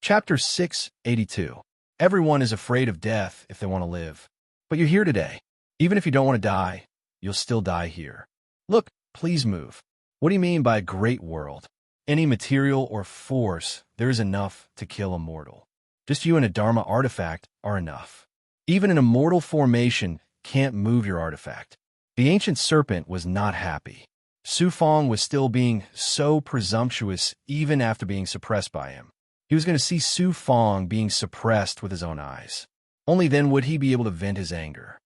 Chapter 682. Everyone is afraid of death if they want to live. But you're here today. Even if you don't want to die, you'll still die here. Look, please move. What do you mean by a great world? Any material or force, there is enough to kill a mortal. Just you and a Dharma artifact are enough. Even an immortal formation can't move your artifact. The ancient serpent was not happy. Su Fong was still being so presumptuous even after being suppressed by him. He was going to see Su Fong being suppressed with his own eyes. Only then would he be able to vent his anger.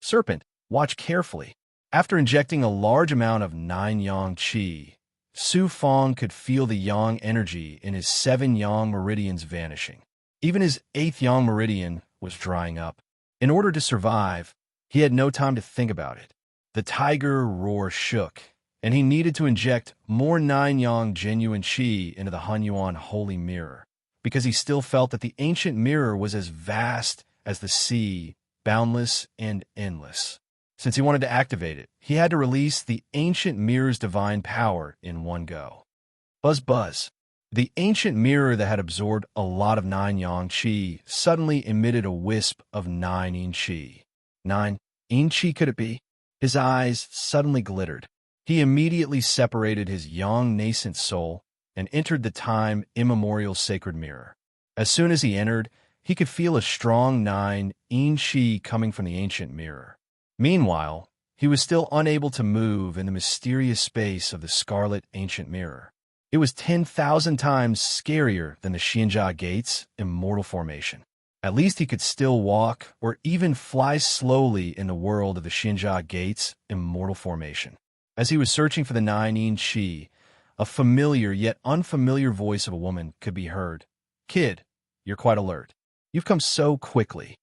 Serpent, watch carefully. After injecting a large amount of 9 yang qi, Su Fong could feel the yang energy in his 7 yang meridians vanishing. Even his 8th yang meridian was drying up. In order to survive, he had no time to think about it. The tiger roar shook, and he needed to inject more 9 yang genuine qi into the Hunyuan holy mirror, because he still felt that the ancient mirror was as vast as the sea, boundless and endless. Since he wanted to activate it, he had to release the ancient mirror's divine power in one go. Buzz buzz. The ancient mirror that had absorbed a lot of 9 yang qi suddenly emitted a wisp of 9 yin qi. 9 yin qi could it be? His eyes suddenly glittered. He immediately separated his young nascent soul and entered the time immemorial sacred mirror. As soon as he entered, he could feel a strong 9 yin qi coming from the ancient mirror. Meanwhile, he was still unable to move in the mysterious space of the scarlet ancient mirror. It was 10,000 times scarier than the Xianjia Gate's immortal formation. At least he could still walk or even fly slowly in the world of the Xianjia Gate's immortal formation. As he was searching for the 9 yin qi, a familiar yet unfamiliar voice of a woman could be heard. Kid, you're quite alert. You've come so quickly.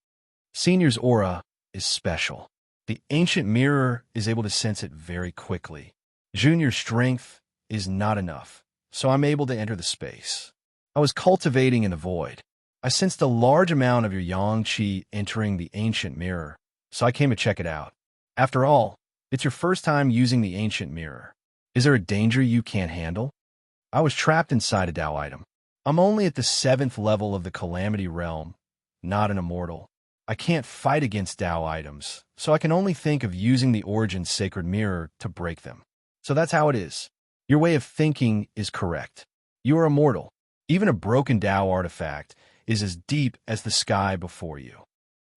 Senior's aura is special. The ancient mirror is able to sense it very quickly. Junior's strength is not enough, so I'm able to enter the space. I was cultivating in the void. I sensed a large amount of your yang qi entering the ancient mirror, so I came to check it out. After all, it's your first time using the ancient mirror. Is there a danger you can't handle? I was trapped inside a Tao item. I'm only at the 7th level of the Calamity Realm, not an immortal. I can't fight against Tao items, so I can only think of using the Origin's sacred mirror to break them. So that's how it is. Your way of thinking is correct. You are immortal. Even a broken Tao artifact is as deep as the sky before you.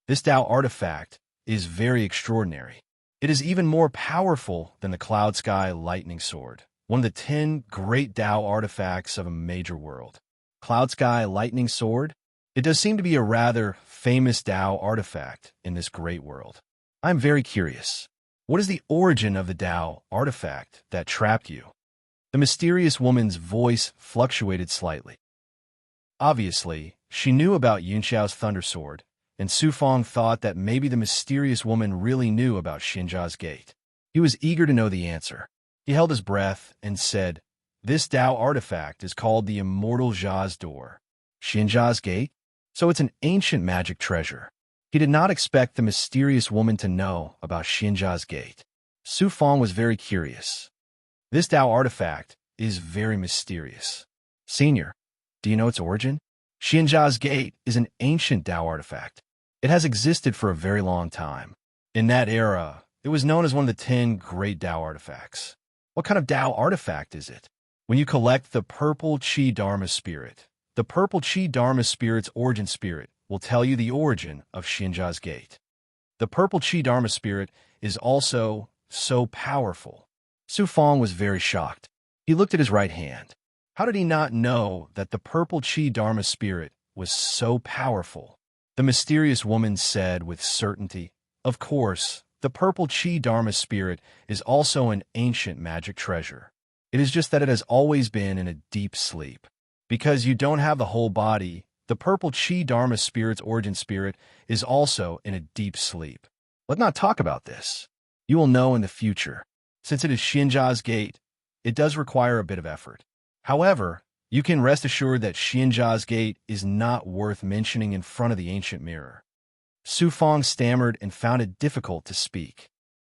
This Tao artifact is very extraordinary. It is even more powerful than the Cloud Sky Lightning Sword, one of the 10 great Tao artifacts of a major world. Cloud Sky Lightning Sword? It does seem to be a rather famous Tao artifact in this great world. I'm very curious. What is the origin of the Tao artifact that trapped you? The mysterious woman's voice fluctuated slightly. Obviously, she knew about Yunxiao's Thunder Sword, and Su Fong thought that maybe the mysterious woman really knew about Xianjia's Gate. He was eager to know the answer. He held his breath and said, "This Tao artifact is called the Immortal Jia's Door." Xianjia's Gate? So it's an ancient magic treasure. He did not expect the mysterious woman to know about Xianjia's Gate. Su Fong was very curious. This Tao artifact is very mysterious. Senior, do you know its origin? Xianjia's Gate is an ancient Tao artifact. It has existed for a very long time. In that era, it was known as one of the 10 great Tao artifacts. What kind of Tao artifact is it? When you collect the purple Qi Dharma spirit, the purple Qi Dharma spirit's origin spirit will tell you the origin of Xianjia's Gate. The purple Qi Dharma spirit is also so powerful. Su Fong was very shocked. He looked at his right hand. How did he not know that the purple Qi Dharma spirit was so powerful? The mysterious woman said with certainty, "Of course, the purple Qi Dharma spirit is also an ancient magic treasure. It is just that it has always been in a deep sleep. Because you don't have the whole body, the purple Qi Dharma spirit's origin spirit is also in a deep sleep. Let's not talk about this. You will know in the future. Since it is Xianjia's Gate, it does require a bit of effort. However, you can rest assured that Xianjia's Gate is not worth mentioning in front of the ancient mirror." Su Fong stammered and found it difficult to speak.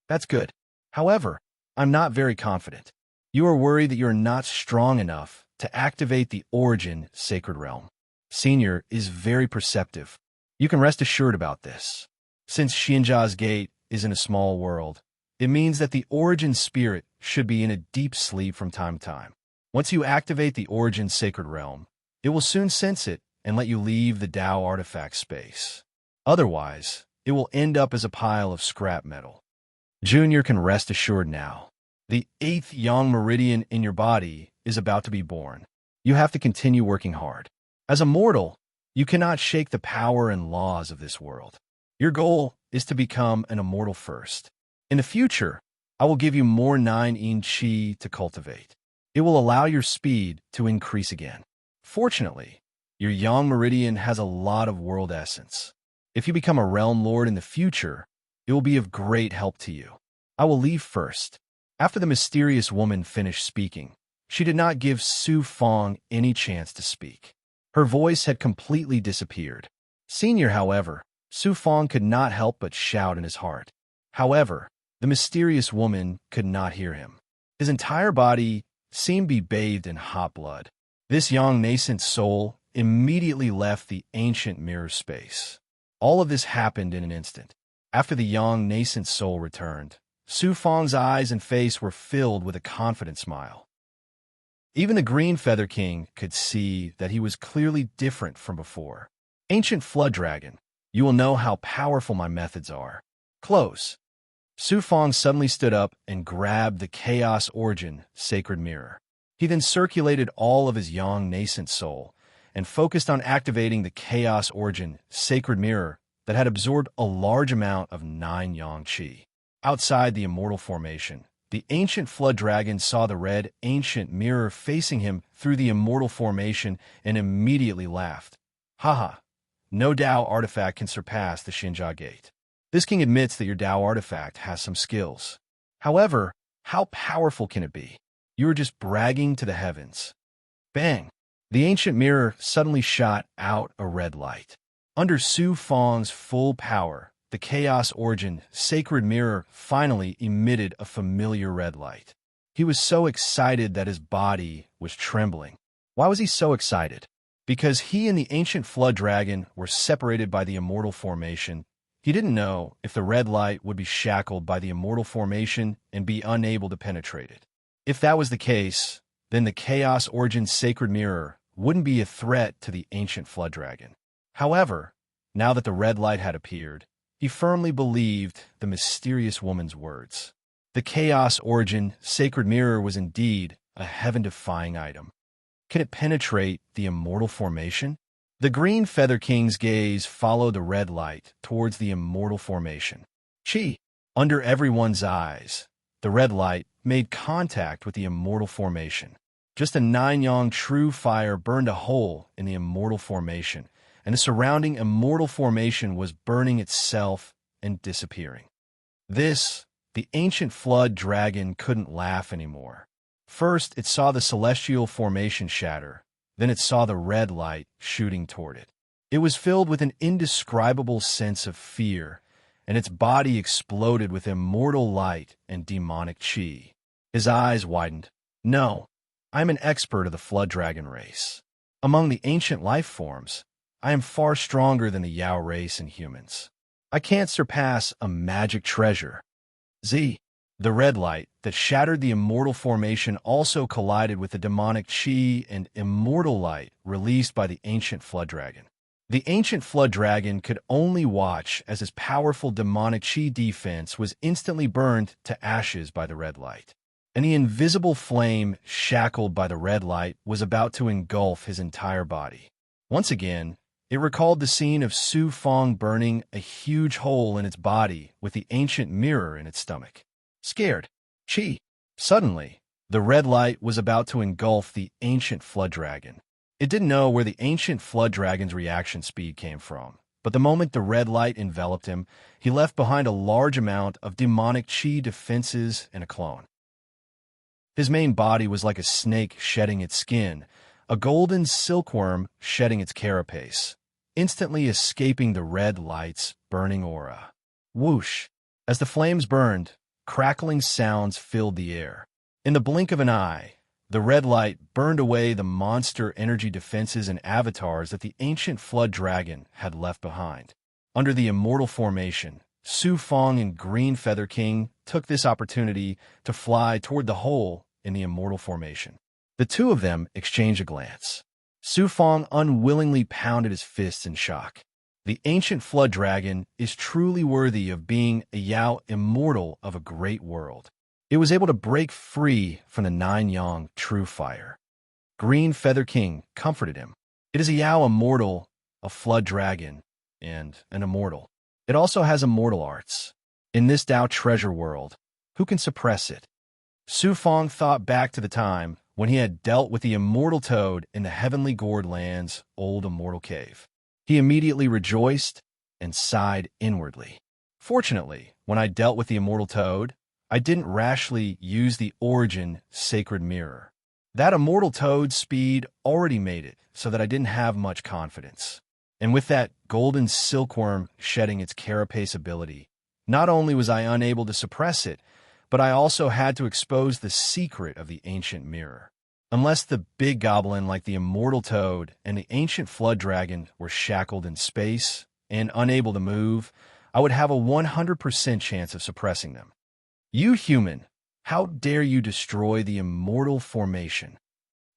"That's good. However, I'm not very confident. You are worried that you are not strong enough to activate the Origin Sacred Realm. Senior is very perceptive. You can rest assured about this. Since Xianjia's gate is in a small world, it means that the origin spirit should be in a deep sleep from time to time. Once you activate the origin sacred realm, it will soon sense it and let you leave the Tao artifact space. Otherwise, it will end up as a pile of scrap metal. Junior can rest assured now. The 8th yang meridian in your body is about to be born. You have to continue working hard. As a mortal, you cannot shake the power and laws of this world. Your goal is to become an immortal first. In the future, I will give you more 9 yin qi to cultivate. It will allow your speed to increase again. Fortunately, your yang meridian has a lot of world essence. If you become a realm lord in the future, it will be of great help to you. I will leave first. After the mysterious woman finished speaking, she did not give Su Fong any chance to speak. Her voice had completely disappeared. Senior, however, Su Fong could not help but shout in his heart. However, the mysterious woman could not hear him. His entire body seemed to be bathed in hot blood. This young nascent soul immediately left the ancient mirror space. All of this happened in an instant. After the young nascent soul returned, Su Fong's eyes and face were filled with a confident smile. Even the Green Feather King could see that he was clearly different from before. Ancient Flood Dragon, you will know how powerful my methods are. Close. Su Fong suddenly stood up and grabbed the Chaos Origin Sacred Mirror. He then circulated all of his young nascent soul and focused on activating the Chaos Origin Sacred Mirror that had absorbed a large amount of 9 yang qi. Outside the immortal formation, the ancient flood dragon saw the red ancient mirror facing him through the immortal formation and immediately laughed. Haha, no Tao artifact can surpass the Xinjia Gate. This king admits that your Tao artifact has some skills. However, how powerful can it be? You are just bragging to the heavens. Bang! The ancient mirror suddenly shot out a red light. Under Su Fong's full power, the Chaos Origin Sacred Mirror finally emitted a familiar red light. He was so excited that his body was trembling. Why was he so excited? Because he and the ancient flood dragon were separated by the immortal formation. He didn't know if the red light would be shackled by the immortal formation and be unable to penetrate it. If that was the case, then the Chaos Origin Sacred Mirror wouldn't be a threat to the ancient flood dragon. However, now that the red light had appeared, he firmly believed the mysterious woman's words. The Chaos Origin Sacred Mirror was indeed a heaven-defying item. Can it penetrate the immortal formation? The Green Feather King's gaze followed the red light towards the immortal formation. Chi! Under everyone's eyes, the red light made contact with the immortal formation. Just a 9 yang true fire burned a hole in the immortal formation, and the surrounding immortal formation was burning itself and disappearing. This, the ancient flood dragon couldn't laugh anymore. First, it saw the celestial formation shatter, then it saw the red light shooting toward it. It was filled with an indescribable sense of fear, and its body exploded with immortal light and demonic qi. His eyes widened. No, I'm an expert of the flood dragon race. Among the ancient life forms, I am far stronger than the Yao race and humans. I can't surpass a magic treasure. Z. The red light that shattered the immortal formation also collided with the demonic qi and immortal light released by the ancient flood dragon. The ancient flood dragon could only watch as his powerful demonic qi defense was instantly burned to ashes by the red light. And the invisible flame shackled by the red light was about to engulf his entire body. Once again, it recalled the scene of Su Fong burning a huge hole in its body with the ancient mirror in its stomach. Scared. Chi. Suddenly, the red light was about to engulf the ancient flood dragon. It didn't know where the ancient flood dragon's reaction speed came from, but the moment the red light enveloped him, he left behind a large amount of demonic qi defenses and a clone. His main body was like a snake shedding its skin, a golden silkworm shedding its carapace, instantly escaping the red light's burning aura. Whoosh! As the flames burned, crackling sounds filled the air. In the blink of an eye, The red light burned away the monster energy defenses and avatars that the ancient flood dragon had left behind. Under the immortal formation, Su Fong and Green Feather King took this opportunity to fly toward the hole in the immortal formation. The two of them exchanged a glance. Su Fong unwillingly pounded his fists in shock. The ancient flood dragon is truly worthy of being a Yao immortal of a great world. It was able to break free from the Nine Yang true fire. Green Feather King comforted him. It is a Yao immortal, a flood dragon, and an immortal. It also has immortal arts. In this Tao treasure world, who can suppress it? Su Fong thought back to the time when he had dealt with the immortal toad in the Heavenly Gourd Land's old immortal cave. He immediately rejoiced and sighed inwardly. Fortunately, when I dealt with the immortal toad, I didn't rashly use the origin sacred mirror. That immortal toad's speed already made it so that I didn't have much confidence. And with that golden silkworm shedding its carapace ability, not only was I unable to suppress it, but I also had to expose the secret of the ancient mirror. Unless the big goblin like the immortal toad and the ancient flood dragon were shackled in space and unable to move, I would have a 100% chance of suppressing them. You human, how dare you destroy the immortal formation?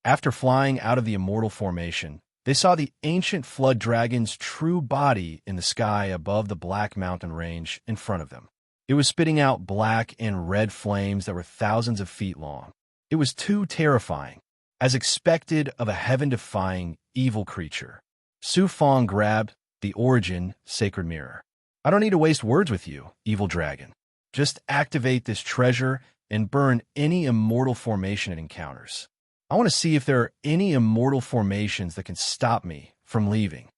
After flying out of the immortal formation, they saw the ancient flood dragon's true body in the sky above the black mountain range in front of them. It was spitting out black and red flames that were thousands of feet long. It was too terrifying, as expected of a heaven-defying evil creature. Su Fong grabbed the origin sacred mirror. I don't need to waste words with you, evil dragon. Just activate this treasure and burn any immortal formation it encounters. I want to see if there are any immortal formations that can stop me from leaving.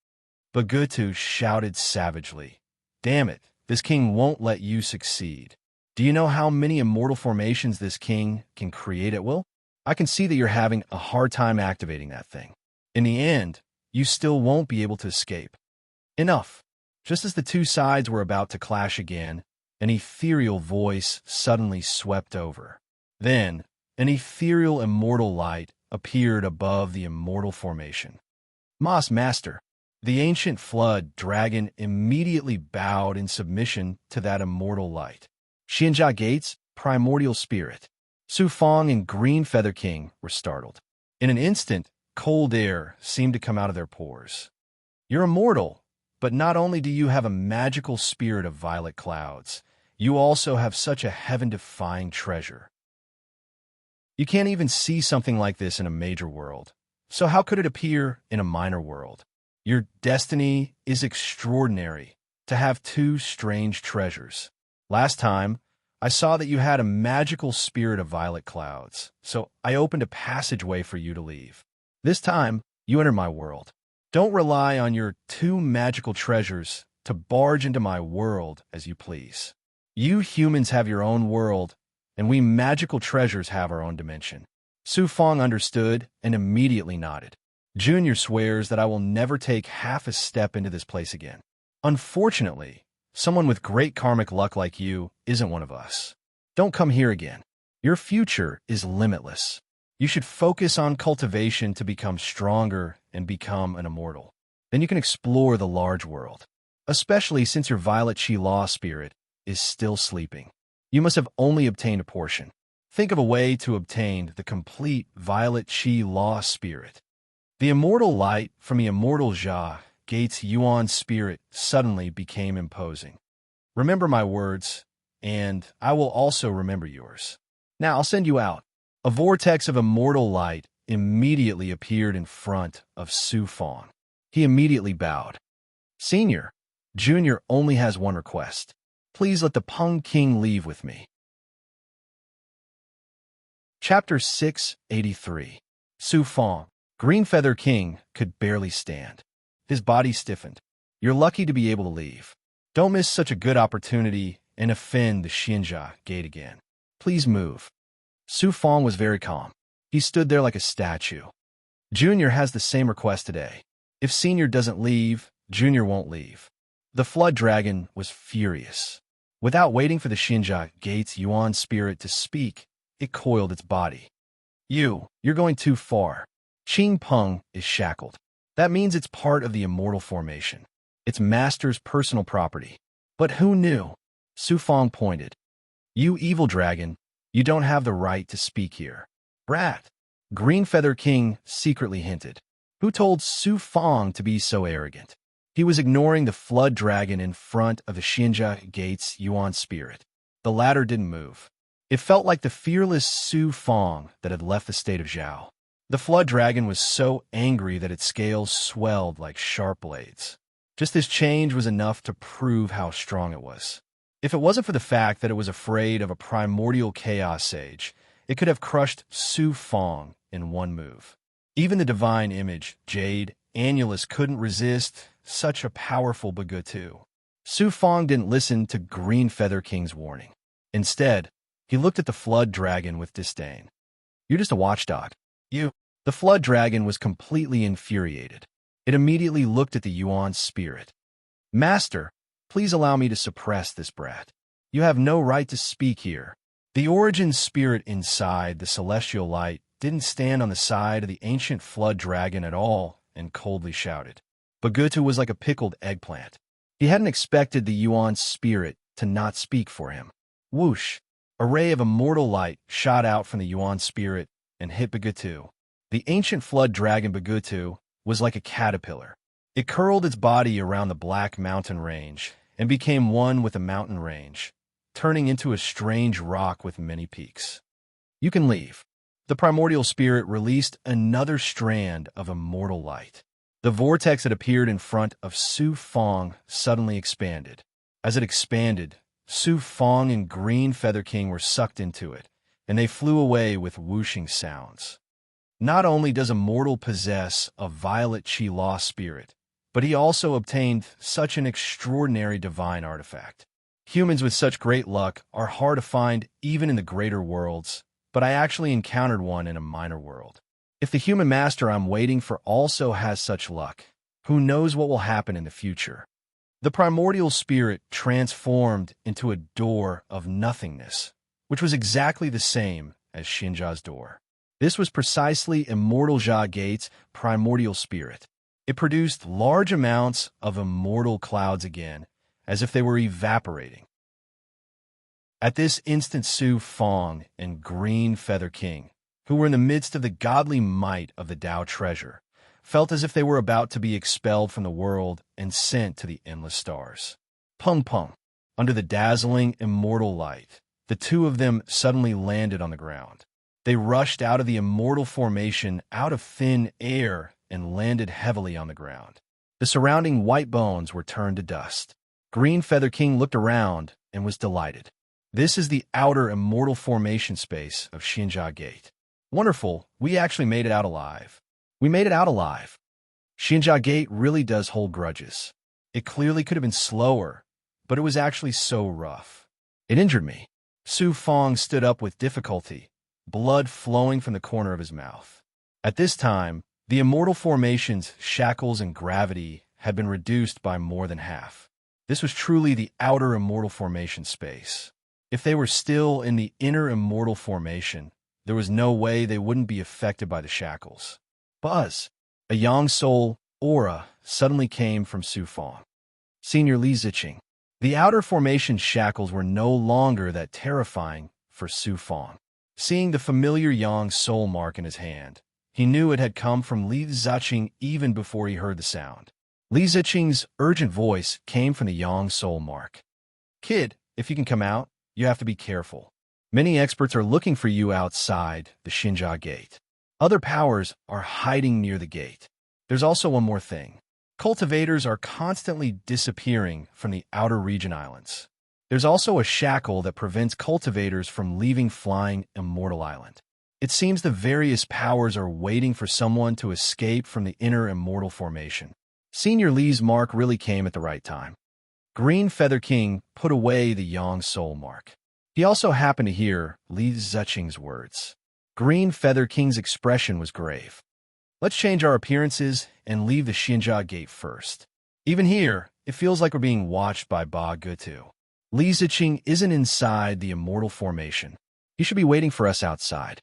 But Gutu shouted savagely, "Damn it, this king won't let you succeed. Do you know how many immortal formations this king can create at will? I can see that you're having a hard time activating that thing. In the end, you still won't be able to escape." Enough. Just as the two sides were about to clash again, an ethereal voice suddenly swept over. Then, an ethereal immortal light appeared above the immortal formation. Moss Master, the ancient flood dragon immediately bowed in submission to that immortal light. Xianjia Gate's primordial spirit. Su Fong and Green Feather King were startled. In an instant, cold air seemed to come out of their pores. You're immortal, but not only do you have a magical spirit of violet clouds, you also have such a heaven-defying treasure. You can't even see something like this in a major world. So how could it appear in a minor world? Your destiny is extraordinary to have two strange treasures. Last time, I saw that you had a magical spirit of violet clouds, so I opened a passageway for you to leave. This time, you enter my world. Don't rely on your two magical treasures to barge into my world as you please. You humans have your own world, and we magical treasures have our own dimension. Su Fong understood and immediately nodded. Junior swears that I will never take half a step into this place again. Unfortunately, someone with great karmic luck like you isn't one of us. Don't come here again. Your future is limitless. You should focus on cultivation to become stronger and become an immortal. Then you can explore the large world, especially since your violet chi law spirit is still sleeping. You must have only obtained a portion. Think of a way to obtain the complete violet chi law spirit. The immortal light from the immortal Jia Gate's Yuan spirit suddenly became imposing. Remember my words, and I will also remember yours. Now I'll send you out. A vortex of immortal light immediately appeared in front of Su Fong. He immediately bowed. Senior, Junior only has one request. Please let the Peng King leave with me. Chapter 683. Su Fong. Green Feather King could barely stand. His body stiffened. You're lucky to be able to leave. Don't miss such a good opportunity and offend the Xianjia Gate again. Please move. Su Fong was very calm. He stood there like a statue. Junior has the same request today. If Senior doesn't leave, Junior won't leave. The Flood Dragon was furious. Without waiting for the Xianjia Gate's Yuan spirit to speak, it coiled its body. You're going too far. Ching Peng is shackled. That means it's part of the immortal formation. It's master's personal property. But who knew? Su Fong pointed. You evil dragon, you don't have the right to speak here. Brat, Green Feather King secretly hinted. Who told Su Fong to be so arrogant? He was ignoring the flood dragon in front of the Xinjia Gate's Yuan spirit. The latter didn't move. It felt like the fearless Su Fong that had left the state of Zhao. The flood dragon was so angry that its scales swelled like sharp blades. Just this change was enough to prove how strong it was. If it wasn't for the fact that it was afraid of a primordial chaos sage, it could have crushed Su Fong in one move. Even the divine image, Jade, Annulus couldn't resist such a powerful Bagutu. Su Fong didn't listen to Green Feather King's warning. Instead, he looked at the flood dragon with disdain. You're just a watchdog. The flood dragon was completely infuriated. It immediately looked at the Yuan spirit. Master, please allow me to suppress this brat. You have no right to speak here. The origin spirit inside the celestial light didn't stand on the side of the ancient flood dragon at all and coldly shouted. Bagutu was like a pickled eggplant. He hadn't expected the Yuan spirit to not speak for him. Whoosh! A ray of immortal light shot out from the Yuan spirit and hit Bagutu. The ancient flood dragon Bagutu was like a caterpillar. It curled its body around the black mountain range and became one with the mountain range, turning into a strange rock with many peaks. You can leave. The primordial spirit released another strand of immortal light. The vortex that appeared in front of Su Fong suddenly expanded. As it expanded, Su Fong and Green Feather King were sucked into it, and they flew away with whooshing sounds. Not only does a mortal possess a violet Qi Law spirit, but he also obtained such an extraordinary divine artifact. Humans with such great luck are hard to find even in the greater worlds, but I actually encountered one in a minor world. If the human master I'm waiting for also has such luck, who knows what will happen in the future? The primordial spirit transformed into a door of nothingness, which was exactly the same as Xinjia's door. This was precisely Immortal Jia Gate's primordial spirit. It produced large amounts of immortal clouds again, as if they were evaporating. At this instant, Su Fong and Green Feather King, who were in the midst of the godly might of the Tao treasure, felt as if they were about to be expelled from the world and sent to the endless stars. Pung Pung, under the dazzling immortal light, the two of them suddenly landed on the ground. They rushed out of the immortal formation out of thin air and landed heavily on the ground. The surrounding white bones were turned to dust. Green Feather King looked around and was delighted. This is the outer immortal formation space of Xinjia Gate. Wonderful, we actually made it out alive. We made it out alive. Xinjia Gate really does hold grudges. It clearly could have been slower, but it was actually so rough. It injured me. Su Fong stood up with difficulty, blood flowing from the corner of his mouth. At this time, the immortal formation's shackles and gravity had been reduced by more than half. This was truly the outer immortal formation space. If they were still in the inner immortal formation, there was no way they wouldn't be affected by the shackles. Buzz! A Yang Soul aura suddenly came from Su Fong. Senior Li Ziqing. The outer formation shackles were no longer that terrifying for Su Fong. Seeing the familiar Yang Soul mark in his hand, he knew it had come from Li Ziqing even before he heard the sound. Li Ziqing's urgent voice came from the Yang Soul mark. Kid, if you can come out, you have to be careful. Many experts are looking for you outside the Xinjia Gate. Other powers are hiding near the gate. There's also one more thing. Cultivators are constantly disappearing from the outer region islands. There's also a shackle that prevents cultivators from leaving Flying Immortal Island. It seems the various powers are waiting for someone to escape from the inner immortal formation. Senior Li's mark really came at the right time. Green Feather King put away the Yang Soul mark. He also happened to hear Li Ziqing's words. Green Feather King's expression was grave. Let's change our appearances and leave the Xinjia Gate first. Even here, it feels like we're being watched by Ba Gutu. Li Ziqing isn't inside the immortal formation. He should be waiting for us outside.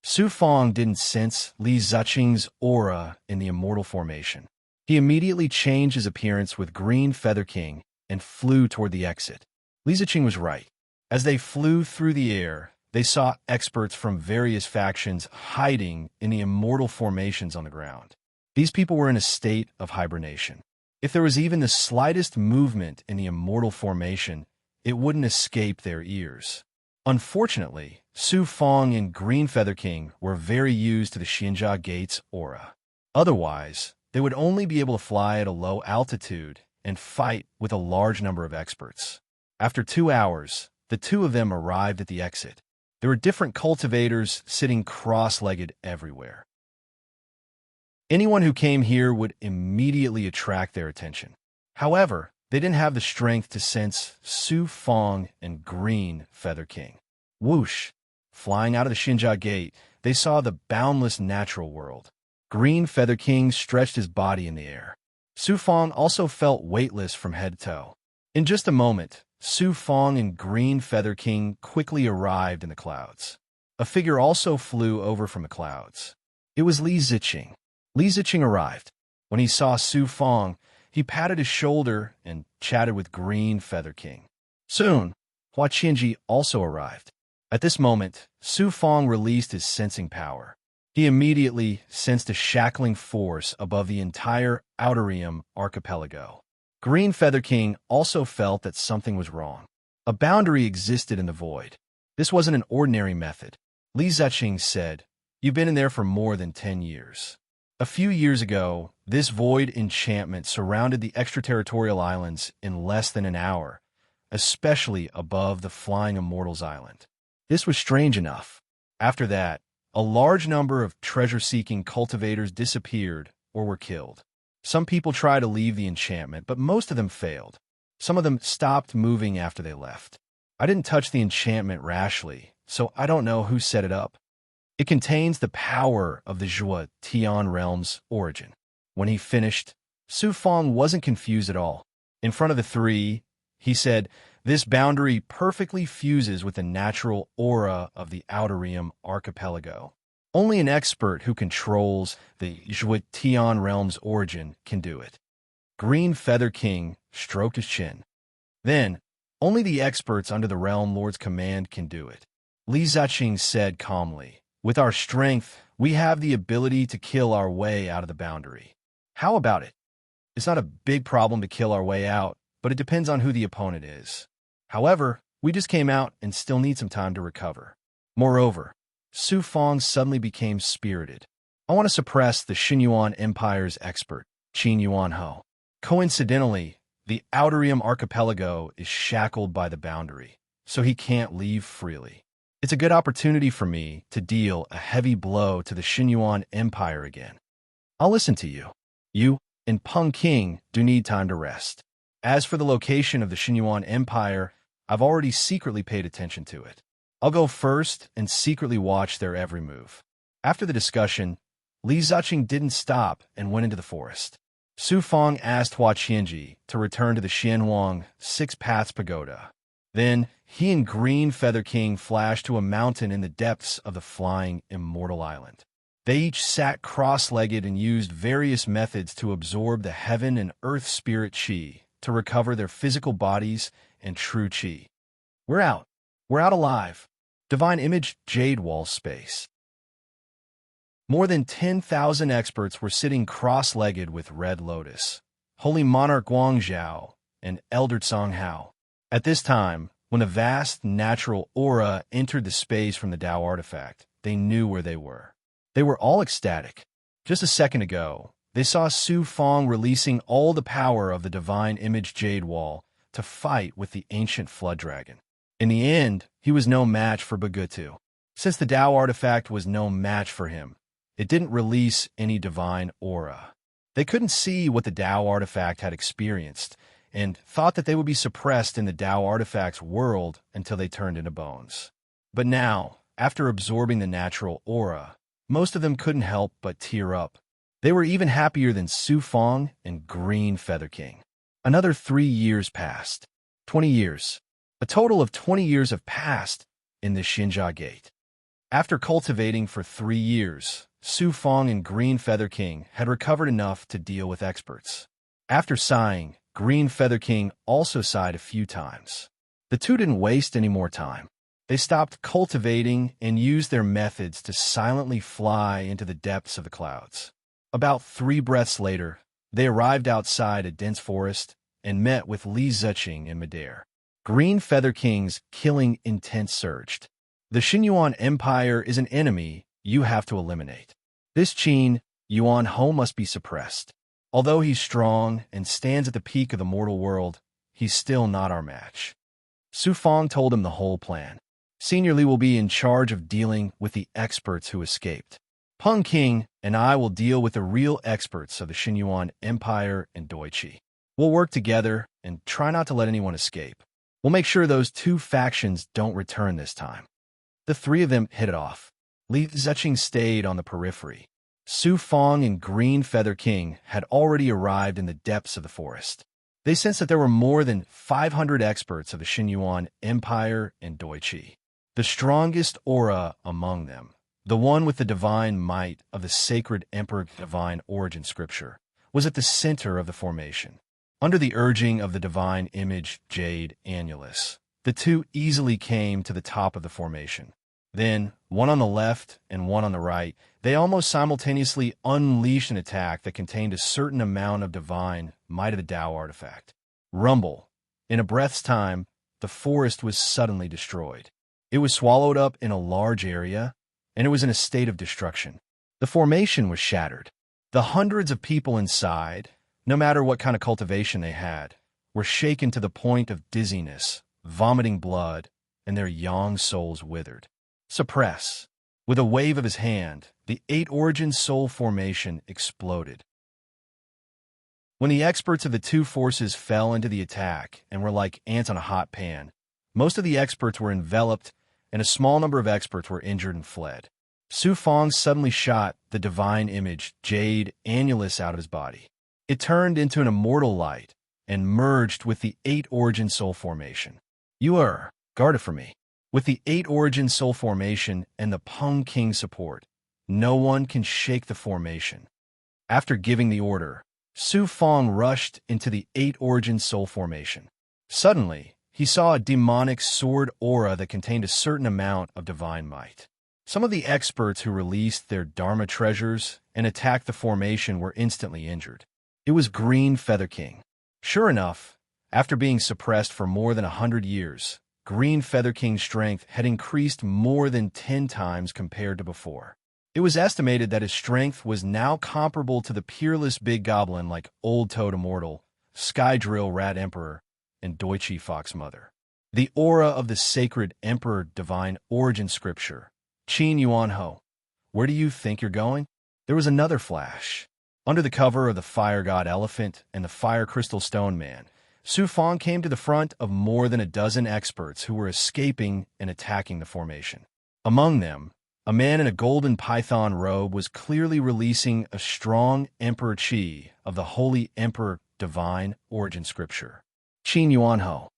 Su Fong didn't sense Li Ziqing's aura in the immortal formation. He immediately changed his appearance with Green Feather King and flew toward the exit. Li Ziqing was right. As they flew through the air, they saw experts from various factions hiding in the immortal formations on the ground. These people were in a state of hibernation. If there was even the slightest movement in the immortal formation, it wouldn't escape their ears. Unfortunately, Su Fong and Green Feather King were very used to the Xinjia Gate's aura. Otherwise, they would only be able to fly at a low altitude and fight with a large number of experts. After 2 hours, the two of them arrived at the exit. There were different cultivators sitting cross-legged everywhere. Anyone who came here would immediately attract their attention. However, they didn't have the strength to sense Su Fong and Green Feather King. Whoosh! Flying out of the Xinjia Gate, they saw the boundless natural world. Green Feather King stretched his body in the air. Su Fong also felt weightless from head to toe. In just a moment, Su Fong and Green Feather King quickly arrived in the clouds. A figure also flew over from the clouds. It was Li Ziqing. Li Ziqing arrived. When he saw Su Fong, he patted his shoulder and chatted with Green Feather King. Soon, Hua Qianji also arrived. At this moment, Su Fong released his sensing power. He immediately sensed a shackling force above the entire Outerium archipelago. Green Feather King also felt that something was wrong. A boundary existed in the void. This wasn't an ordinary method. Li Ziqing said, "You've been in there for more than 10 years. A few years ago, this void enchantment surrounded the extraterritorial islands in less than an hour, especially above the Flying Immortals Island. This was strange enough. After that, a large number of treasure-seeking cultivators disappeared or were killed. Some people tried to leave the enchantment, but most of them failed. Some of them stopped moving after they left. I didn't touch the enchantment rashly, so I don't know who set it up. It contains the power of the Zhuo Tian realm's origin." When he finished, Su Fong wasn't confused at all. In front of the three, he said, "This boundary perfectly fuses with the natural aura of the Outerium archipelago. Only an expert who controls the Zhuo Tian realm's origin can do it." Green Feather King stroked his chin. "Then, only the experts under the Realm Lord's command can do it." Li Ziqing said calmly, "With our strength, we have the ability to kill our way out of the boundary. How about it? It's not a big problem to kill our way out, but it depends on who the opponent is. However, we just came out and still need some time to recover." Moreover, Su Fong suddenly became spirited. "I want to suppress the Xinyuan Empire's expert, Qin Yuan Ho. Coincidentally, the Outerium archipelago is shackled by the boundary, so he can't leave freely. It's a good opportunity for me to deal a heavy blow to the Xinyuan Empire again. I'll listen to you. You and Peng King do need time to rest. As for the location of the Xinyuan Empire, I've already secretly paid attention to it. I'll go first and secretly watch their every move." After the discussion, Li Ziqing didn't stop and went into the forest. Su Fong asked Hua Qianji to return to the Xianhuang Six Paths Pagoda. Then, he and Green Feather King flashed to a mountain in the depths of the Flying Immortal Island. They each sat cross-legged and used various methods to absorb the heaven and earth spirit qi to recover their physical bodies and true qi. "We're out. We're out alive." Divine Image Jade Wall Space. More than 10,000 experts were sitting cross-legged with Red Lotus, Holy Monarch Guangzhou, and Elder Tsang Hao. At this time, when a vast natural aura entered the space from the Tao artifact, they knew where they were. They were all ecstatic. Just a second ago, they saw Su Fong releasing all the power of the Divine Image Jade Wall to fight with the ancient Flood Dragon. In the end, he was no match for Bagutu. Since the Tao artifact was no match for him, it didn't release any divine aura. They couldn't see what the Tao artifact had experienced, and thought that they would be suppressed in the Tao artifact's world until they turned into bones. But now, after absorbing the natural aura, most of them couldn't help but tear up. They were even happier than Su Fong and Green Feather King. Another 3 years passed. 20 years. A total of 20 years have passed in the Xinjia Gate. After cultivating for 3 years, Su Fong and Green Feather King had recovered enough to deal with experts. After sighing, Green Feather King also sighed a few times. The two didn't waste any more time. They stopped cultivating and used their methods to silently fly into the depths of the clouds. About 3 breaths later, they arrived outside a dense forest and met with Li Ziqing and Madair. Green Feather King's killing intent surged. The Xinyuan Empire is an enemy you have to eliminate. This Qin Yuan Ho must be suppressed. Although he's strong and stands at the peak of the mortal world, he's still not our match. Su Fong told him the whole plan. Senior Li will be in charge of dealing with the experts who escaped. Peng King and I will deal with the real experts of the Xinyuan Empire and Doichi. We'll work together and try not to let anyone escape. We'll make sure those 2 factions don't return this time. The 3 of them hit it off. Li Ziqing stayed on the periphery. Su Fong and Green Feather King had already arrived in the depths of the forest. They sensed that there were more than 500 experts of the Xinyuan Empire and Doichi. The strongest aura among them, the one with the divine might of the sacred Emperor divine origin scripture, was at the center of the formation. Under the urging of the divine image Jade Annulus, the 2 easily came to the top of the formation. Then, one on the left and one on the right, they almost simultaneously unleashed an attack that contained a certain amount of divine might of the Tao artifact. Rumble. In a breath's time, the forest was suddenly destroyed. It was swallowed up in a large area, and it was in a state of destruction. The formation was shattered. The hundreds of people inside, no matter what kind of cultivation they had, were shaken to the point of dizziness, vomiting blood, and their young souls withered. Suppress. With a wave of his hand, the 8 origin soul formation exploded. When the experts of the 2 forces fell into the attack and were like ants on a hot pan, most of the experts were enveloped, and a small number of experts were injured and fled. Su Fong suddenly shot the divine image Jade Annulus out of his body. It turned into an immortal light and merged with the 8 origin soul formation. Guard it for me. With the 8 origin soul formation and the Peng King support, no one can shake the formation. After giving the order, Su Fong rushed into the 8 origin soul formation. Suddenly, he saw a demonic sword aura that contained a certain amount of divine might. Some of the experts who released their Dharma treasures and attacked the formation were instantly injured. It was Green Feather King. Sure enough, after being suppressed for more than 100 years, Green Feather King's strength had increased more than 10 times compared to before. It was estimated that his strength was now comparable to the peerless big goblin like Old Toad Immortal, Sky Drill Rat Emperor, and Doichi Fox Mother. The aura of the sacred Emperor Divine Origin Scripture. Qin Yuan Ho. Where do you think you're going? There was another flash. Under the cover of the Fire God Elephant and the Fire Crystal Stone Man, Su Fong came to the front of more than a dozen experts who were escaping and attacking the formation. Among them, a man in a golden python robe was clearly releasing a strong Emperor Qi of the Holy Emperor Divine Origin Scripture. Qin Yuan Ho.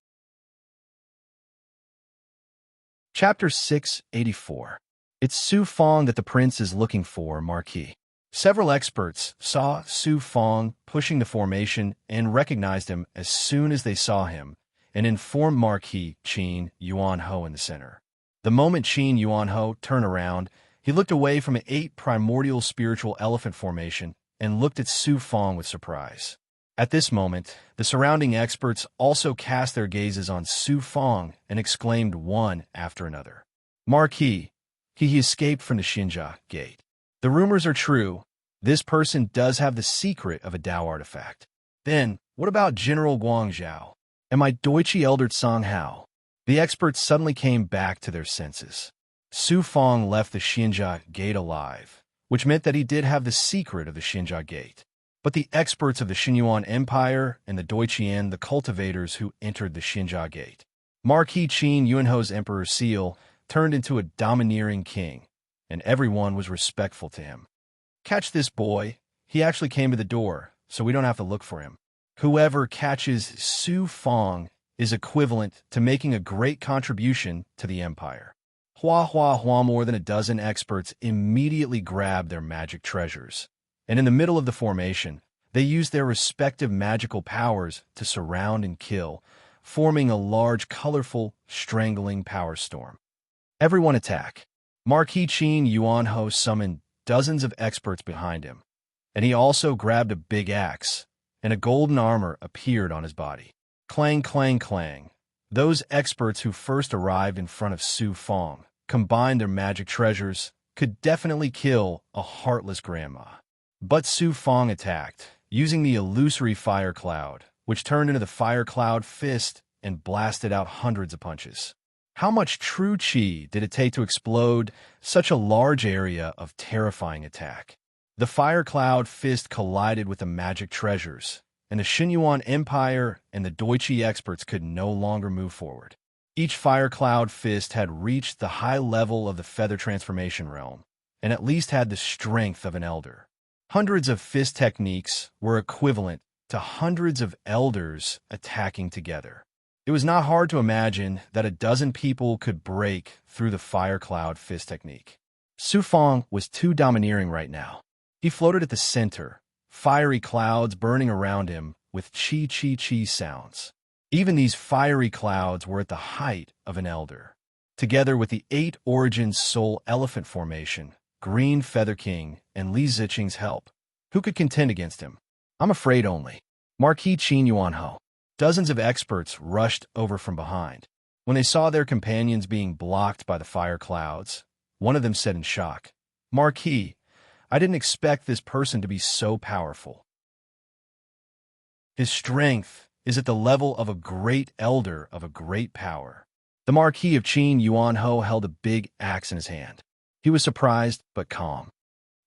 Chapter 684. It's Su Fong that the prince is looking for, Marquis. Several experts saw Su Fong pushing the formation and recognized him as soon as they saw him and informed Marquis Qin Yuan Ho in the center. The moment Qin Yuan Ho turned around, he looked away from an 8 primordial spiritual elephant formation and looked at Su Fong with surprise. At this moment, the surrounding experts also cast their gazes on Su Fong and exclaimed one after another. Marquis, he escaped from the Xinjia Gate. The rumors are true. This person does have the secret of a Tao artifact. Then, what about General Guangzhou? And my Doichi Elder Song Hao? The experts suddenly came back to their senses. Su Fong left the Xinjia Gate alive, which meant that he did have the secret of the Xinjia Gate. But the experts of the Xinyuan Empire and the Doichian, the cultivators who entered the Xinjia Gate. Marquis Qin Yuanho's Emperor Seal turned into a domineering king, and everyone was respectful to him. Catch this boy. He actually came to the door, so we don't have to look for him. Whoever catches Su Fong is equivalent to making a great contribution to the empire. Hua hua hua, more than a dozen experts immediately grabbed their magic treasures. And in the middle of the formation, they used their respective magical powers to surround and kill, forming a large, colorful, strangling power storm. Everyone attack. Marquis Qin Yuanho summoned dozens of experts behind him, and he also grabbed a big axe, and a golden armor appeared on his body. Clang, clang, clang. Those experts who first arrived in front of Su Fong, combined their magic treasures, could definitely kill a heartless grandma. But Su Fong attacked, using the illusory fire cloud, which turned into the fire cloud fist and blasted out hundreds of punches. How much true chi did it take to explode such a large area of terrifying attack? The fire cloud fist collided with the magic treasures, and the Xinyuan Empire and the Doichi experts could no longer move forward. Each fire cloud fist had reached the high level of the feather transformation realm, and at least had the strength of an elder. Hundreds of fist techniques were equivalent to hundreds of elders attacking together. It was not hard to imagine that a dozen people could break through the fire cloud fist technique. Su Fong was too domineering right now. He floated at the center, fiery clouds burning around him with chi-chi-chi sounds. Even these fiery clouds were at the height of an elder. Together with the 8 Origins Soul Elephant Formation, Green Feather King, and Li Ziqing's help, who could contend against him? I'm afraid only. Marquis Qin Yuanho. Dozens of experts rushed over from behind. When they saw their companions being blocked by the fire clouds, one of them said in shock, "Marquis, I didn't expect this person to be so powerful. His strength is at the level of a great elder of a great power." The Marquis of Qin Yuanho held a big axe in his hand. He was surprised but calm.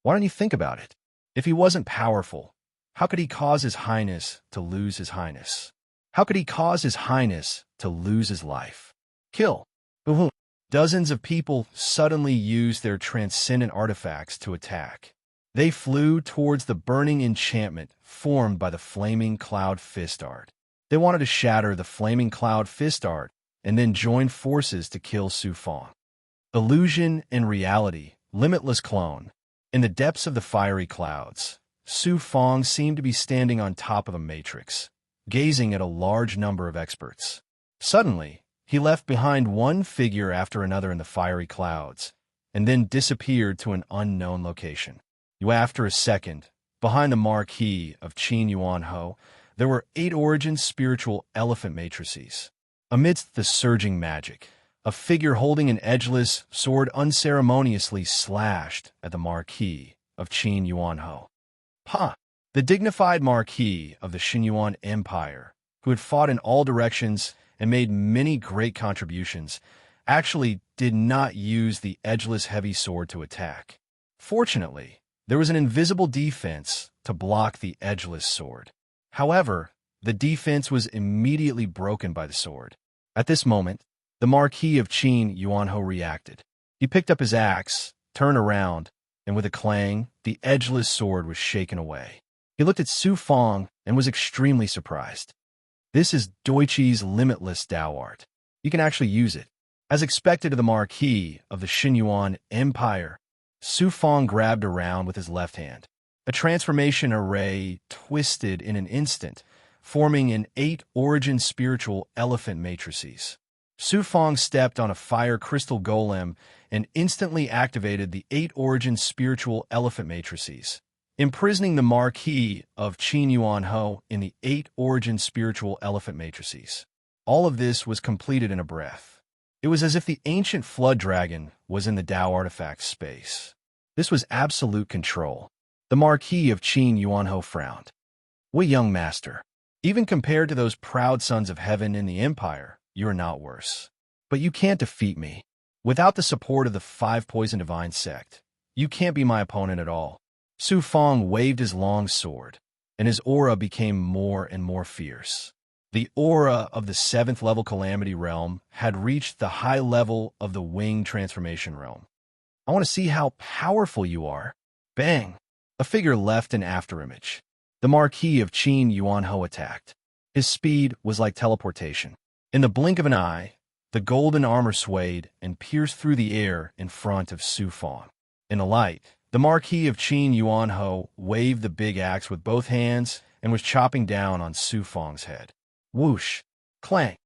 Why don't you think about it? If he wasn't powerful, how could he cause His Highness to lose His Highness? How could he cause His Highness to lose his life? Kill. Dozens of people suddenly used their transcendent artifacts to attack. They flew towards the burning enchantment formed by the flaming cloud fist art. They wanted to shatter the flaming cloud fist art and then join forces to kill Su Fong. Illusion and reality, limitless clone. In the depths of the fiery clouds, Su Fong seemed to be standing on top of a matrix, gazing at a large number of experts. Suddenly, he left behind one figure after another in the fiery clouds, and then disappeared to an unknown location. After a second, behind the Marquis of Qin Yuanho, there were 8 Origins spiritual elephant matrices. Amidst the surging magic, a figure holding an edgeless sword unceremoniously slashed at the Marquis of Qin Yuanho. Ha! The dignified Marquis of the Xinyuan Empire, who had fought in all directions and made many great contributions, actually did not use the edgeless heavy sword to attack. Fortunately, there was an invisible defense to block the edgeless sword. However, the defense was immediately broken by the sword. At this moment, the Marquis of Qin Yuanho reacted. He picked up his axe, turned around, and with a clang, the edgeless sword was shaken away. He looked at Su Fong and was extremely surprised. This is Doichi's limitless Dao art. You can actually use it. As expected of the Marquis of the Xinyuan Empire, Su Fong grabbed around with his left hand. A transformation array twisted in an instant, forming an 8 Origin spiritual elephant matrices. Su Fong stepped on a fire crystal golem and instantly activated the 8 Origin spiritual elephant matrices, imprisoning the Marquis of Qin Yuanho in the 8 Origin spiritual elephant matrices. All of this was completed in a breath. It was as if the ancient flood dragon was in the Dao artifact space. This was absolute control. The Marquis of Qin Yuanho frowned. "We young master, even compared to those proud sons of heaven in the Empire, you are not worse. But you can't defeat me. Without the support of the 5 Poison Divine sect, you can't be my opponent at all." Su Fong waved his long sword, and his aura became more and more fierce. The aura of the 7th level Calamity Realm had reached the high level of the Wing Transformation Realm. "I want to see how powerful you are." Bang! A figure left an afterimage. The Marquis of Qin Yuanho attacked. His speed was like teleportation. In the blink of an eye, The golden armor swayed and pierced through the air in front of Su Fong. In the light, the Marquis of Qin Yuanho waved the big axe with both hands and was chopping down on Su Fong's head. Whoosh! Clank!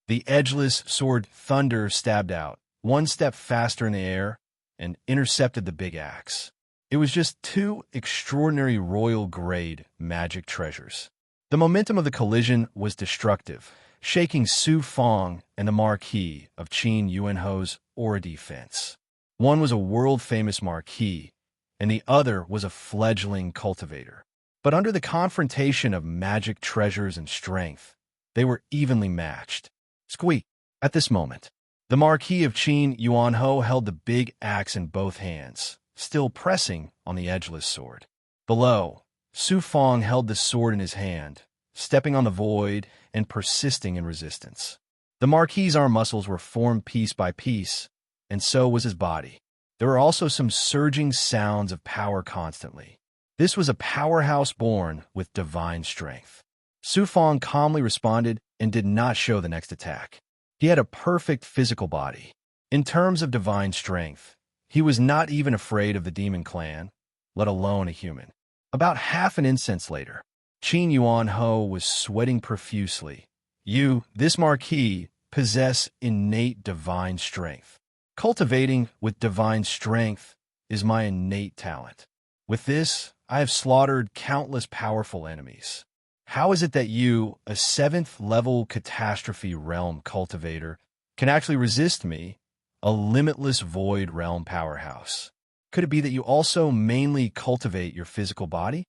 The edgeless sword thunder stabbed out, one step faster in the air, and intercepted the big axe. It was just two extraordinary royal-grade magic treasures. The momentum of the collision was destructive, shaking Su Fong and the Marquis of Qin Yuanho's aura defense. One was a world-famous marquis, and the other was a fledgling cultivator. But under the confrontation of magic treasures and strength, they were evenly matched. Squeak! At this moment, the Marquis of Qin Yuanho held the big axe in both hands, still pressing on the edgeless sword. Below, Su Fong held the sword in his hand, stepping on the void and persisting in resistance. The Marquis's arm muscles were formed piece by piece, and so was his body. There were also some surging sounds of power constantly. This was a powerhouse born with divine strength. Su Fong calmly responded and did not show the next attack. He had a perfect physical body. In terms of divine strength, he was not even afraid of the demon clan, let alone a human. About half an incense later, Qin Yuanho was sweating profusely. This marquis, possess innate divine strength. Cultivating with divine strength is my innate talent. With this, I have slaughtered countless powerful enemies. How is it that you, a 7th-level catastrophe realm cultivator, can actually resist me, a limitless void realm powerhouse? Could it be that you also mainly cultivate your physical body?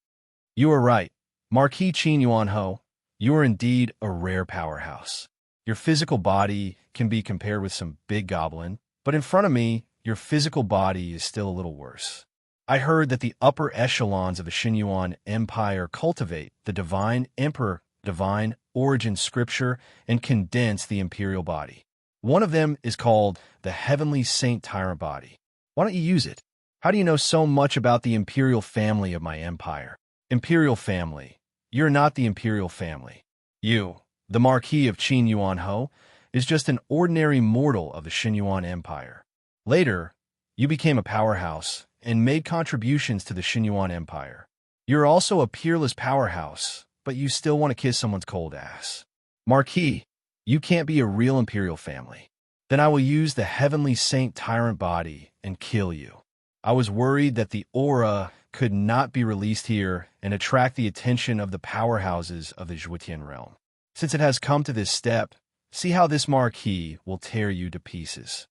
You are right. Marquis Qin Yuanho, you are indeed a rare powerhouse. Your physical body can be compared with some big goblin, but in front of me, your physical body is still a little worse. I heard that the upper echelons of the Xinyuan Empire cultivate the divine emperor, divine origin scripture, and condense the imperial body. One of them is called the heavenly saint tyrant body. Why don't you use it? How do you know so much about the imperial family of my empire? Imperial family. You're not the imperial family. You, the Marquis of Qin Yuanho, is just an ordinary mortal of the Xinyuan Empire. Later, you became a powerhouse and made contributions to the Xinyuan Empire. You're also a peerless powerhouse, but you still want to kiss someone's cold ass. Marquis, you can't be a real imperial family. Then I will use the heavenly saint tyrant body and kill you. I was worried that the aura could not be released here and attract the attention of the powerhouses of the Zhuotian realm. Since it has come to this step, see how this marquis will tear you to pieces.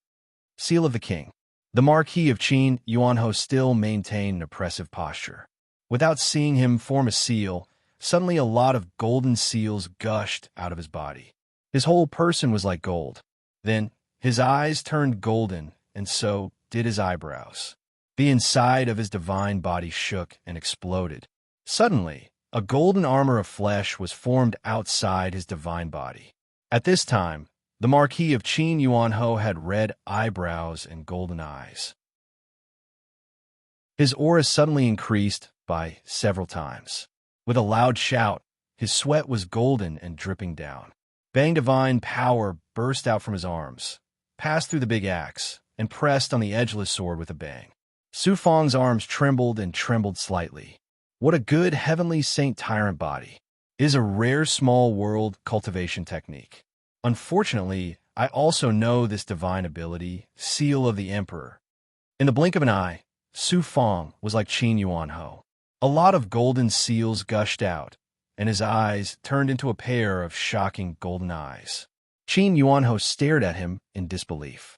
Seal of the King. The Marquis of Qin Yuanho still maintained an oppressive posture. Without seeing him form a seal, suddenly a lot of golden seals gushed out of his body. His whole person was like gold. Then his eyes turned golden, and so did his eyebrows. The inside of his divine body shook and exploded. Suddenly, a golden armor of flesh was formed outside his divine body. At this time, the Marquis of Qin Yuanho had red eyebrows and golden eyes. His aura suddenly increased by several times. With a loud shout, his sweat was golden and dripping down. Bang divine power burst out from his arms, passed through the big axe, and pressed on the edgeless sword with a bang. Su Fong's arms trembled and trembled slightly. What a good heavenly saint tyrant body. It is a rare small world cultivation technique. Unfortunately, I also know this divine ability, Seal of the Emperor. In the blink of an eye, Su Fong was like Qin Yuanho. A lot of golden seals gushed out, and his eyes turned into a pair of shocking golden eyes. Qin Yuanho stared at him in disbelief.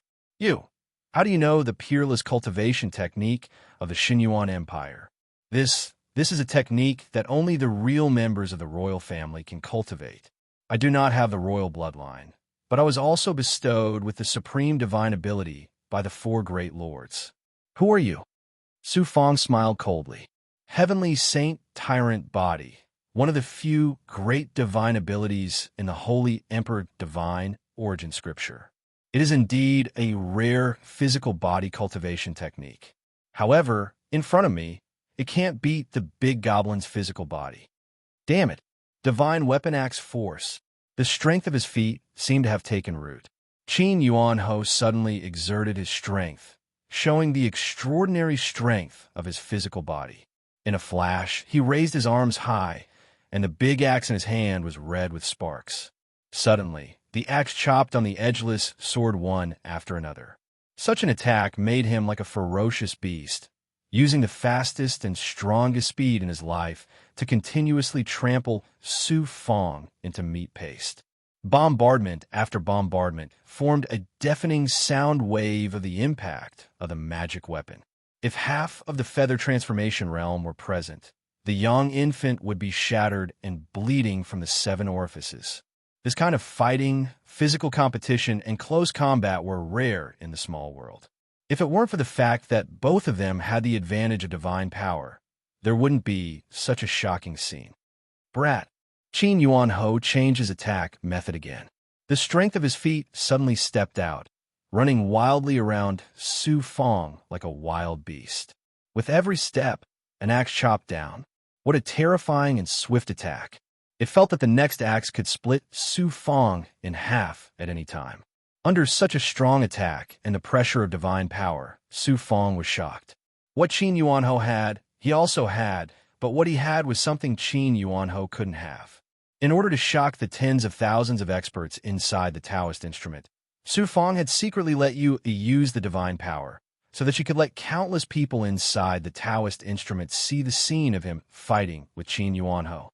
How do you know the peerless cultivation technique of the Xinyuan Empire? This is a technique that only the real members of the royal family can cultivate. I do not have the royal bloodline, but I was also bestowed with the supreme divine ability by the 4 great lords. Who are you? Su Fong smiled coldly. Heavenly Saint Tyrant Body, one of the few great divine abilities in the Holy Emperor Divine Origin Scripture. It is indeed a rare physical body cultivation technique. However, in front of me, it can't beat the big goblin's physical body. Damn it! Divine Weapon Axe Force. The strength of his feet seemed to have taken root. Qin Yuan Ho suddenly exerted his strength, showing the extraordinary strength of his physical body. In a flash, he raised his arms high, and the big axe in his hand was red with sparks. Suddenly, the axe chopped on the edgeless sword one after another. Such an attack made him like a ferocious beast, using the fastest and strongest speed in his life to continuously trample Su Fong into meat paste. Bombardment after bombardment formed a deafening sound wave of the impact of the magic weapon. If half of the feather transformation realm were present, the young infant would be shattered and bleeding from the 7 orifices. This kind of fighting, physical competition, and close combat were rare in the small world. If it weren't for the fact that both of them had the advantage of divine power, there wouldn't be such a shocking scene. Brat. Qin Yuan Ho changed his attack method again. The strength of his feet suddenly stepped out, running wildly around Su Fong like a wild beast. With every step, an axe chopped down. What a terrifying and swift attack. It felt that the next axe could split Su Fong in half at any time. Under such a strong attack and the pressure of divine power, Su Fong was shocked. What Qin Yuan Ho had, he also had, but what he had was something Qin Yuan Ho couldn't have. In order to shock the tens of thousands of experts inside the Taoist instrument, Su Fong had secretly let you use the divine power, so that she could let countless people inside the Taoist instrument see the scene of him fighting with Qin Yuan Ho.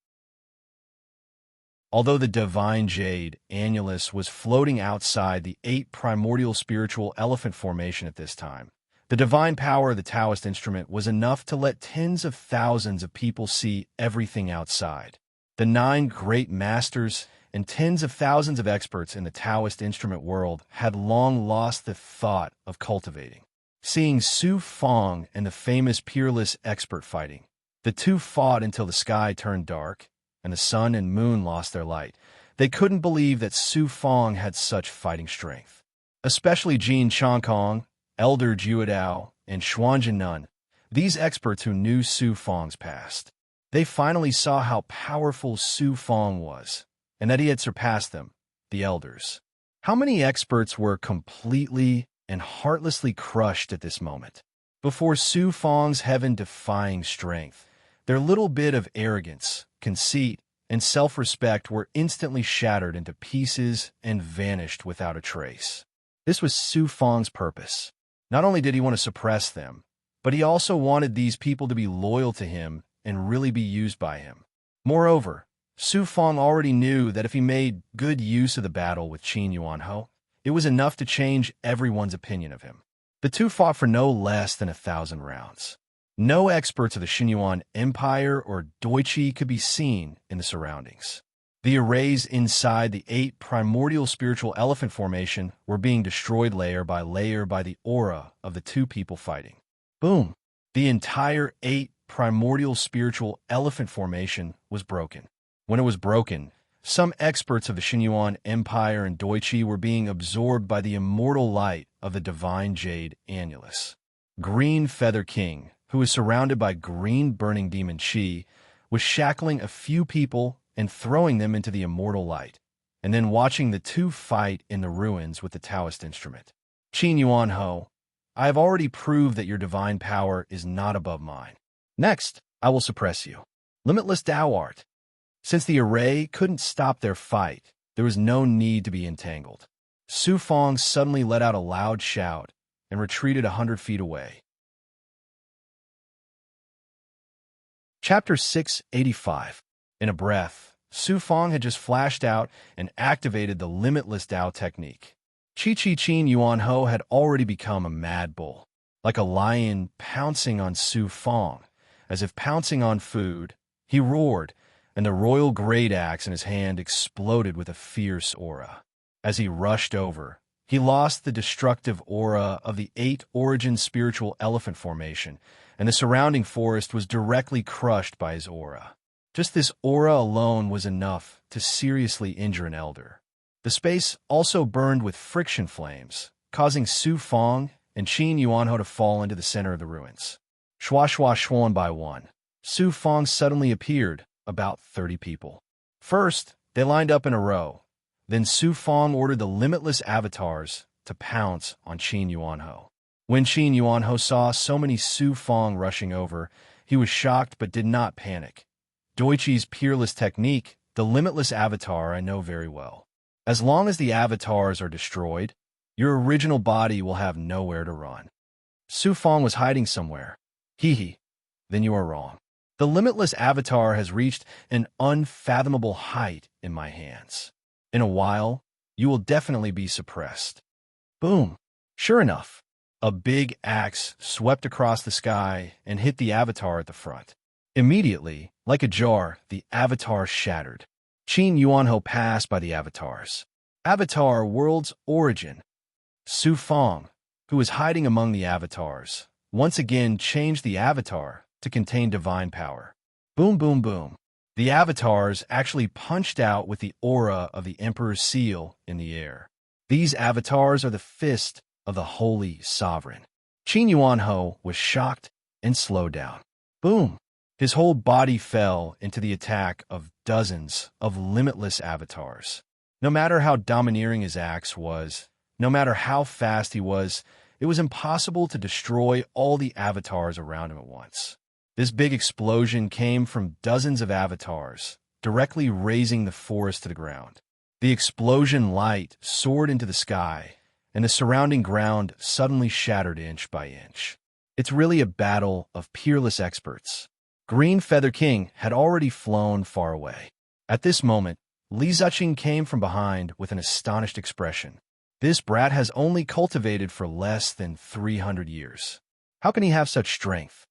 Although the divine jade annulus was floating outside the 8 primordial spiritual elephant formation at this time, the divine power of the Taoist instrument was enough to let tens of thousands of people see everything outside. The 9 great masters and tens of thousands of experts in the Taoist instrument world had long lost the thought of cultivating. Seeing Su Fong and the famous peerless expert fighting, the two fought until the sky turned dark and the sun and moon lost their light. They couldn't believe that Su Fong had such fighting strength. Especially Jin Chongkong, Elder Juodao, and Xuanjin Nun, these experts who knew Su Fong's past. They finally saw how powerful Su Fong was, and that he had surpassed them, the elders. How many experts were completely and heartlessly crushed at this moment? Before Su Fong's heaven-defying strength, their little bit of arrogance, conceit, and self-respect were instantly shattered into pieces and vanished without a trace. This was Su Fong's purpose. Not only did he want to suppress them, but he also wanted these people to be loyal to him and really be used by him. Moreover, Su Fong already knew that if he made good use of the battle with Qin Yuan Ho, it was enough to change everyone's opinion of him. The two fought for no less than 1,000 rounds. No experts of the Xinyuan Empire or Deutsche could be seen in the surroundings. The arrays inside the 8 primordial spiritual elephant formation were being destroyed layer by the aura of the two people fighting. Boom! The entire 8 primordial spiritual elephant formation was broken. When it was broken, some experts of the Xinyuan Empire and Deutsche were being absorbed by the immortal light of the divine jade annulus. Green Feather King, who was surrounded by green burning demon Qi, was shackling a few people and throwing them into the immortal light, and then watching the two fight in the ruins with the Taoist instrument. Qin Yuan Ho, I have already proved that your divine power is not above mine. Next, I will suppress you. Limitless Tao art. Since the array couldn't stop their fight, there was no need to be entangled. Su Fong suddenly let out a loud shout and retreated 100 feet away. Chapter 685. In a breath, Su Fong had just flashed out and activated the Limitless Tao technique. Qin Yuan Ho had already become a mad bull, like a lion pouncing on Su Fong. As if pouncing on food, he roared, and the royal great axe in his hand exploded with a fierce aura. As he rushed over, he lost the destructive aura of the 8 origin spiritual elephant formation, and the surrounding forest was directly crushed by his aura. Just this aura alone was enough to seriously injure an elder. The space also burned with friction flames, causing Su Fong and Qin Yuan Ho to fall into the center of the ruins. Shwa shwa shwan by one, Su Fong suddenly appeared, about 30 people. First, they lined up in a row, Then Su Fong ordered the limitless avatars to pounce on Qin Yuanho. When Qin Yuanho saw so many Su Fong rushing over, he was shocked but did not panic. Doichi's peerless technique, the limitless avatar, I know very well. As long as the avatars are destroyed, your original body will have nowhere to run. Su Fong was hiding somewhere. Hee. Then you are wrong. The limitless avatar has reached an unfathomable height in my hands. In a while, you will definitely be suppressed. Boom. Sure enough, a big axe swept across the sky and hit the avatar at the front. Immediately, like a jar, the avatar shattered. Qin Yuanho passed by the avatars. Avatar World's Origin. Su Fong, who was hiding among the avatars, once again changed the avatar to contain divine power. Boom, boom, boom. The avatars actually punched out with the aura of the Emperor's seal in the air. These avatars are the fist of the Holy Sovereign. Qin Yuanho was shocked and slowed down. Boom! His whole body fell into the attack of dozens of limitless avatars. No matter how domineering his axe was, no matter how fast he was, it was impossible to destroy all the avatars around him at once. This big explosion came from dozens of avatars, directly razing the forest to the ground. The explosion light soared into the sky, and the surrounding ground suddenly shattered inch by inch. It's really a battle of peerless experts. Green Feather King had already flown far away. At this moment, Li Ziqing came from behind with an astonished expression. This brat has only cultivated for less than 300 years. How can he have such strength?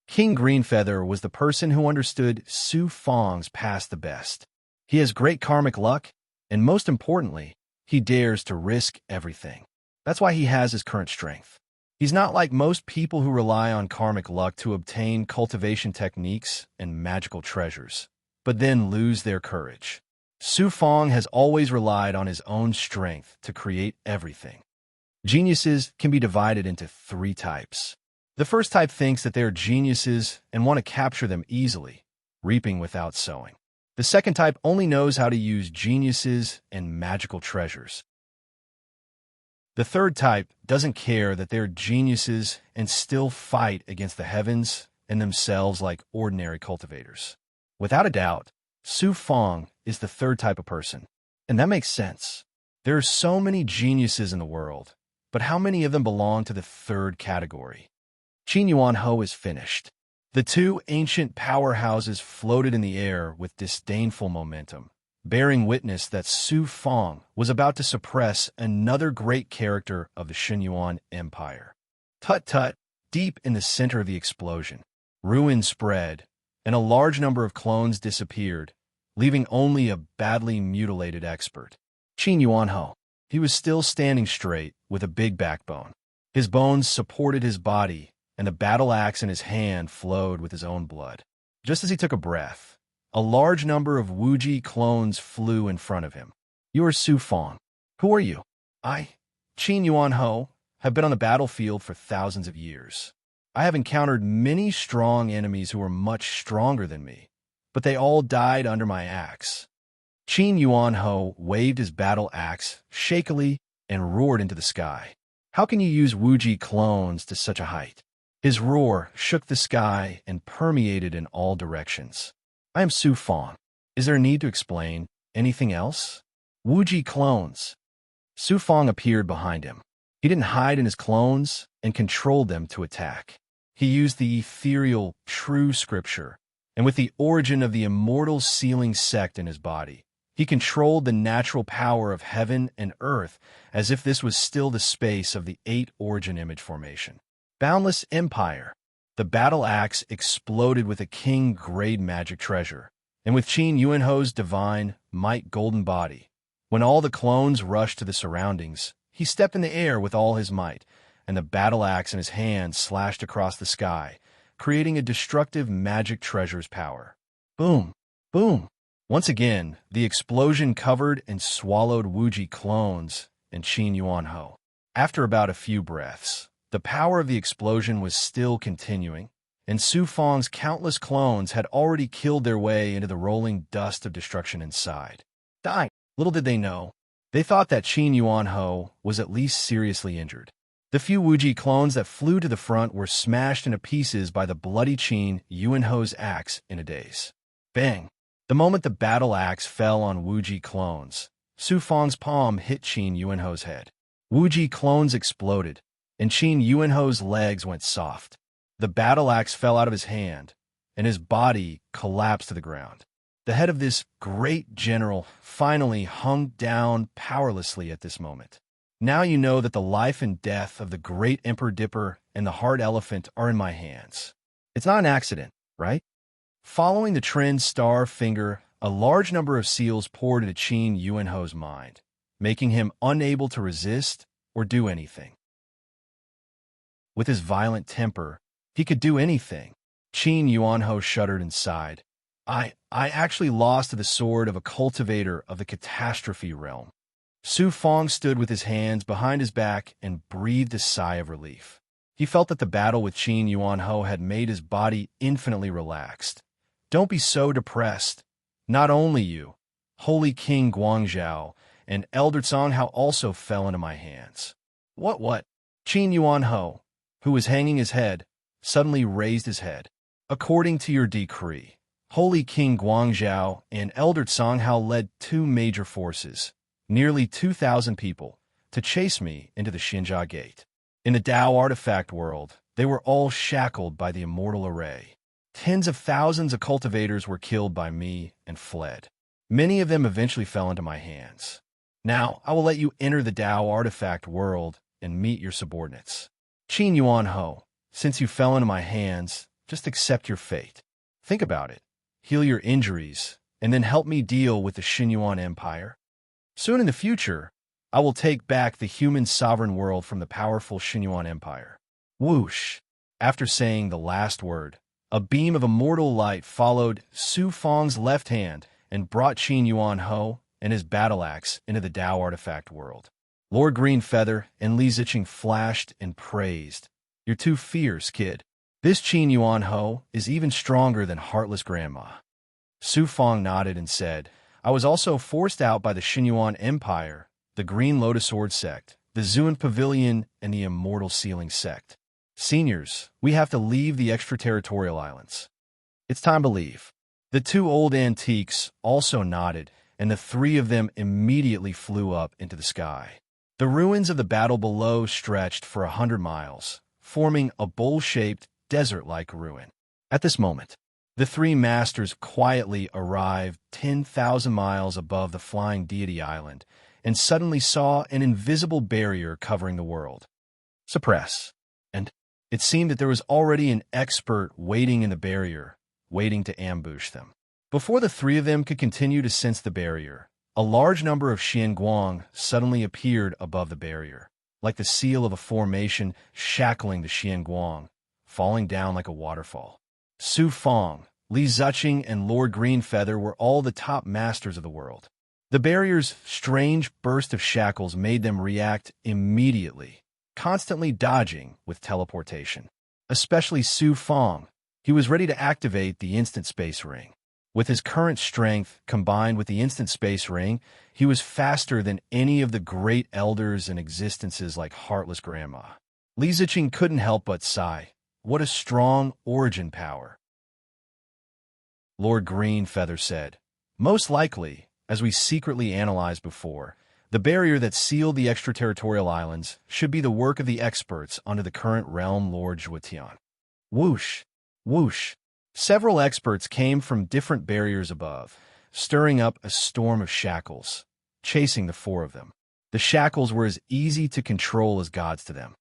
King Greenfeather was the person who understood Su Fong's past the best. He has great karmic luck, and most importantly, he dares to risk everything. That's why he has his current strength. He's not like most people who rely on karmic luck to obtain cultivation techniques and magical treasures, but then lose their courage. Su Fong has always relied on his own strength to create everything. Geniuses can be divided into 3 types. The first type thinks that they are geniuses and want to capture them easily, reaping without sowing. The second type only knows how to use geniuses and magical treasures. The third type doesn't care that they're geniuses and still fight against the heavens and themselves like ordinary cultivators. Without a doubt, Su Fong is the third type of person. And that makes sense. There are so many geniuses in the world, but how many of them belong to the third category? Qin Yuanho is finished. The 2 ancient powerhouses floated in the air with disdainful momentum, bearing witness that Su Fong was about to suppress another great character of the Xinyuan Empire. Tut-tut, deep in the center of the explosion, ruin spread, and a large number of clones disappeared, leaving only a badly mutilated expert. Qin Yuanho. He was still standing straight with a big backbone. His bones supported his body, and the battle axe in his hand flowed with his own blood. Just as he took a breath, a large number of Wuji clones flew in front of him. You are Su Fong. Who are you? I, Qin Yuanho, have been on the battlefield for thousands of years. I have encountered many strong enemies who are much stronger than me, but they all died under my axe. Qin Yuanho waved his battle axe shakily and roared into the sky. How can you use Wuji clones to such a height? His roar shook the sky and permeated in all directions. I am Su Fong. Is there a need to explain anything else? Wuji clones. Su Fong appeared behind him. He didn't hide in his clones and controlled them to attack. He used the ethereal, true scripture, and with the origin of the immortal sealing sect in his body, he controlled the natural power of heaven and earth as if this was still the space of the 8 origin image formation. Boundless Empire. The battle axe exploded with a king-grade magic treasure, and with Qin Yuanho's divine, might golden body. When all the clones rushed to the surroundings, he stepped in the air with all his might, and the battle axe in his hand slashed across the sky, creating a destructive magic treasure's power. Boom! Boom! Once again, the explosion covered and swallowed Wuji clones and Qin Yuanho. After about a few breaths, the power of the explosion was still continuing, and Su Fong's countless clones had already killed their way into the rolling dust of destruction inside. Die! Little did they know, They thought that Qin Yuan Ho was at least seriously injured. The few Wuji clones that flew to the front were smashed into pieces by the bloody Qin Yuan Ho's axe in a daze. Bang! The moment the battle axe fell on Wuji clones, Su Fang's palm hit Qin Yuan Ho's head. Wuji clones exploded, and Qin Yuan Ho's legs went soft. The battle axe fell out of his hand, and his body collapsed to the ground. The head of this great general finally hung down powerlessly at this moment. Now you know that the life and death of the great Emperor Dipper and the hard elephant are in my hands. It's not an accident, right? Following the trend star finger, a large number of seals poured into Qin Yuan Ho's mind, making him unable to resist or do anything. With his violent temper, he could do anything. Qin Yuan Ho shuddered and sighed. I actually lost to the sword of a cultivator of the catastrophe realm. Su Fang stood with his hands behind his back and breathed a sigh of relief. He felt that the battle with Qin Yuan Ho had made his body infinitely relaxed. Don't be so depressed. Not only you, Holy King Guangzhou and Elder Songhao also fell into my hands. What? Qin Yuan Ho, who was hanging his head, suddenly raised his head. According to your decree, Holy King Guangzhou and Elder Songhao led two major forces, nearly 2,000 people, to chase me into the Xinjia Gate. In the Tao artifact world, they were all shackled by the immortal array. Tens of thousands of cultivators were killed by me and fled. Many of them eventually fell into my hands. Now, I will let you enter the Tao artifact world and meet your subordinates. Qin Yuan Ho, since you fell into my hands, just accept your fate. Think about it. Heal your injuries, and then help me deal with the Xinyuan Empire. Soon in the future, I will take back the human sovereign world from the powerful Xinyuan Empire. Whoosh! After saying the last word, a beam of immortal light followed Su Fang's left hand and brought Qin Yuan Ho and his battle axe into the Tao artifact world. Lord Greenfeather and Li Ziqing flashed and praised. You're too fierce, kid. This Qin Yuan Ho is even stronger than Heartless Grandma. Su Fang nodded and said, I was also forced out by the Xinyuan Empire, the Green Lotus Sword sect, the Zuan Pavilion, and the Immortal Sealing sect. Seniors, we have to leave the extraterritorial islands. It's time to leave. The two old antiques also nodded, and the three of them immediately flew up into the sky. The ruins of the battle below stretched for 100 miles, forming a bowl-shaped, desert-like ruin. At this moment, the three masters quietly arrived 10,000 miles above the flying deity island and suddenly saw an invisible barrier covering the world. Suppress. And it seemed that there was already an expert waiting in the barrier, waiting to ambush them. Before the three of them could continue to sense the barrier, a large number of Xianguang suddenly appeared above the barrier, like the seal of a formation shackling the Xianguang, falling down like a waterfall. Su Fang, Li Ziqing, and Lord Greenfeather were all the top masters of the world. The barrier's strange burst of shackles made them react immediately, constantly dodging with teleportation. Especially Su Fang. He was ready to activate the instant space ring. With his current strength combined with the instant space ring, he was faster than any of the great elders in existences like Heartless Grandma. Li Ziqing couldn't help but sigh. What a strong origin power. Lord Greenfeather said, most likely, as we secretly analyzed before, the barrier that sealed the extraterritorial islands should be the work of the experts under the current realm Lord Zhuotian. Whoosh! Whoosh! Several experts came from different barriers above, stirring up a storm of shackles, chasing the four of them. The shackles were as easy to control as gods to them.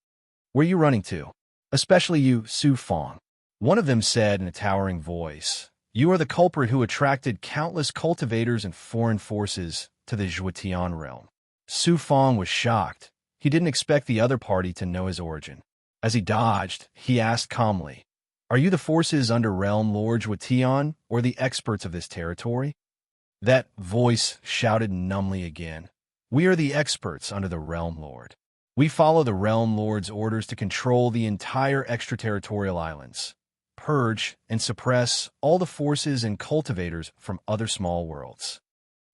Where are you running to? Especially you, Su Fang. One of them said in a towering voice, you are the culprit who attracted countless cultivators and foreign forces to the Zhuotian realm. Su Fang was shocked. He didn't expect the other party to know his origin. As he dodged, he asked calmly, are you the forces under Realm Lord Zhuotian, or the experts of this territory? That voice shouted numbly again, we are the experts under the Realm Lord. We follow the Realm Lord's orders to control the entire extraterritorial islands, purge and suppress all the forces and cultivators from other small worlds.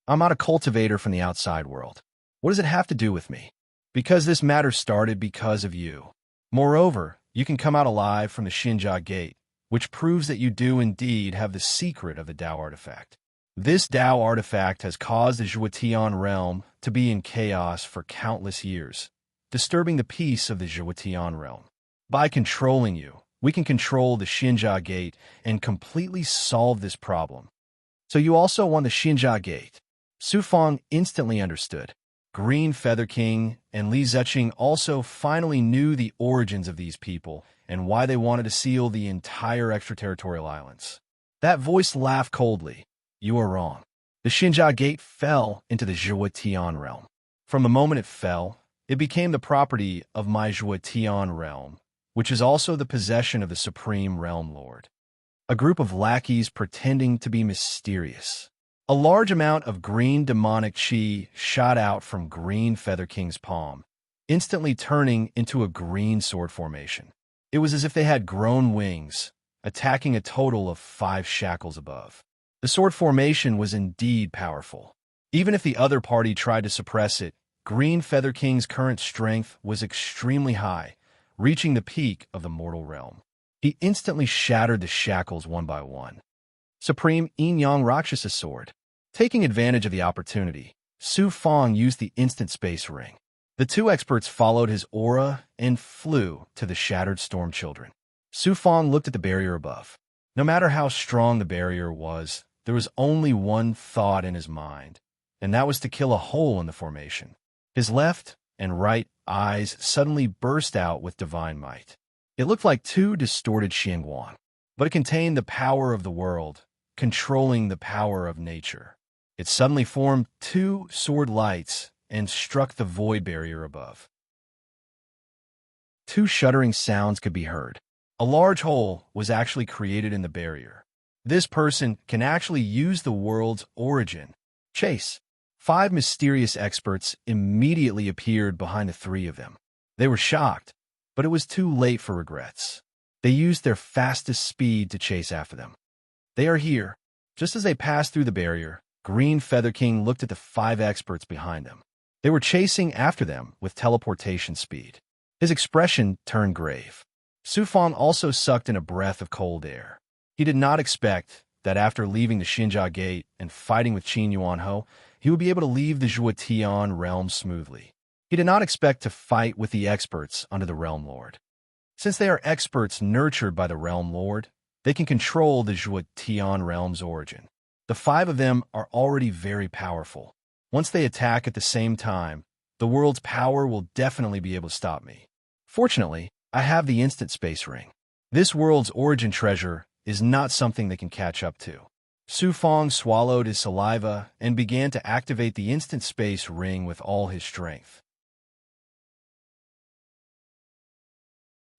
I'm not a cultivator from the outside world. What does it have to do with me? Because this matter started because of you. Moreover, you can come out alive from the Xinjia Gate, which proves that you do indeed have the secret of the Dao artifact. This Dao artifact has caused the Zhuotian realm to be in chaos for countless years, disturbing the peace of the Zhuotian realm. By controlling you, we can control the Xinjia Gate and completely solve this problem. So you also won the Xinjia Gate. Su Fang instantly understood. Green Feather King and Li Ziqing also finally knew the origins of these people and why they wanted to seal the entire extraterritorial islands. That voice laughed coldly. You are wrong. The Xinjia Gate fell into the Zhuotian realm. From the moment it fell, it became the property of my Zhuotian realm, which is also the possession of the Supreme Realm Lord. A group of lackeys pretending to be mysterious. A large amount of green demonic chi shot out from Green Feather King's palm, instantly turning into a green sword formation. It was as if they had grown wings, attacking a total of 5 shackles above. The sword formation was indeed powerful. Even if the other party tried to suppress it, Green Feather King's current strength was extremely high, reaching the peak of the mortal realm. He instantly shattered the shackles one by one. Supreme Yin-Yang Rakshasa Sword. Taking advantage of the opportunity, Su Fang used the instant space ring. The two experts followed his aura and flew to the shattered storm children. Su Fang looked at the barrier above. No matter how strong the barrier was, there was only one thought in his mind, and that was to kill a hole in the formation. His left and right eyes suddenly burst out with divine might. It looked like 2 distorted Xiangguan, but it contained the power of the world, controlling the power of nature. It suddenly formed 2 sword lights and struck the void barrier above. 2 shuddering sounds could be heard. A large hole was actually created in the barrier. This person can actually use the world's origin. Chase. 5 mysterious experts immediately appeared behind the 3 of them. They were shocked, but it was too late for regrets. They used their fastest speed to chase after them. They are here. Just as they passed through the barrier, Green Feather King looked at the 5 experts behind them. They were chasing after them with teleportation speed. His expression turned grave. Su Fang also sucked in a breath of cold air. He did not expect that after leaving the Xinjia Gate and fighting with Qin Yuanhou, he would be able to leave the Zhuotian realm smoothly. He did not expect to fight with the experts under the Realm Lord. Since they are experts nurtured by the Realm Lord, they can control the Zhuotian realm's origin. The 5 of them are already very powerful. Once they attack at the same time, the world's power will definitely be able to stop me. Fortunately, I have the instant space ring. This world's origin treasure is not something they can catch up to. Su Fang swallowed his saliva and began to activate the instant space ring with all his strength.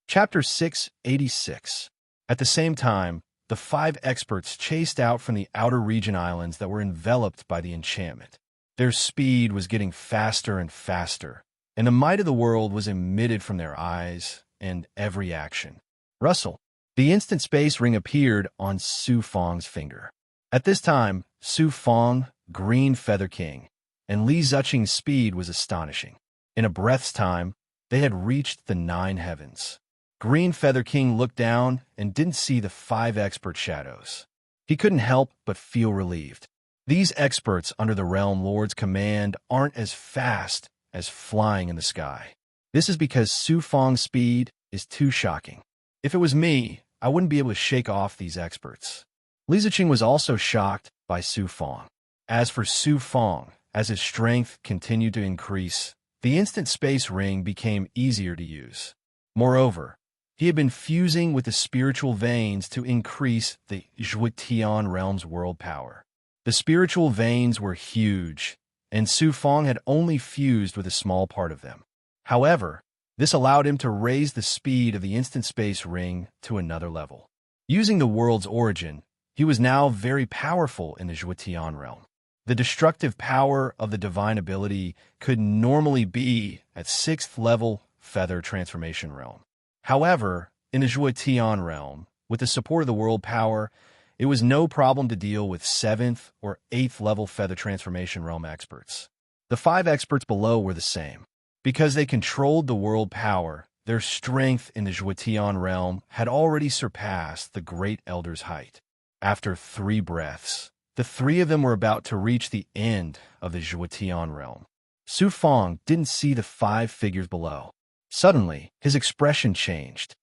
Chapter 686. At the same time, the 5 experts chased out from the outer region islands that were enveloped by the enchantment. Their speed was getting faster and faster, and the might of the world was emitted from their eyes and every action. Rustle. The instant space ring appeared on Su Fang's finger. At this time, Su Fang, Green Feather King, and Li Ziqing's speed was astonishing. In a breath's time, they had reached the 9 heavens. Green Feather King looked down and didn't see the 5 expert shadows. He couldn't help but feel relieved. These experts under the Realm Lord's command aren't as fast as flying in the sky. This is because Su Fang's speed is too shocking. If it was me, I wouldn't be able to shake off these experts. Li Ziqing was also shocked by Su Fang. As for Su Fang, as his strength continued to increase, the instant space ring became easier to use. Moreover, he had been fusing with the spiritual veins to increase the Zhuotian realm's world power. The spiritual veins were huge, and Su Fang had only fused with a small part of them. However, this allowed him to raise the speed of the instant space ring to another level. Using the world's origin, he was now very powerful in the Zhuotian realm. The destructive power of the divine ability could normally be at 6th level feather transformation realm. However, in the Zhuotian realm, with the support of the world power, it was no problem to deal with 7th or 8th level feather transformation realm experts. The 5 experts below were the same. Because they controlled the world power, their strength in the Zhuotian realm had already surpassed the Great Elder's height. After 3 breaths, the 3 of them were about to reach the end of the Zhuotian realm. Su Fong didn't see the 5 figures below. Suddenly, his expression changed.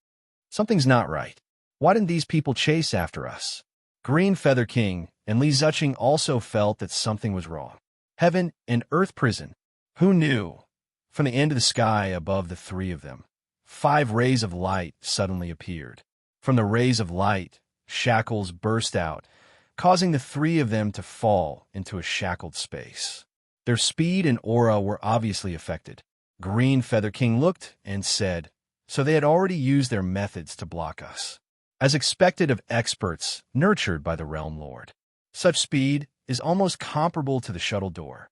Something's not right. Why didn't these people chase after us? Green Feather King and Li Ziqing also felt that something was wrong. Heaven and Earth prison. Who knew? From the end of the sky above the 3 of them, 5 rays of light suddenly appeared. From the rays of light, shackles burst out, causing the 3 of them to fall into a shackled space. Their speed and aura were obviously affected. Green Feather King looked and said, so they had already used their methods to block us. As expected of experts nurtured by the Realm Lord. Such speed is almost comparable to the shuttle door.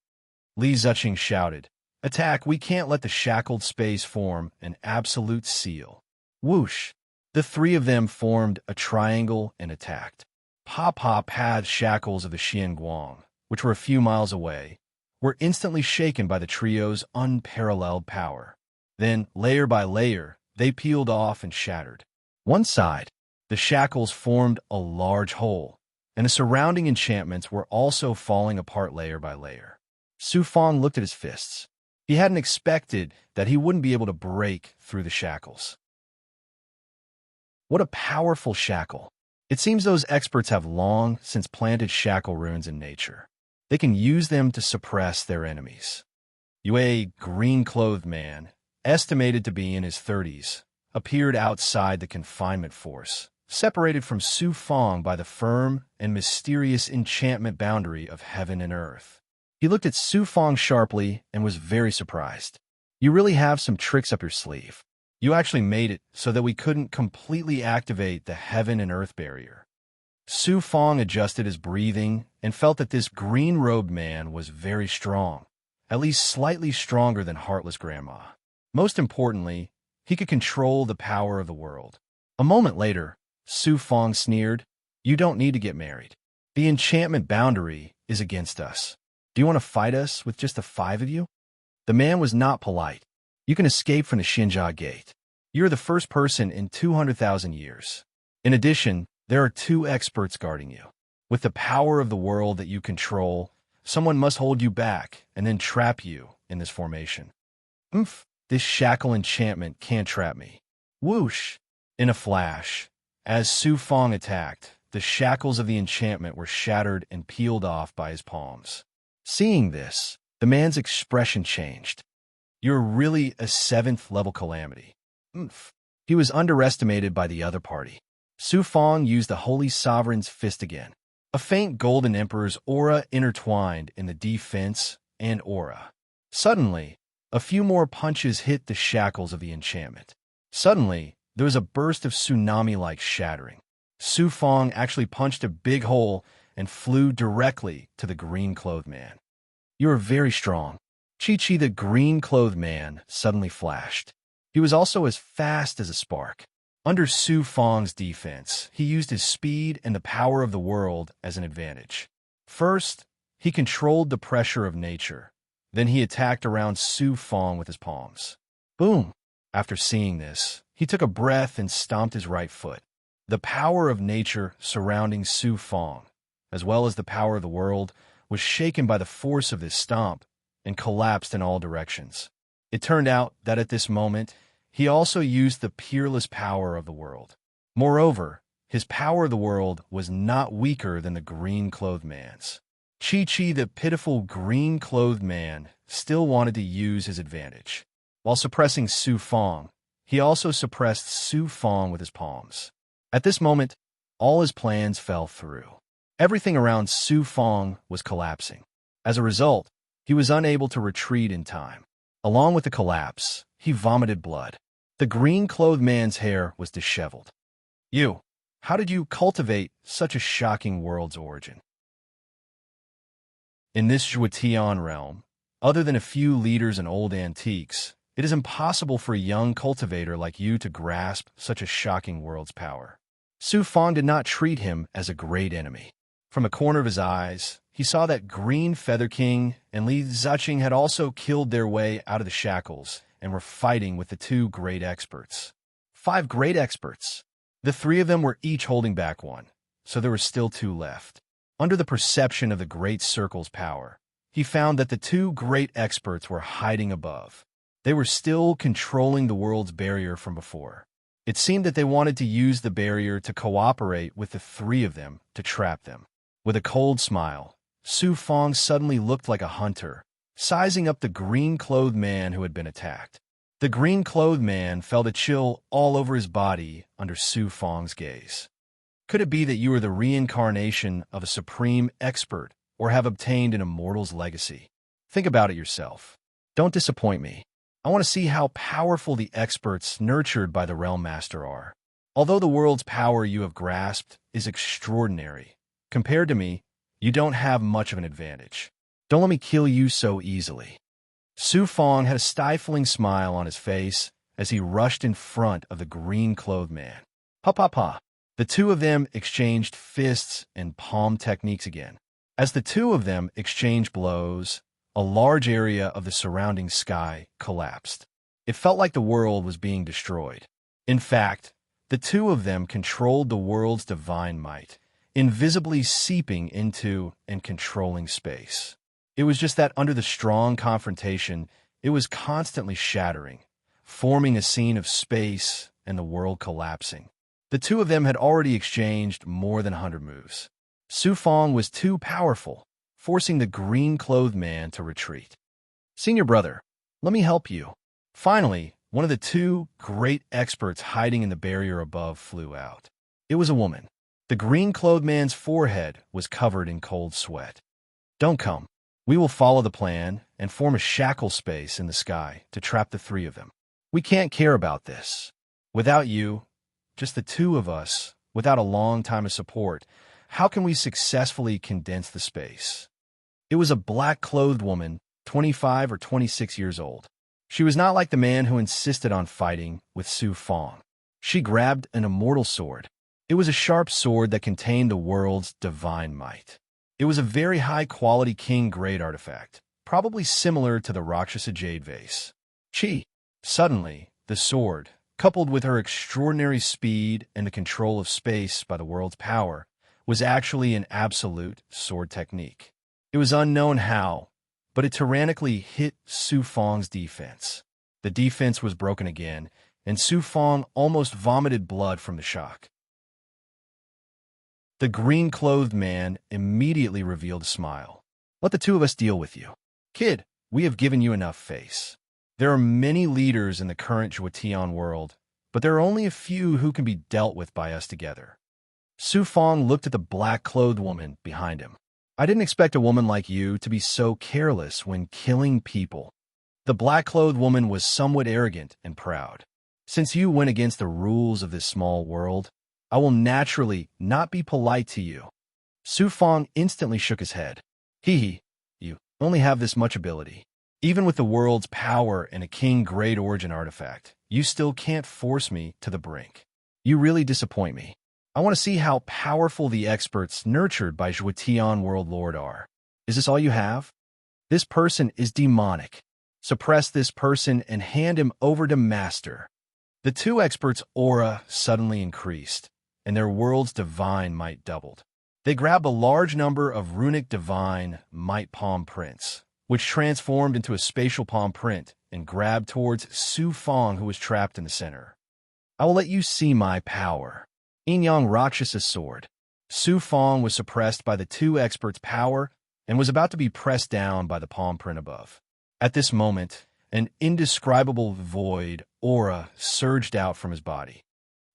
Li Ziqing shouted, attack, we can't let the shackled space form an absolute seal. Whoosh! The 3 of them formed a triangle and attacked. Pa path shackles of the Xianguang, which were a few miles away, were instantly shaken by the trio's unparalleled power. Then, layer by layer, they peeled off and shattered. One side, the shackles formed a large hole, and the surrounding enchantments were also falling apart layer by layer. Su Fong looked at his fists. He hadn't expected that he wouldn't be able to break through the shackles. What a powerful shackle. It seems those experts have long since planted shackle runes in nature. They can use them to suppress their enemies. Yue, green-clothed man, estimated to be in his 30s, appeared outside the confinement force, separated from Su Fong by the firm and mysterious enchantment boundary of heaven and earth. He looked at Su Fong sharply and was very surprised. You really have some tricks up your sleeve. You actually made it so that we couldn't completely activate the heaven and earth barrier. Su Fong adjusted his breathing and felt that this green-robed man was very strong, at least slightly stronger than Heartless Grandma. Most importantly, he could control the power of the world. A moment later, Su Fong sneered, you don't need to get married. The enchantment boundary is against us. Do you want to fight us with just the 5 of you? The man was not polite. You can escape from the Xinjia Gate. You're the first person in 200,000 years. In addition, there are 2 experts guarding you. With the power of the world that you control, someone must hold you back and then trap you in this formation. This shackle enchantment can't trap me. Whoosh! In a flash, as Su Fong attacked, the shackles of the enchantment were shattered and peeled off by his palms. Seeing this, the man's expression changed. You're really a 7th-level calamity. He was underestimated by the other party. Su Fong used the Holy Sovereign's fist again. A faint golden emperor's aura intertwined in the defense and aura. Suddenly, a few more punches hit the shackles of the enchantment. Suddenly, there was a burst of tsunami-like shattering. Su Fong actually punched a big hole and flew directly to the green-clothed man. You are very strong. Chi-Chi, the green-clothed man, suddenly flashed. He was also as fast as a spark. Under Su Fong's defense, he used his speed and the power of the world as an advantage. First, he controlled the pressure of nature. Then he attacked around Su Fong with his palms. Boom! After seeing this, he took a breath and stomped his right foot. The power of nature surrounding Su Fong, as well as the power of the world, was shaken by the force of this stomp and collapsed in all directions. It turned out that at this moment, he also used the peerless power of the world. Moreover, his power of the world was not weaker than the green-clothed man's. Chi-Chi, the pitiful green-clothed man, still wanted to use his advantage. While suppressing Su Fong, he also suppressed Su Fong with his palms. At this moment, all his plans fell through. Everything around Su Fong was collapsing. As a result, he was unable to retreat in time. Along with the collapse, he vomited blood. The green-clothed man's hair was disheveled. You, how did you cultivate such a shocking world's origin? In this Zhuotian realm, other than a few leaders and old antiques, it is impossible for a young cultivator like you to grasp such a shocking world's power. Su Fong did not treat him as a great enemy. From a corner of his eyes, he saw that Green Feather King and Li Ziqing had also killed their way out of the shackles and were fighting with the two great experts. 5 great experts. The 3 of them were each holding back one, so there were still 2 left. Under the perception of the Great Circle's power, he found that the 2 great experts were hiding above. They were still controlling the world's barrier from before. It seemed that they wanted to use the barrier to cooperate with the 3 of them to trap them. With a cold smile, Su Fong suddenly looked like a hunter, sizing up the green-clothed man who had been attacked. The green-clothed man felt a chill all over his body under Su Fong's gaze. Could it be that you are the reincarnation of a supreme expert or have obtained an immortal's legacy? Think about it yourself. Don't disappoint me. I want to see how powerful the experts nurtured by the Realm Master are. Although the world's power you have grasped is extraordinary, compared to me, you don't have much of an advantage. Don't let me kill you so easily. Su Fong had a stifling smile on his face as he rushed in front of the green-clothed man. Pa pa pa. The 2 of them exchanged fists and palm techniques again. As the 2 of them exchanged blows, a large area of the surrounding sky collapsed. It felt like the world was being destroyed. In fact, the 2 of them controlled the world's divine might, invisibly seeping into and controlling space. It was just that under the strong confrontation, it was constantly shattering, forming a scene of space and the world collapsing. The 2 of them had already exchanged more than 100 moves. Su Fong was too powerful, forcing the green-clothed man to retreat. Senior brother, let me help you. Finally, one of the 2 great experts hiding in the barrier above flew out. It was a woman. The green-clothed man's forehead was covered in cold sweat. Don't come. We will follow the plan and form a shackle space in the sky to trap the 3 of them. We can't care about this. Without you, just the 2 of us, without a long time of support, how can we successfully condense the space? It was a black-clothed woman, 25 or 26 years old. She was not like the man who insisted on fighting with Su Fong. She grabbed an immortal sword. It was a sharp sword that contained the world's divine might. It was a very high-quality king-grade artifact, probably similar to the Rakshasa Jade Vase. Chi. Suddenly, the sword, coupled with her extraordinary speed and the control of space by the world's power, was actually an absolute sword technique. It was unknown how, but it tyrannically hit Su Fong's defense. The defense was broken again, and Su Fong almost vomited blood from the shock. The green-clothed man immediately revealed a smile. Let the 2 of us deal with you. Kid, we have given you enough face. There are many leaders in the current Zhuotian world, but there are only a few who can be dealt with by us together. Su Fong looked at the black-clothed woman behind him. I didn't expect a woman like you to be so careless when killing people. The black-clothed woman was somewhat arrogant and proud. Since you went against the rules of this small world, I will naturally not be polite to you. Su Fong instantly shook his head. You only have this much ability. Even with the world's power and a king-grade origin artifact, you still can't force me to the brink. You really disappoint me. I want to see how powerful the experts nurtured by Zhuotian World Lord are. Is this all you have? This person is demonic. Suppress this person and hand him over to Master. The 2 experts' aura suddenly increased, and their world's divine might doubled. They grabbed a large number of runic divine might palm prints, which transformed into a spatial palm print and grabbed towards Su Fong, who was trapped in the center. I will let you see my power. Yin-Yang Rakshasa Sword. Su Fong was suppressed by the 2 experts' power and was about to be pressed down by the palm print above. At this moment, an indescribable void aura surged out from his body.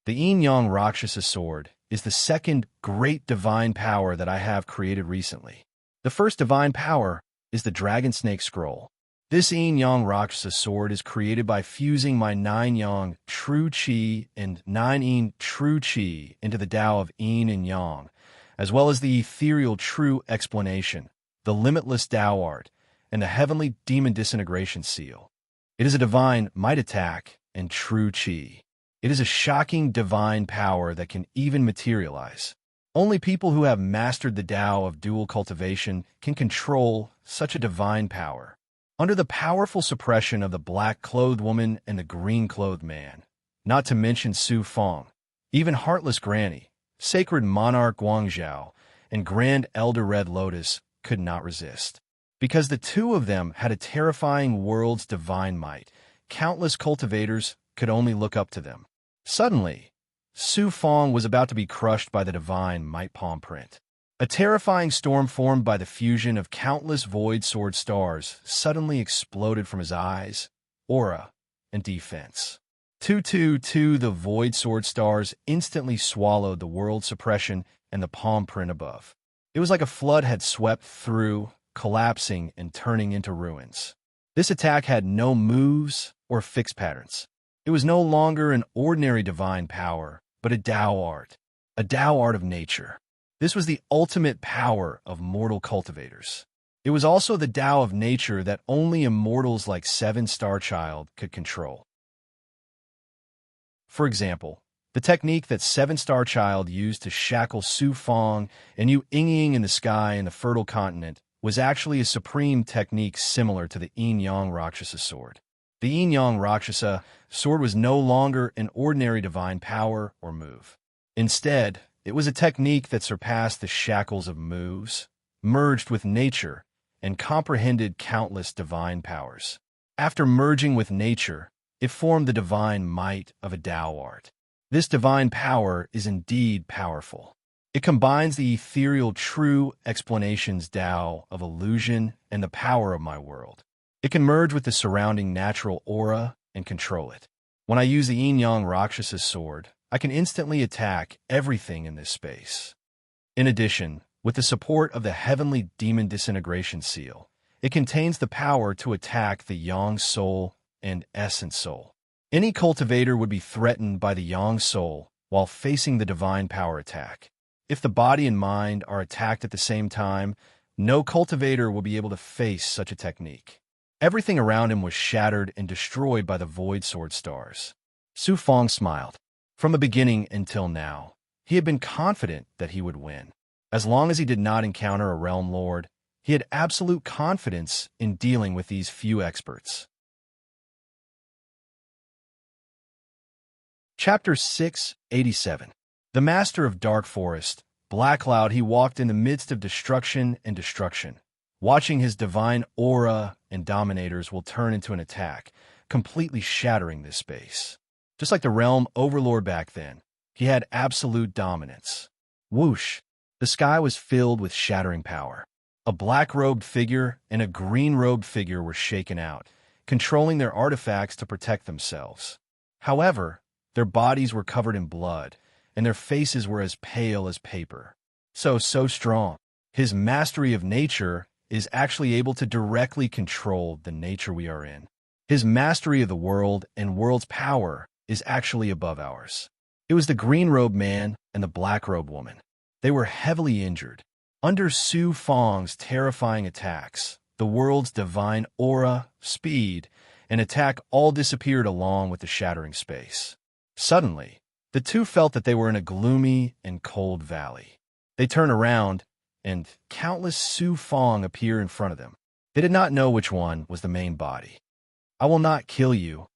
The Yin-Yang Rakshasa Sword is the 2nd great divine power that I have created recently. The first divine power is the Dragon Snake Scroll. This Yin-Yang Rakshasa Sword is created by fusing my 9 Yang True Qi and 9 Yin True Qi into the Tao of Yin and Yang, as well as the ethereal True Explanation, the limitless Tao Art, and the heavenly Demon Disintegration Seal. It is a divine might attack and true Qi. It is a shocking divine power that can even materialize. Only people who have mastered the Tao of dual cultivation can control such a divine power. Under the powerful suppression of the black-clothed woman and the green-clothed man, not to mention Su Fong, even Heartless Granny, Sacred Monarch Guangzhou, and Grand Elder Red Lotus could not resist. Because the two of them had a terrifying world's divine might, countless cultivators could only look up to them. Suddenly, Su Fong was about to be crushed by the divine might palm print. A terrifying storm formed by the fusion of countless void sword stars suddenly exploded from his eyes, aura, and defense. The void sword stars instantly swallowed the world suppression and the palm print above. It was like a flood had swept through, collapsing and turning into ruins. This attack had no moves or fixed patterns. It was no longer an ordinary divine power, but a Tao art of nature. This was the ultimate power of mortal cultivators. It was also the Tao of nature that only immortals like Seven Star Child could control. For example, the technique that Seven Star Child used to shackle Su Fong and Yu Ying in the sky in the Fertile Continent was actually a supreme technique similar to the Yin-Yang Rakshasa sword. The Yin-Yang Rakshasa sword was no longer an ordinary divine power or move. Instead, it was a technique that surpassed the shackles of moves, merged with nature, and comprehended countless divine powers. After merging with nature, it formed the divine might of a Tao art. This divine power is indeed powerful. It combines the ethereal true explanations Tao of illusion and the power of my world. It can merge with the surrounding natural aura and control it. When I use the Yin-Yang Rakshasa sword, I can instantly attack everything in this space. In addition, with the support of the Heavenly Demon Disintegration Seal, it contains the power to attack the Yang Soul and Essence Soul. Any cultivator would be threatened by the Yang Soul while facing the divine power attack. If the body and mind are attacked at the same time, no cultivator will be able to face such a technique. Everything around him was shattered and destroyed by the void sword stars. Su Fong smiled. From the beginning until now, he had been confident that he would win. As long as he did not encounter a realm lord, he had absolute confidence in dealing with these few experts. Chapter 687. The Master of Dark Forest, Black Cloud, he walked in the midst of destruction and destruction, watching his divine aura and dominators will turn into an attack, completely shattering this space. Just like the realm overlord back then, he had absolute dominance. Whoosh! The sky was filled with shattering power. A black-robed figure and a green-robed figure were shaken out, controlling their artifacts to protect themselves. However, their bodies were covered in blood, and their faces were as pale as paper. So strong. His mastery of nature is actually able to directly control the nature we are in. His mastery of the world and world's power is actually above ours. It was the green-robed man and the black-robed woman. They were heavily injured. Under Su Fong's terrifying attacks, the world's divine aura, speed, and attack all disappeared along with the shattering space. Suddenly, the two felt that they were in a gloomy and cold valley. They turned around, and countless Su Fong appeared in front of them. They did not know which one was the main body. I will not kill you,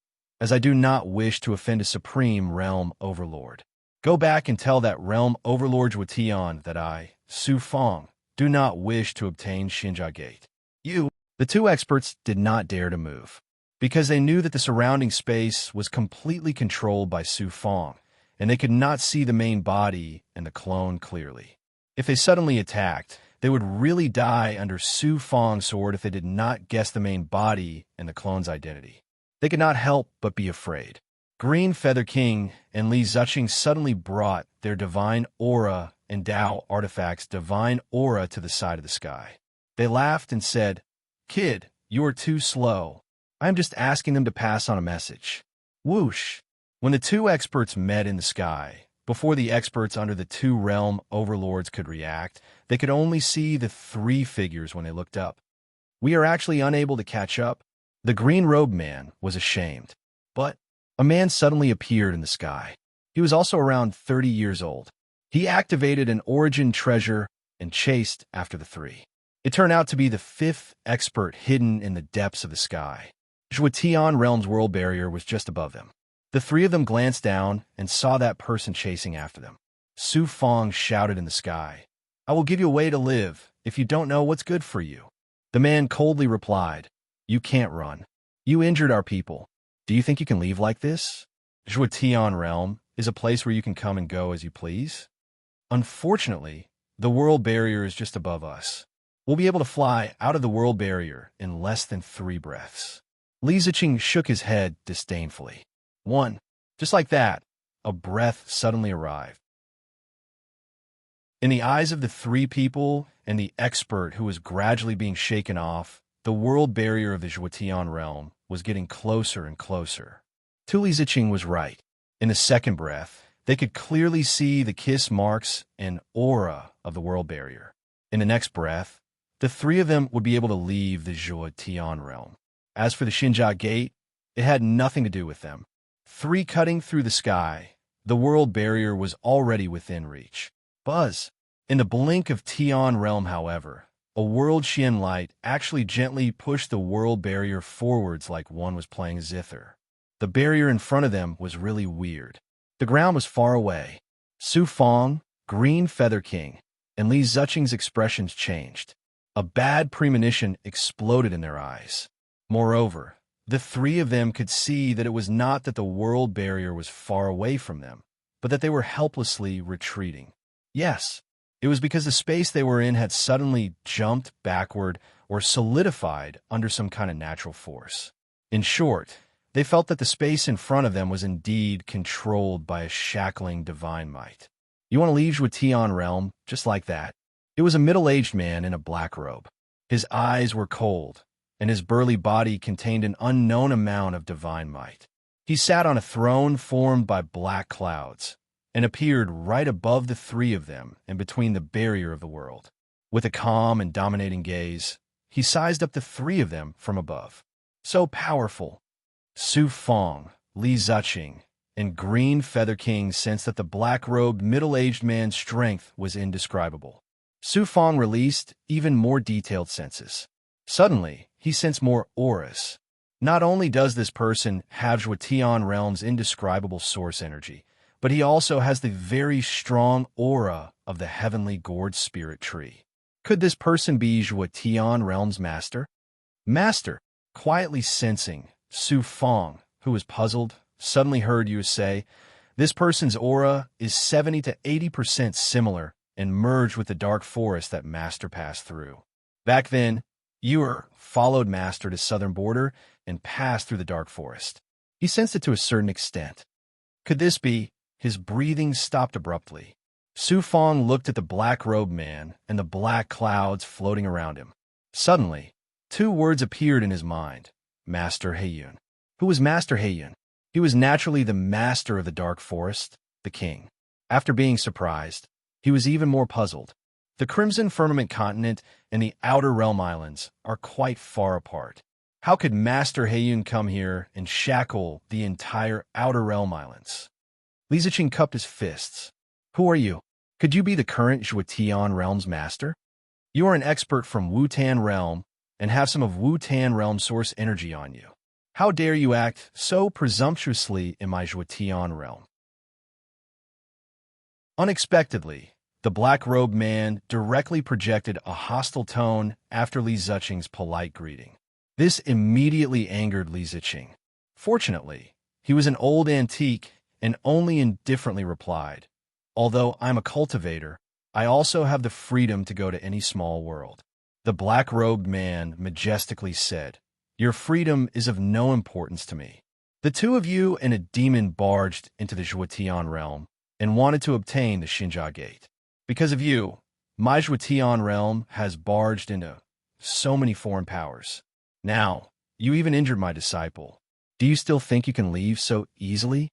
as I do not wish to offend a supreme realm overlord. Go back and tell that realm overlord Zhuotian that I, Su Fong, do not wish to obtain Xinjia Gate. The two experts did not dare to move, because they knew that the surrounding space was completely controlled by Su Fong, and they could not see the main body and the clone clearly. If they suddenly attacked, they would really die under Su Fong's sword if they did not guess the main body and the clone's identity. They could not help but be afraid. Green Feather King and Li Zuching suddenly brought their divine aura and Tao artifacts divine aura to the side of the sky. They laughed and said, "Kid, you are too slow. I am just asking them to pass on a message." Whoosh! When the two experts met in the sky, before the experts under the two realm overlords could react, they could only see the three figures when they looked up. We are actually unable to catch up. The green-robed man was ashamed. But a man suddenly appeared in the sky. He was also around 30 years old. He activated an origin treasure and chased after the three. It turned out to be the fifth expert hidden in the depths of the sky. Zhuotian Realm's world barrier was just above them. The three of them glanced down and saw that person chasing after them. Su Fong shouted in the sky, "I will give you a way to live if you don't know what's good for you." The man coldly replied, "You can't run. You injured our people. Do you think you can leave like this? Zhuotian Realm is a place where you can come and go as you please. Unfortunately, the world barrier is just above us. We'll be able to fly out of the world barrier in less than 3 breaths." Li Ziqing shook his head disdainfully. One, just like that, a breath suddenly arrived. In the eyes of the 3 people and the expert who was gradually being shaken off, the world barrier of the Zhuotian realm was getting closer and closer. Li Ziqing was right. In the second breath, they could clearly see the kiss marks and aura of the world barrier. In the next breath, the 3 of them would be able to leave the Zhuotian realm. As for the Xinjia Gate, it had nothing to do with them. 3 cutting through the sky, the world barrier was already within reach. Buzz. In the blink of Tian realm, however, a world Xian light actually gently pushed the world barrier forwards like one was playing zither. The barrier in front of them was really weird. The ground was far away. Su Fong, Green Feather King, and Li Ziqing's expressions changed. A bad premonition exploded in their eyes. Moreover, the 3 of them could see that it was not that the world barrier was far away from them, but that they were helplessly retreating. Yes, it was because the space they were in had suddenly jumped backward or solidified under some kind of natural force. In short, they felt that the space in front of them was indeed controlled by a shackling divine might. You want to leave Zhuotian realm just like that? It was a middle-aged man in a black robe. His eyes were cold, and his burly body contained an unknown amount of divine might. He sat on a throne formed by black clouds, and appeared right above the 3 of them and between the barrier of the world. With a calm and dominating gaze, he sized up the 3 of them from above. So powerful. Su Fong, Li Ziqing, and Green Feather King sensed that the black-robed middle-aged man's strength was indescribable. Su Fong released even more detailed senses. Suddenly, he sensed more auras. Not only does this person have Zhuotian realm's indescribable source energy, but he also has the very strong aura of the heavenly gourd spirit tree. Could this person be Zhuotian realm's master? Master, quietly sensing, Su Fong, who was puzzled, suddenly heard you say, "This person's aura is 70 to 80% similar and merged with the dark forest that Master passed through. Back then, you followed Master to southern border and passed through the dark forest." He sensed it to a certain extent. Could this be? His breathing stopped abruptly. Su Fong looked at the black-robed man and the black clouds floating around him. Suddenly, 2 words appeared in his mind. Master Heiyun. Who was Master Heiyun? He was naturally the master of the dark forest, the king. After being surprised, he was even more puzzled. The Crimson Firmament continent and the Outer Realm Islands are quite far apart. How could Master Heiyun come here and shackle the entire Outer Realm Islands? Li Ziqing cupped his fists. Who are you? Could you be the current Zhuotian realm's master? You are an expert from Wutan realm and have some of Wutan realm source energy on you. How dare you act so presumptuously in my Zhuotian realm? Unexpectedly, the black-robed man directly projected a hostile tone after Li Ziqing's polite greeting. This immediately angered Li Ziqing. Fortunately, he was an old antique and only indifferently replied, "Although I'm a cultivator, I also have the freedom to go to any small world." The black-robed man majestically said, "Your freedom is of no importance to me." The 2 of you and a demon barged into the Zhuotian realm and wanted to obtain the Xinjia Gate. Because of you, my Zhuotian realm has barged into so many foreign powers. Now, you even injured my disciple. Do you still think you can leave so easily?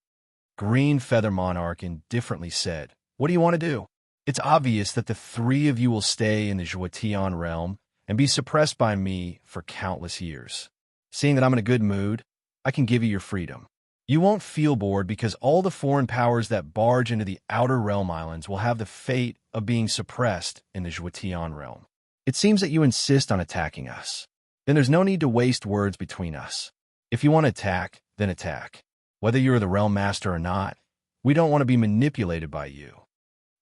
Green Feather Monarch indifferently said, "What do you want to do? It's obvious that the 3 of you will stay in the Zhuotian realm and be suppressed by me for countless years. Seeing that I'm in a good mood, I can give you your freedom. You won't feel bored because all the foreign powers that barge into the Outer Realm Islands will have the fate of being suppressed in the Zhuotian realm. It seems that you insist on attacking us. Then there's no need to waste words between us. If you want to attack, then attack. Whether you're the Realm Master or not, we don't want to be manipulated by you.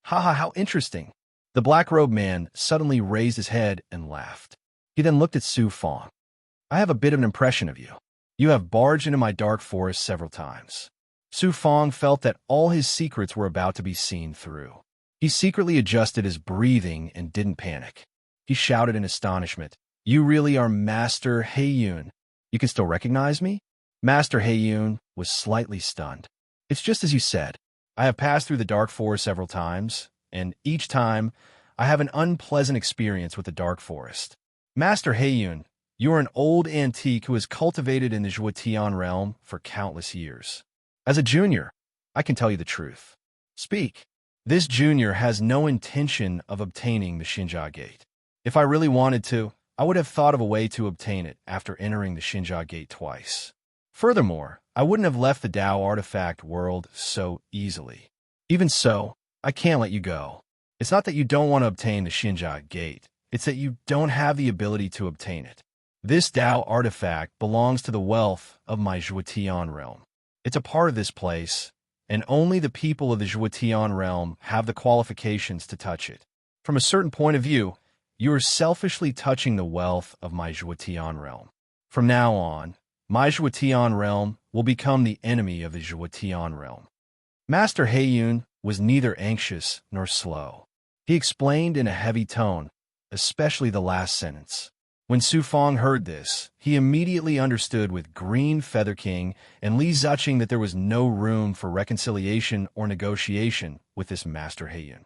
Haha, how interesting. The black-robed man suddenly raised his head and laughed. He then looked at Su Fong. I have a bit of an impression of you. You have barged into my dark forest several times. Su Fong felt that all his secrets were about to be seen through. He secretly adjusted his breathing and didn't panic. He shouted in astonishment, You really are Master Heiyun. You can still recognize me? Master Heiyun was slightly stunned. It's just as you said. I have passed through the dark forest several times, and each time, I have an unpleasant experience with the dark forest. Master Heiyun, you are an old antique who has cultivated in the Zhuotian realm for countless years. As a junior, I can tell you the truth. Speak. This junior has no intention of obtaining the Xinjia Gate. If I really wanted to, I would have thought of a way to obtain it after entering the Xinjia Gate twice. Furthermore, I wouldn't have left the Dao artifact world so easily. Even so, I can't let you go. It's not that you don't want to obtain the Xinjia Gate. It's that you don't have the ability to obtain it. This Dao artifact belongs to the wealth of my Zhuotian realm. It's a part of this place, and only the people of the Zhuotian realm have the qualifications to touch it. From a certain point of view, you are selfishly touching the wealth of my Zhuotian realm. From now on, my Zhuotian realm will become the enemy of the Zhuotian realm. Master Heiyun was neither anxious nor slow. He explained in a heavy tone, especially the last sentence. When Su Fong heard this, he immediately understood with Green Feather King and Li Zuching that there was no room for reconciliation or negotiation with this Master Heiyun.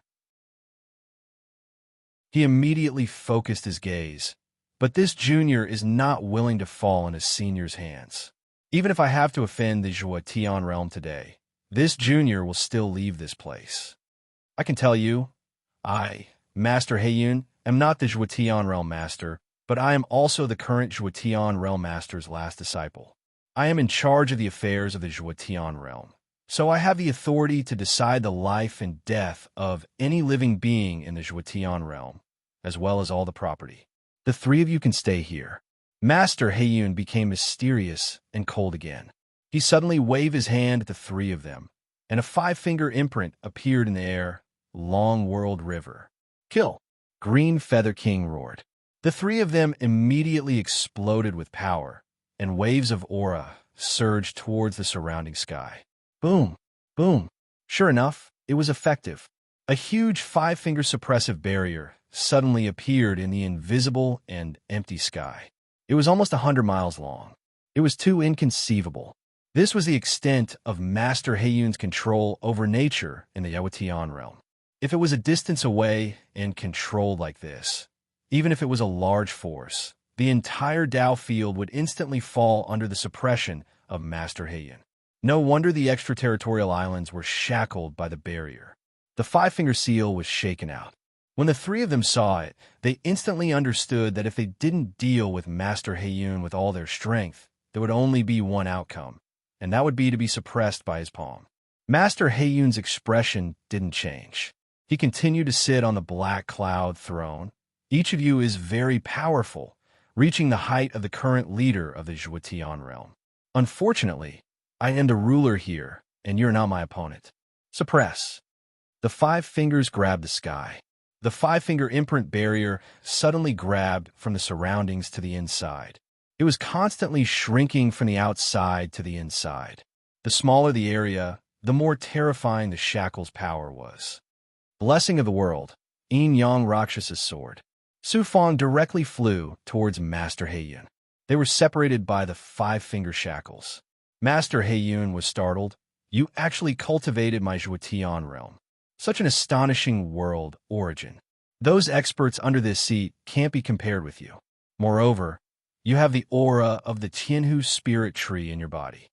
He immediately focused his gaze, but this junior is not willing to fall in his senior's hands. Even if I have to offend the Zhuotian realm today, this junior will still leave this place. I can tell you, I, Master Heiyun, am not the Zhuotian realm master, but I am also the current Zhuotian realm master's last disciple. I am in charge of the affairs of the Zhuotian realm, so I have the authority to decide the life and death of any living being in the Zhuotian realm, as well as all the property. The three of you can stay here. Master Heiyun became mysterious and cold again. He suddenly waved his hand at the three of them, and a five-finger imprint appeared in the air. Long World River. Kill! Green Feather King roared. The three of them immediately exploded with power, and waves of aura surged towards the surrounding sky. Boom! Boom! Sure enough, it was effective. A huge five-finger suppressive barrier suddenly appeared in the invisible and empty sky. It was almost 100 miles long. It was too inconceivable. This was the extent of Master Heiyun's control over nature in the Zhuotian realm. If it was a distance away and controlled like this, even if it was a large force, the entire Dao field would instantly fall under the suppression of Master Heiyun. No wonder the extraterritorial islands were shackled by the barrier. The five-finger seal was shaken out. When the three of them saw it, they instantly understood that if they didn't deal with Master Heiyun with all their strength, there would only be one outcome, and that would be to be suppressed by his palm. Master Heiyun's expression didn't change. He continued to sit on the black cloud throne. Each of you is very powerful, reaching the height of the current leader of the Zhuotian realm. Unfortunately, I am the ruler here, and you're not my opponent. Suppress. The five fingers grabbed the sky. The five-finger imprint barrier suddenly grabbed from the surroundings to the inside. It was constantly shrinking from the outside to the inside. The smaller the area, the more terrifying the shackle's power was. Blessing of the world, Yin Yang Rakshasa's sword. Su Fong directly flew towards Master Heiyun. They were separated by the five-finger shackles. Master Heiyun was startled. You actually cultivated my Zhuotian realm. Such an astonishing world origin. Those experts under this seat can't be compared with you. Moreover, you have the aura of the Tianhu spirit tree in your body.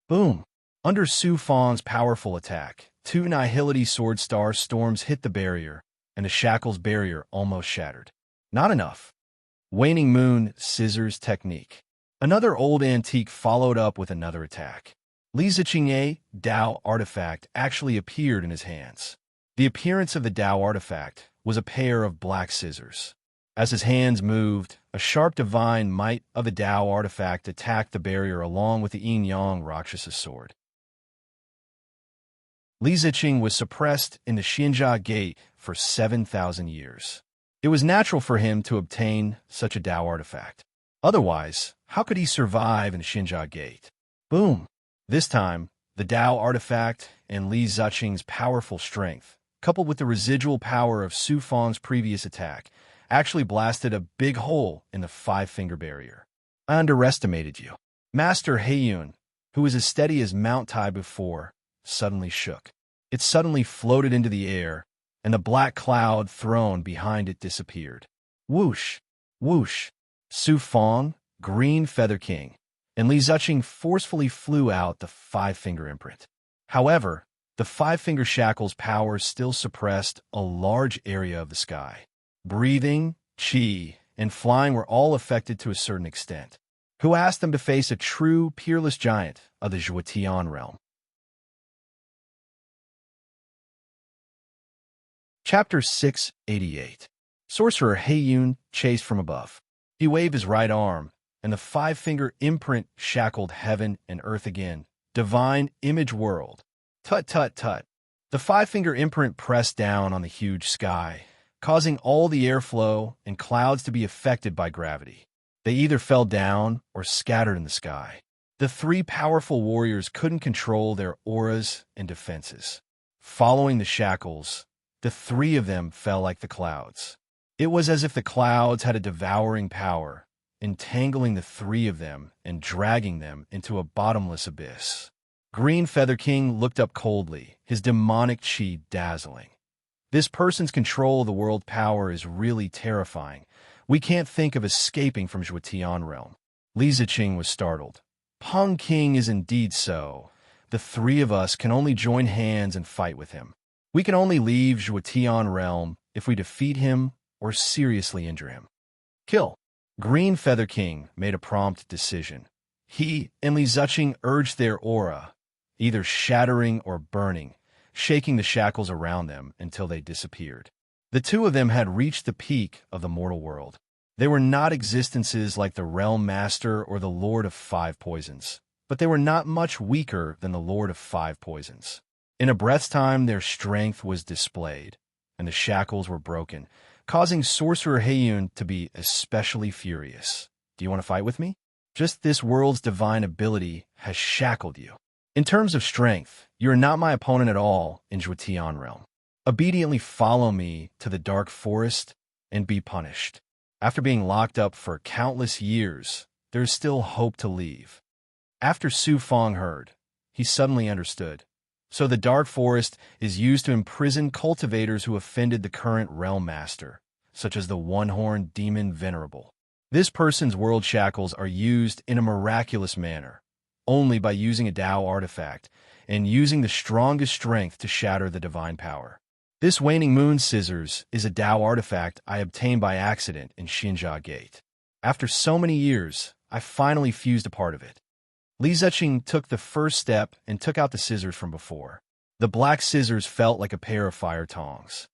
Boom! Under Su Fong's powerful attack, two Nihility Sword Star storms hit the barrier, and the shackle's barrier almost shattered. Not enough. Waning Moon Scissors Technique. Another old antique followed up with another attack. Li Ziqing Dao artifact actually appeared in his hands. The appearance of the Dao artifact was a pair of black scissors. As his hands moved, a sharp divine might of the Dao artifact attacked the barrier along with the yin-yang Rakshasa sword. Li Ziqing was suppressed in the Xianjia Gate for 7,000 years. It was natural for him to obtain such a Dao artifact. Otherwise, how could he survive in the Xianjia Gate? Boom! This time, the Dao artifact and Li Ziqing's powerful strength, coupled with the residual power of Su Fang's previous attack, actually blasted a big hole in the five-finger barrier. I underestimated you. Master Heiyun, who was as steady as Mount Tai before, suddenly shook. It suddenly floated into the air, and the black cloud thrown behind it disappeared. Whoosh! Whoosh! Su Fang, Green Feather King, and Li Ziqing forcefully flew out the five-finger imprint. However, the five-finger shackle's power still suppressed a large area of the sky. Breathing, qi, and flying were all affected to a certain extent. Who asked them to face a true, peerless giant of the Zhuotian realm? Chapter 688. Sorcerer Heiyun chased from above. He waved his right arm, and the five-finger imprint shackled heaven and earth again. Divine image world. Tut tut tut. The five-finger imprint pressed down on the huge sky, causing all the airflow and clouds to be affected by gravity. They either fell down or scattered in the sky. The three powerful warriors couldn't control their auras and defenses. Following the shackles, the three of them fell like the clouds. It was as if the clouds had a devouring power, entangling the three of them and dragging them into a bottomless abyss. Green Feather King looked up coldly, his demonic qi dazzling. This person's control of the world power is really terrifying. We can't think of escaping from Zhuotian realm. Li Ziqing was startled. Peng King is indeed so. The three of us can only join hands and fight with him. We can only leave Zhuotian realm if we defeat him or seriously injure him. Kill. Green Feather King made a prompt decision. He and Li Ziqing urged their aura, either shattering or burning, shaking the shackles around them until they disappeared. The two of them had reached the peak of the mortal world. They were not existences like the Realm Master or the Lord of Five Poisons, but they were not much weaker than the Lord of Five Poisons. In a breath's time, their strength was displayed, and the shackles were broken, causing Sorcerer Heiyun to be especially furious. Do you want to fight with me? Just this world's divine ability has shackled you. In terms of strength, you are not my opponent at all in Zhuotian realm. Obediently follow me to the dark forest and be punished. After being locked up for countless years, there is still hope to leave. After Su Fang heard, he suddenly understood. So the dark forest is used to imprison cultivators who offended the current realm master, such as the one-horned demon Venerable. This person's world shackles are used in a miraculous manner, only by using a Dao artifact and using the strongest strength to shatter the divine power. This Waning Moon Scissors is a Dao artifact I obtained by accident in Xianjia Gate. After so many years, I finally fused a part of it. Li Ziqing took the first step and took out the scissors from before. The black scissors felt like a pair of fire tongs.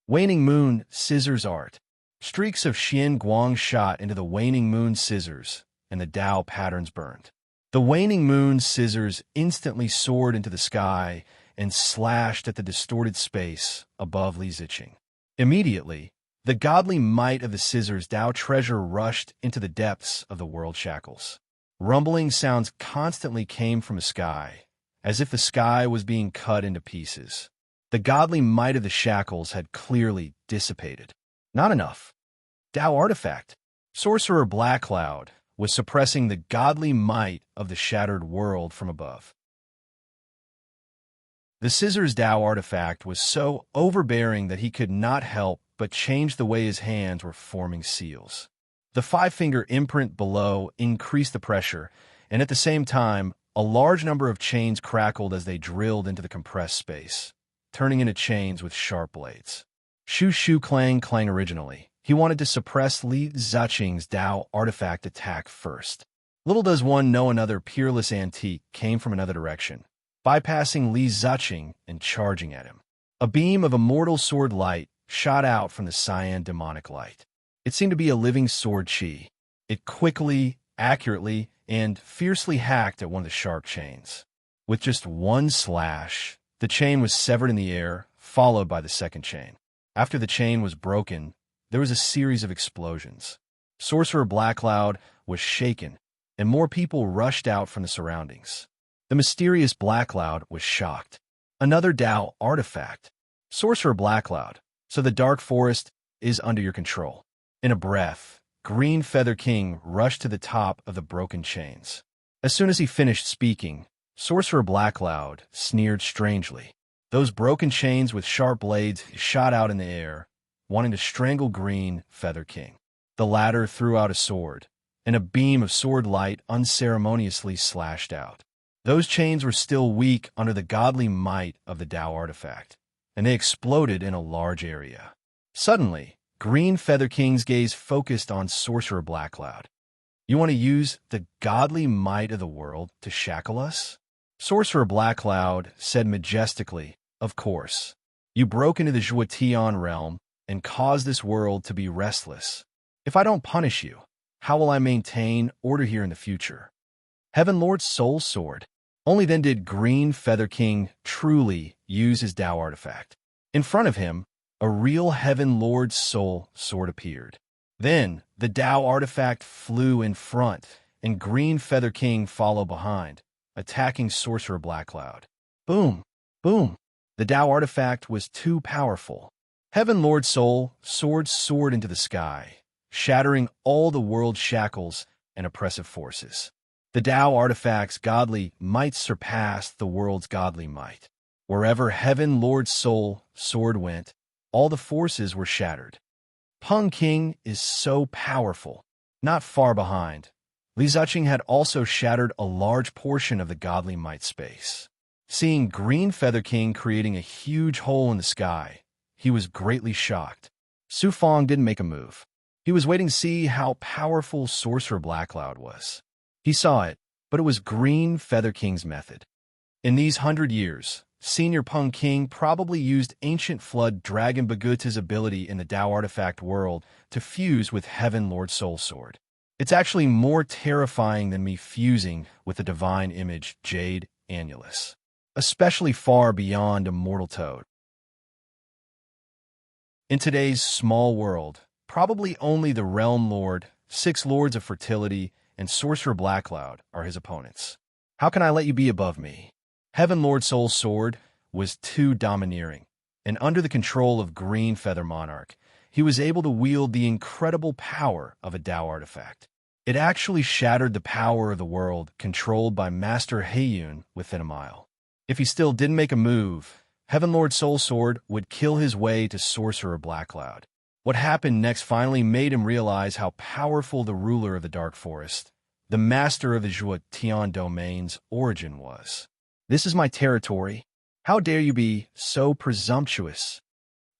Waning Moon Scissors Art. Streaks of Xian Guang shot into the Waning Moon Scissors, and the Dao patterns burned. The Waning Moon Scissors instantly soared into the sky and slashed at the distorted space above Li Ziqing. Immediately, the godly might of the scissors Dao treasure rushed into the depths of the world shackles. Rumbling sounds constantly came from the sky, as if the sky was being cut into pieces. The godly might of the shackles had clearly dissipated. Not enough. Dao artifact. Sorcerer Black Cloud was suppressing the godly might of the shattered world from above. The scissors Dao artifact was so overbearing that he could not help but change the way his hands were forming seals. The five-finger imprint below increased the pressure, and at the same time, a large number of chains crackled as they drilled into the compressed space, turning into chains with sharp blades. Shu Shu Clang Clang originally. He wanted to suppress Li Ziqing's Dao artifact attack first. Little does one know another peerless antique came from another direction, bypassing Li Ziqing and charging at him. A beam of immortal sword light shot out from the cyan demonic light. It seemed to be a living sword chi. It quickly, accurately, and fiercely hacked at one of the sharp chains. With just one slash, the chain was severed in the air, followed by the second chain. After the chain was broken, there was a series of explosions. Sorcerer Blackcloud was shaken, and more people rushed out from the surroundings. The mysterious Blackcloud was shocked. Another Tao artifact. Sorcerer Blackcloud, so the dark forest is under your control. In a breath, Green Feather King rushed to the top of the broken chains. As soon as he finished speaking, Sorcerer Blackcloud sneered strangely. Those broken chains with sharp blades shot out in the air, wanting to strangle Green Feather King. The latter threw out a sword, and a beam of sword light unceremoniously slashed out. Those chains were still weak under the godly might of the Tao artifact, and they exploded in a large area. Suddenly, Green Feather King's gaze focused on Sorcerer Blackcloud. You want to use the godly might of the world to shackle us? Sorcerer Blackcloud said majestically, of course. You broke into the Zhuotian realm and caused this world to be restless. If I don't punish you, how will I maintain order here in the future? Heaven Lord's soul sword. Only then did Green Feather King truly use his Tao artifact. In front of him, a real Heaven Lord's soul sword appeared. Then, the Tao artifact flew in front, and Green Feather King followed behind, attacking Sorcerer Blackcloud. Boom! Boom! The Tao artifact was too powerful. Heaven Lord Soul sword soared into the sky, shattering all the world's shackles and oppressive forces. The Tao artifact's godly might surpassed the world's godly might. Wherever Heaven Lord Soul sword went, all the forces were shattered. Peng King is so powerful. Not far behind, Li Ziqing had also shattered a large portion of the godly might space. Seeing Green Feather King creating a huge hole in the sky, he was greatly shocked. Su Fong didn't make a move. He was waiting to see how powerful Sorcerer Blackcloud was. He saw it, but it was Green Feather King's method. In these 100 years, Senior Peng King probably used Ancient Flood Dragon Baguta's ability in the Tao artifact world to fuse with Heaven Lord Soul Sword. It's actually more terrifying than me fusing with the divine image Jade Annulus, especially far beyond a mortal toad. In today's small world, probably only the Realm Lord, 6 Lords of Fertility, and Sorcerer Blackcloud are his opponents. How can I let you be above me? Heaven Lord Soul Sword was too domineering, and under the control of Green Feather Monarch, he was able to wield the incredible power of a Tao artifact. It actually shattered the power of the world controlled by Master Heiyun within a mile. If he still didn't make a move, Heaven Lord Soul Sword would kill his way to Sorcerer Blackcloud. What happened next finally made him realize how powerful the ruler of the Dark Forest, the master of the Zhuotian domain's origin was. This is my territory. How dare you be so presumptuous?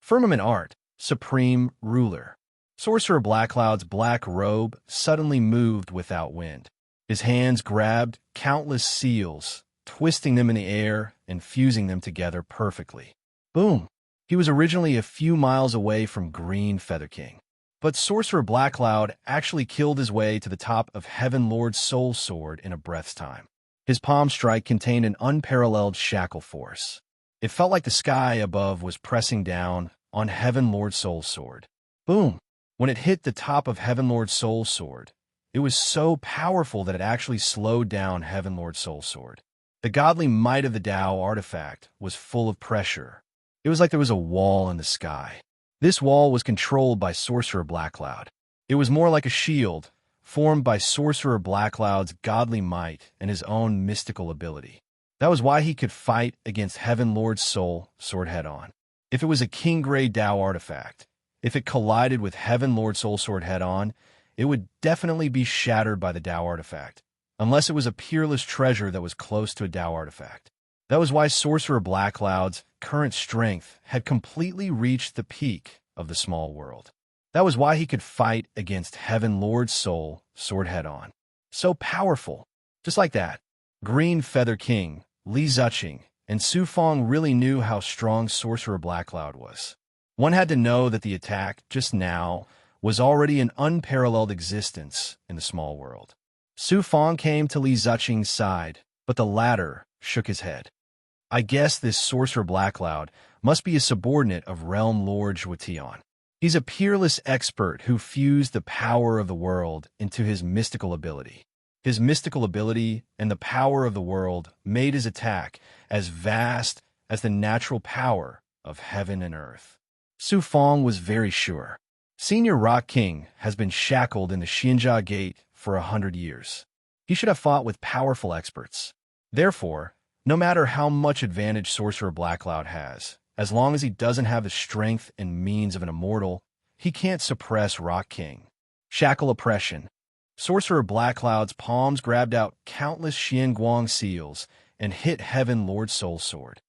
Firmament Art, Supreme Ruler. Sorcerer Blackcloud's black robe suddenly moved without wind. His hands grabbed countless seals, twisting them in the air and fusing them together perfectly. Boom! He was originally a few miles away from Green Feather King. But Sorcerer Blackcloud actually killed his way to the top of Heaven Lord's Soul Sword in a breath's time. His palm strike contained an unparalleled shackle force. It felt like the sky above was pressing down on Heaven Lord's Soul Sword. Boom! When it hit the top of Heaven Lord's Soul Sword, it was so powerful that it actually slowed down Heaven Lord's Soul Sword. The godly might of the Tao artifact was full of pressure. It was like there was a wall in the sky. This wall was controlled by Sorcerer Blackcloud. It was more like a shield, formed by Sorcerer Blackcloud's godly might and his own mystical ability. That was why he could fight against Heaven Lord's Soul Sword head-on. If it was a King Grey Tao artifact, if it collided with Heaven Lord Soul Sword head-on, it would definitely be shattered by the Tao artifact, unless it was a peerless treasure that was close to a Tao artifact. That was why Sorcerer Blackcloud's current strength had completely reached the peak of the small world. That was why he could fight against Heaven Lord Soul Sword head-on. So powerful. Just like that. Green Feather King, Li Ziqing, and Su Fong really knew how strong Sorcerer Blackcloud was. One had to know that the attack, just now, was already an unparalleled existence in the small world. Su Fong came to Li Ziqing's side, but the latter shook his head. I guess this Sorcerer Blackcloud must be a subordinate of Realm Lord Zhuotian. He's a peerless expert who fused the power of the world into his mystical ability. His mystical ability and the power of the world made his attack as vast as the natural power of heaven and earth. Su Fong was very sure. Senior Rock King has been shackled in the Xinjia Gate for 100 years. He should have fought with powerful experts. Therefore, no matter how much advantage Sorcerer Blackcloud has, as long as he doesn't have the strength and means of an immortal, he can't suppress Rock King. Shackle oppression. Sorcerer Blackcloud's palms grabbed out countless Xianguang seals and hit Heaven Lord Soul Sword.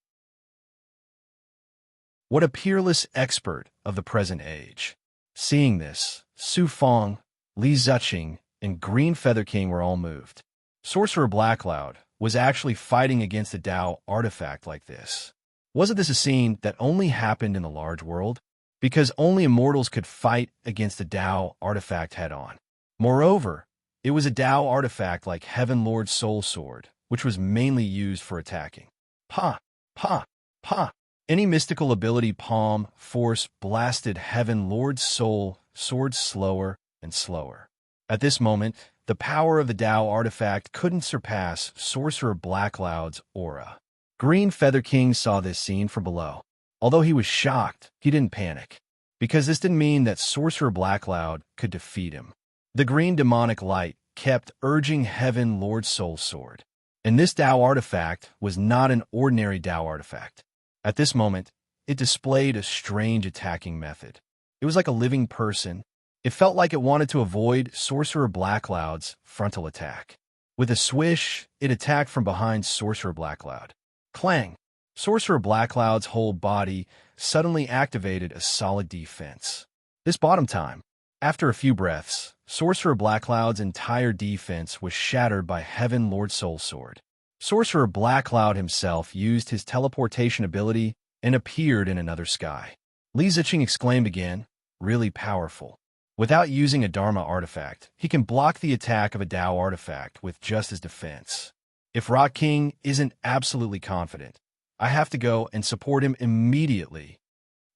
What a peerless expert of the present age. Seeing this, Su Fong, Li Ziqing, and Green Feather King were all moved. Sorcerer Blackcloud was actually fighting against a Dao artifact like this. Wasn't this a scene that only happened in the large world? Because only immortals could fight against a Dao artifact head-on. Moreover, it was a Dao artifact like Heaven Lord Soul Sword, which was mainly used for attacking. Pa! Pa! Pa! Any mystical ability palm force blasted Heaven Lord's Soul Sword slower and slower. At this moment, the power of the Dao artifact couldn't surpass Sorcerer Blackcloud's aura. Green Feather King saw this scene from below. Although he was shocked, he didn't panic, because this didn't mean that Sorcerer Blackcloud could defeat him. The green demonic light kept urging Heaven Lord Soul Sword. And this Dao artifact was not an ordinary Dao artifact. At this moment, it displayed a strange attacking method. It was like a living person. It felt like it wanted to avoid Sorcerer Blackcloud's frontal attack. With a swish, it attacked from behind Sorcerer Blackcloud. Clang! Sorcerer Blackcloud's whole body suddenly activated a solid defense. This bought him time. After a few breaths, Sorcerer Blackcloud's entire defense was shattered by Heaven Lord Soul Sword. Sorcerer Blackcloud himself used his teleportation ability and appeared in another sky. Li Ziqing exclaimed again, really powerful. Without using a Dharma artifact, he can block the attack of a Dao artifact with just his defense. If Rock King isn't absolutely confident, I have to go and support him immediately.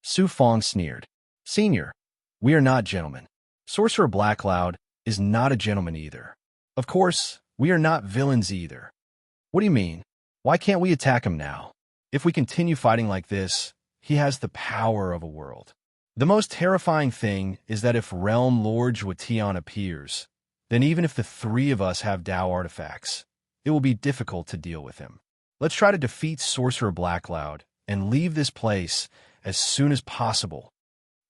Su Fong sneered. Senior, we are not gentlemen. Sorcerer Blackcloud is not a gentleman either. Of course, we are not villains either. What do you mean? Why can't we attack him now? If we continue fighting like this, he has the power of a world. The most terrifying thing is that if Realm Lord Zhuotian appears, then even if the three of us have Dao artifacts, it will be difficult to deal with him. Let's try to defeat Sorcerer Blackcloud and leave this place as soon as possible.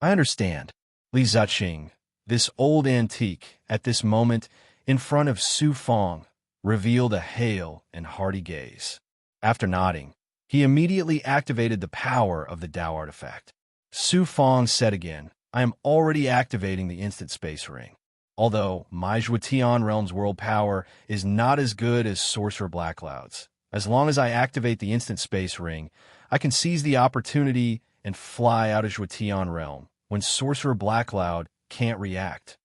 I understand. Li Ziqing, this old antique, at this moment, in front of Su Fong, revealed a hale and hearty gaze. After nodding, he immediately activated the power of the Dao artifact. Su Fong said again, I am already activating the instant space ring. Although my Zhuotian realm's world power is not as good as Sorcerer Blackcloud's, as long as I activate the instant space ring, I can seize the opportunity and fly out of Zhuotian realm when Sorcerer Blackcloud can't react.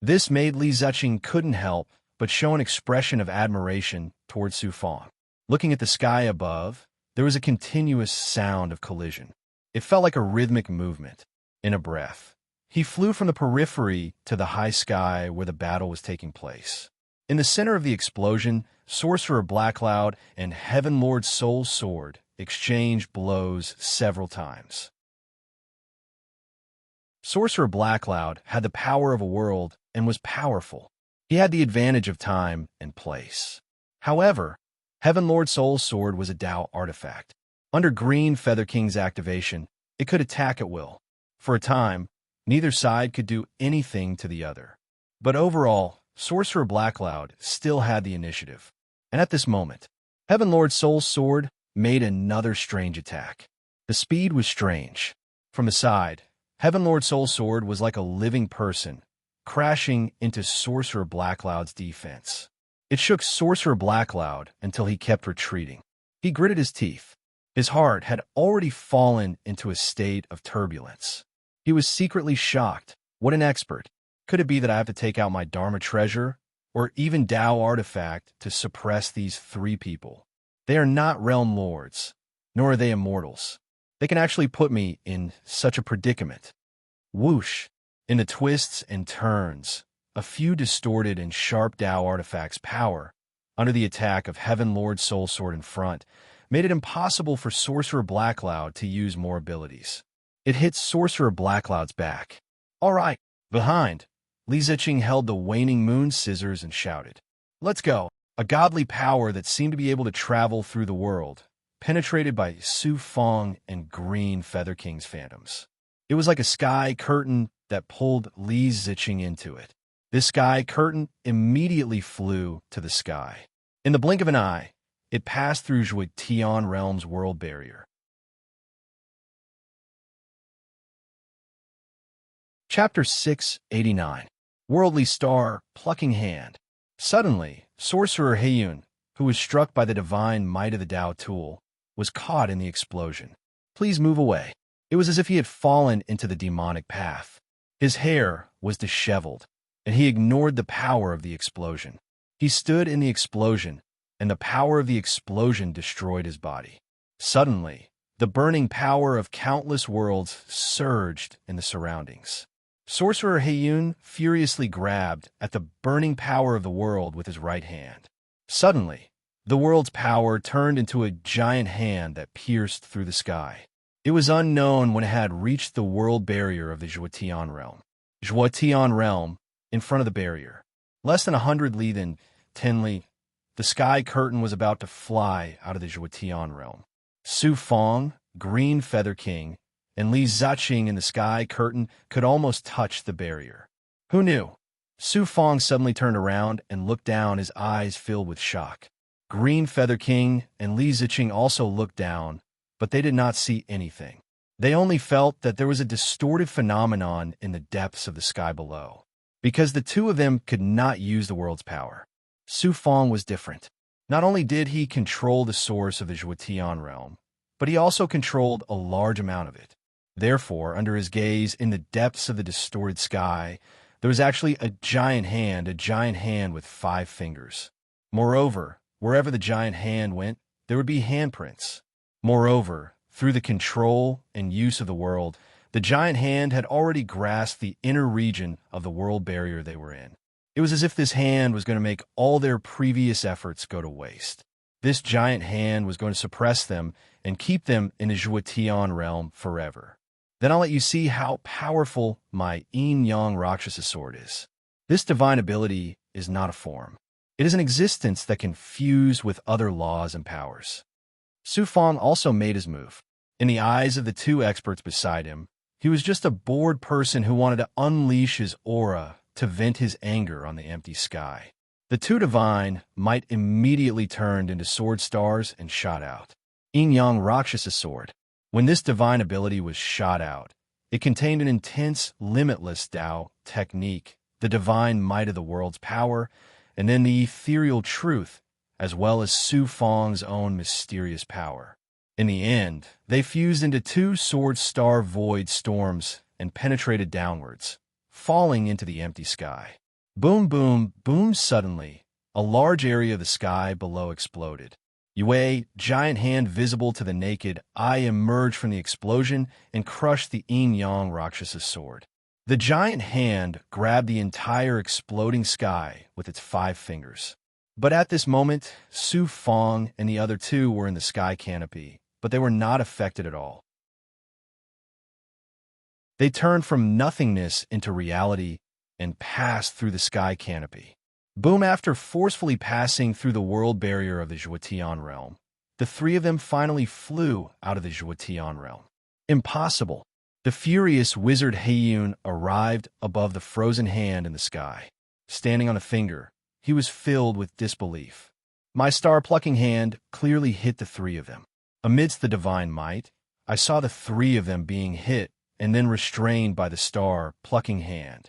This made Li Ziqing couldn't help but show an expression of admiration towards Su Fong. Looking at the sky above, there was a continuous sound of collision. It felt like a rhythmic movement. In a breath, he flew from the periphery to the high sky where the battle was taking place. In the center of the explosion, Sorcerer Blackcloud and Heaven Lord Soul Sword exchanged blows several times. Sorcerer Blackcloud had the power of a world and was powerful. He had the advantage of time and place. However, Heaven Lord Soul Sword was a Dao artifact. Under Green Feather King's activation, it could attack at will. For a time, neither side could do anything to the other. But overall, Sorcerer Blackcloud still had the initiative. And at this moment, Heaven Lord Soul Sword made another strange attack. The speed was strange. From the side, Heaven Lord Soul Sword was like a living person, crashing into Sorcerer Blackcloud's defense. It shook Sorcerer Blackcloud until he kept retreating. He gritted his teeth. His heart had already fallen into a state of turbulence. He was secretly shocked. What an expert. Could it be that I have to take out my Dharma treasure or even Tao artifact to suppress these three people? They are not realm lords, nor are they immortals. They can actually put me in such a predicament. Whoosh! In the twists and turns, a few distorted and sharp Tao artifacts' power, under the attack of Heaven Lord Soul Sword in front, made it impossible for Sorcerer Blackcloud to use more abilities. It hit Sorcerer Blackcloud's back. All right, behind. Li Ziqing held the waning moon scissors and shouted, "Let's go!" A godly power that seemed to be able to travel through the world, penetrated by Su Fong and Green Feather King's phantoms. It was like a sky curtain that pulled Li Ziqing into it. This sky curtain immediately flew to the sky. In the blink of an eye, it passed through Zhuotian Realm's world barrier. Chapter 689. Worldly Star, Plucking Hand. Suddenly, Sorcerer Heiyun, who was struck by the divine might of the Tao tool, was caught in the explosion. Please move away. It was as if he had fallen into the demonic path. His hair was disheveled, and he ignored the power of the explosion. He stood in the explosion, and the power of the explosion destroyed his body. Suddenly, the burning power of countless worlds surged in the surroundings. Sorcerer Heiyun furiously grabbed at the burning power of the world with his right hand. Suddenly, the world's power turned into a giant hand that pierced through the sky. It was unknown when it had reached the world barrier of the Zhuotian realm. Zhuotian realm, in front of the barrier. Less than 100 li, then 10 li, the sky curtain was about to fly out of the Zhuotian realm. Su Fong, Green Feather King, and Li Ziqing in the sky curtain could almost touch the barrier. Who knew? Su Fong suddenly turned around and looked down, his eyes filled with shock. Green Feather King and Li Ziqing also looked down, but they did not see anything. They only felt that there was a distorted phenomenon in the depths of the sky below, because the two of them could not use the world's power. Su Fong was different. Not only did he control the source of the Zhuotian realm, but he also controlled a large amount of it. Therefore, under his gaze, in the depths of the distorted sky, there was actually a giant hand with 5 fingers. Moreover, wherever the giant hand went, there would be handprints. Moreover, through the control and use of the world, the giant hand had already grasped the inner region of the world barrier they were in. It was as if this hand was going to make all their previous efforts go to waste. This giant hand was going to suppress them and keep them in the Zhuotian realm forever. Then I'll let you see how powerful my yin-yang Rakshasa sword is. This divine ability is not a form. It is an existence that can fuse with other laws and powers. Su Fong also made his move. In the eyes of the two experts beside him, he was just a bored person who wanted to unleash his aura to vent his anger on the empty sky. The two divine might immediately turned into sword stars and shot out. Yin-yang Rakshasa sword. When this divine ability was shot out, it contained an intense, limitless Tao technique, the divine might of the world's power, and then the ethereal truth, as well as Su Fong's own mysterious power. In the end, they fused into 2 sword star void storms and penetrated downwards, falling into the empty sky. Boom, boom, boom. Suddenly, a large area of the sky below exploded. Yue, giant hand visible to the naked eye, emerged from the explosion and crushed the yin-yang Rakshasa sword. The giant hand grabbed the entire exploding sky with its 5 fingers. But at this moment, Su Fong and the other 2 were in the sky canopy, but they were not affected at all. They turned from nothingness into reality and passed through the sky canopy. Boom! After forcefully passing through the world barrier of the Zhuotian realm, the 3 of them finally flew out of the Zhuotian realm. Impossible! The furious wizard Heiyun arrived above the frozen hand in the sky. Standing on a finger, he was filled with disbelief. My star-plucking hand clearly hit the 3 of them. Amidst the divine might, I saw the 3 of them being hit and then restrained by the star-plucking hand.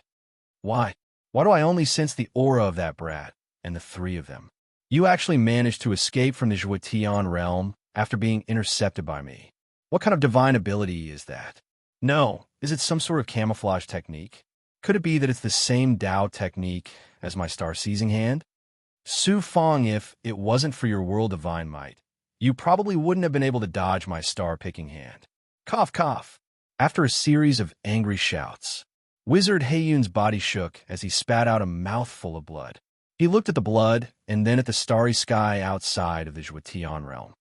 Why? Why do I only sense the aura of that brat and the three of them? You actually managed to escape from the Zhuotian realm after being intercepted by me. What kind of divine ability is that? No, is it some sort of camouflage technique? Could it be that it's the same Dao technique as my star-seizing hand? Su Fong, if it wasn't for your world divine might, you probably wouldn't have been able to dodge my star-picking hand. Cough, cough. After a series of angry shouts, Wizard Heiyun's body shook as he spat out a mouthful of blood. He looked at the blood and then at the starry sky outside of the Zhuotian realm.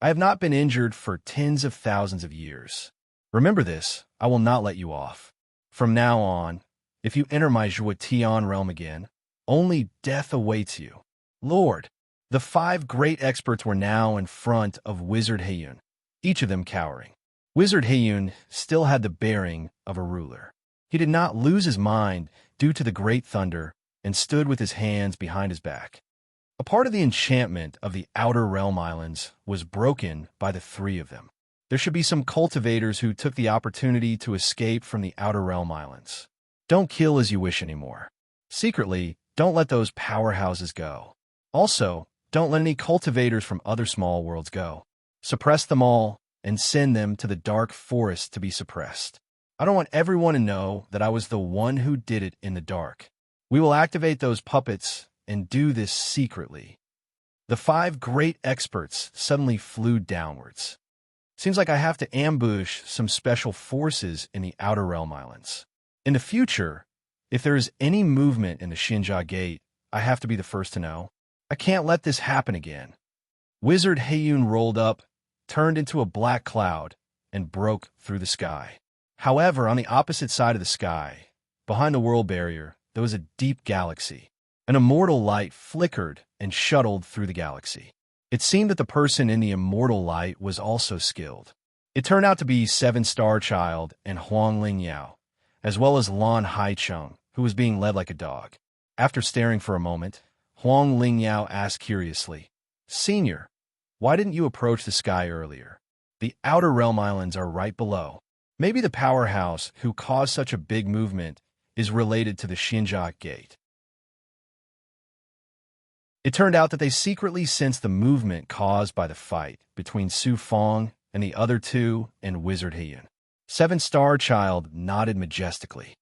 I have not been injured for tens of thousands of years. Remember this, I will not let you off. From now on, if you enter my Zhuotian realm again, only death awaits you. Lord, the 5 great experts were now in front of Wizard Heiyun, each of them cowering. Wizard Heiyun still had the bearing of a ruler. He did not lose his mind due to the great thunder and stood with his hands behind his back. A part of the enchantment of the Outer Realm Islands was broken by the 3 of them. There should be some cultivators who took the opportunity to escape from the Outer Realm Islands. Don't kill as you wish anymore. Secretly, don't let those powerhouses go. Also, don't let any cultivators from other small worlds go. Suppress them all and send them to the dark forest to be suppressed. I don't want everyone to know that I was the one who did it in the dark. We will activate those puppets and do this secretly. The 5 great experts suddenly flew downwards. Seems like I have to ambush some special forces in the Outer Realm Islands. In the future, if there is any movement in the Xinjia Gate, I have to be the first to know. I can't let this happen again. Wizard Heiyun rolled up, turned into a black cloud, and broke through the sky. However, on the opposite side of the sky, behind the world barrier, there was a deep galaxy. An immortal light flickered and shuttled through the galaxy. It seemed that the person in the immortal light was also skilled. It turned out to be 7-Star Child and Huang Lingyao, as well as Lan Haicheng, who was being led like a dog. After staring for a moment, Huang Lingyao asked curiously, "Senior, why didn't you approach the sky earlier? The Outer Realm Islands are right below. Maybe the powerhouse who caused such a big movement is related to the Xinjia Gate." It turned out that they secretly sensed the movement caused by the fight between Su Fong and the other 2 and Wizard Heiyun. 7-Star Child nodded majestically.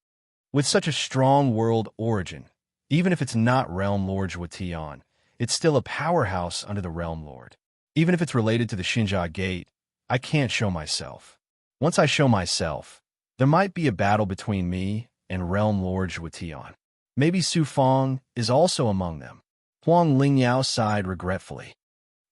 With such a strong world origin, even if it's not Realm Lord Zhuotian, it's still a powerhouse under the Realm Lord. Even if it's related to the Xinjia Gate, I can't show myself. Once I show myself, there might be a battle between me and Realm Lord Zhuotian. Maybe Su Fong is also among them. Huang Lingyao sighed regretfully.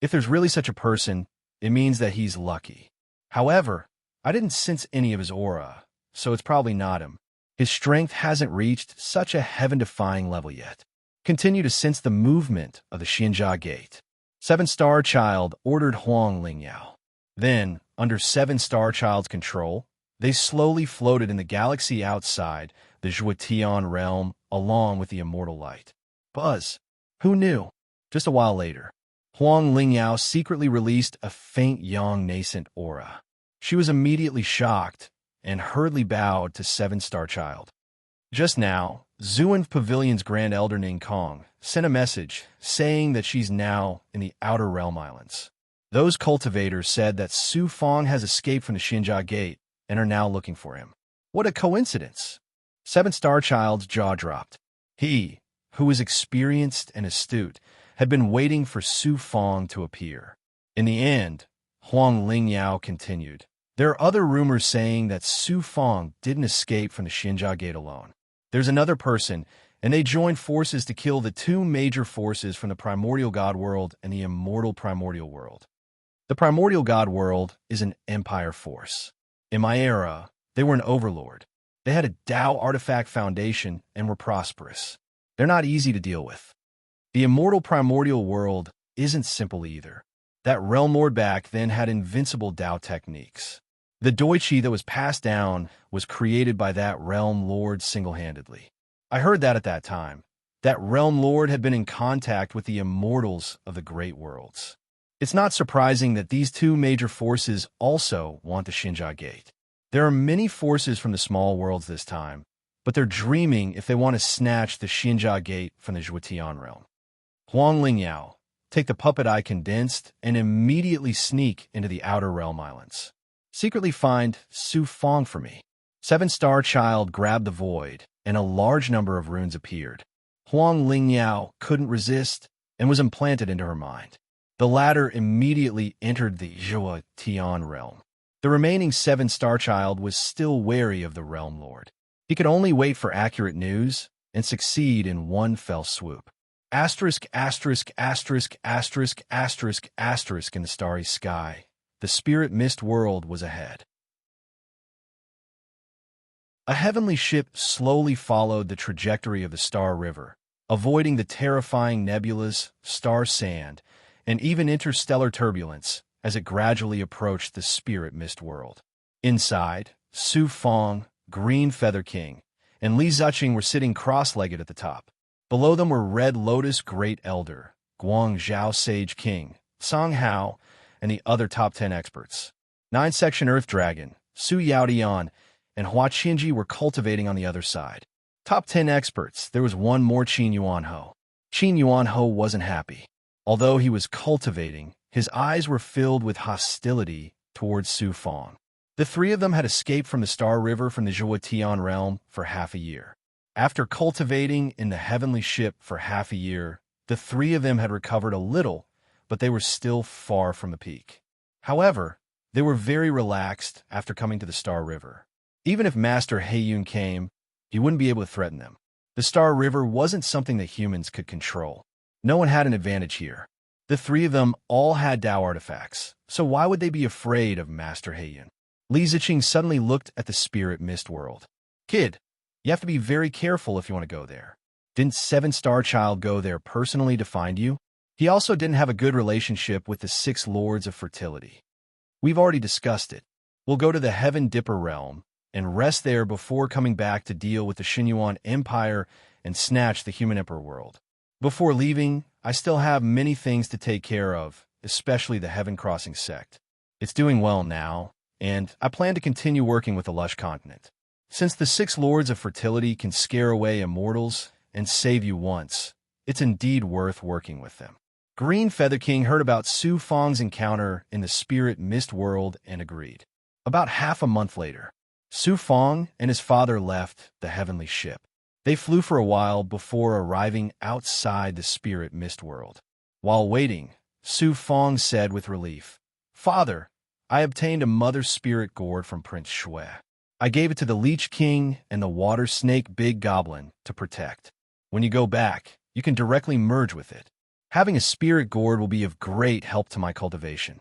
If there's really such a person, it means that he's lucky. However, I didn't sense any of his aura, so it's probably not him. His strength hasn't reached such a heaven-defying level yet. Continue to sense the movement of the Xinjia Gate. 7-Star Child ordered Huang Lingyao. Then, under 7-Star Child's control, they slowly floated in the galaxy outside the Zhuotian realm along with the immortal light. Buzz. Who knew? Just a while later, Huang Lingyao secretly released a faint young nascent aura. She was immediately shocked and hurriedly bowed to 7-Star Child. Just now, Zuan Pavilion's Grand Elder Ning Kong sent a message saying that she's now in the Outer Realm Islands. Those cultivators said that Su Fong has escaped from the Xinjia Gate and are now looking for him. What a coincidence! 7-Star Child's jaw dropped. He, who was experienced and astute, had been waiting for Su Fong to appear. In the end, Huang Lingyao continued, there are other rumors saying that Su Fong didn't escape from the Xinjia Gate alone. There's another person, and they joined forces to kill the 2 major forces from the Primordial God World and the Immortal Primordial World. The Primordial God World is an empire force. In my era, they were an overlord. They had a Dao artifact foundation and were prosperous. They're not easy to deal with. The Immortal Primordial World isn't simple either. That Realm Lord back then had invincible Dao techniques. The Doichi that was passed down was created by that Realm Lord single-handedly. I heard that at that time. That Realm Lord had been in contact with the immortals of the great worlds. It's not surprising that these 2 major forces also want the Xinjia Gate. There are many forces from the small worlds this time, but they're dreaming if they want to snatch the Xinjia gate from the Zhuotian realm. Huang Lingyao, take the puppet eye condensed and immediately sneak into the outer realm islands. Secretly find Su Fong for me. 7-star child grabbed the void, and a large number of runes appeared. Huang Lingyao couldn't resist and was implanted into her mind. The latter immediately entered the Zhuotian realm. The remaining 7-star child was still wary of the realm lord. He could only wait for accurate news and succeed in one fell swoop. Asterisk, asterisk, asterisk, asterisk, asterisk, asterisk in the starry sky. The spirit mist world was ahead. A heavenly ship slowly followed the trajectory of the Star River, avoiding the terrifying nebulas, star sand, and even interstellar turbulence as it gradually approached the spirit mist world. Inside, Su Fong, Green Feather King, and Li Ziqing were sitting cross-legged at the top. Below them were Red Lotus Great Elder, Guang Zhao Sage King, Song Hao, and the other top 10 experts. 9-section Earth Dragon, Su Yaotian, and Hua Qinji were cultivating on the other side. Top 10 experts, there was one more Qin Yuanho. Qin Yuanho wasn't happy. Although he was cultivating, his eyes were filled with hostility towards Su Fong. The three of them had escaped from the Star River from the Zhuotian realm for half a year. After cultivating in the heavenly ship for half a year, the three of them had recovered a little, but they were still far from the peak. However, they were very relaxed after coming to the Star River. Even if Master Heiyun came, he wouldn't be able to threaten them. The Star River wasn't something that humans could control. No one had an advantage here. The three of them all had Dao artifacts, so why would they be afraid of Master Heiyun? Li Ziqing suddenly looked at the spirit mist world. Kid, you have to be very careful if you want to go there. Didn't 7-star child go there personally to find you? He also didn't have a good relationship with the 6 lords of fertility. We've already discussed it. We'll go to the Heaven Dipper realm and rest there before coming back to deal with the Xinyuan Empire and snatch the Human Emperor world. Before leaving, I still have many things to take care of, especially the Heaven Crossing sect. It's doing well now, and I plan to continue working with the Lush Continent. Since the 6 lords of fertility can scare away immortals and save you once, it's indeed worth working with them. Green Feather King heard about Su Fong's encounter in the spirit mist world and agreed. About half a month later, Su Fong and his father left the heavenly ship. They flew for a while before arriving outside the spirit mist world. While waiting, Su Fong said with relief, "Father, I obtained a mother spirit gourd from Prince Shui. I gave it to the Leech King and the Water Snake Big Goblin to protect. When you go back, you can directly merge with it. Having a spirit gourd will be of great help to my cultivation.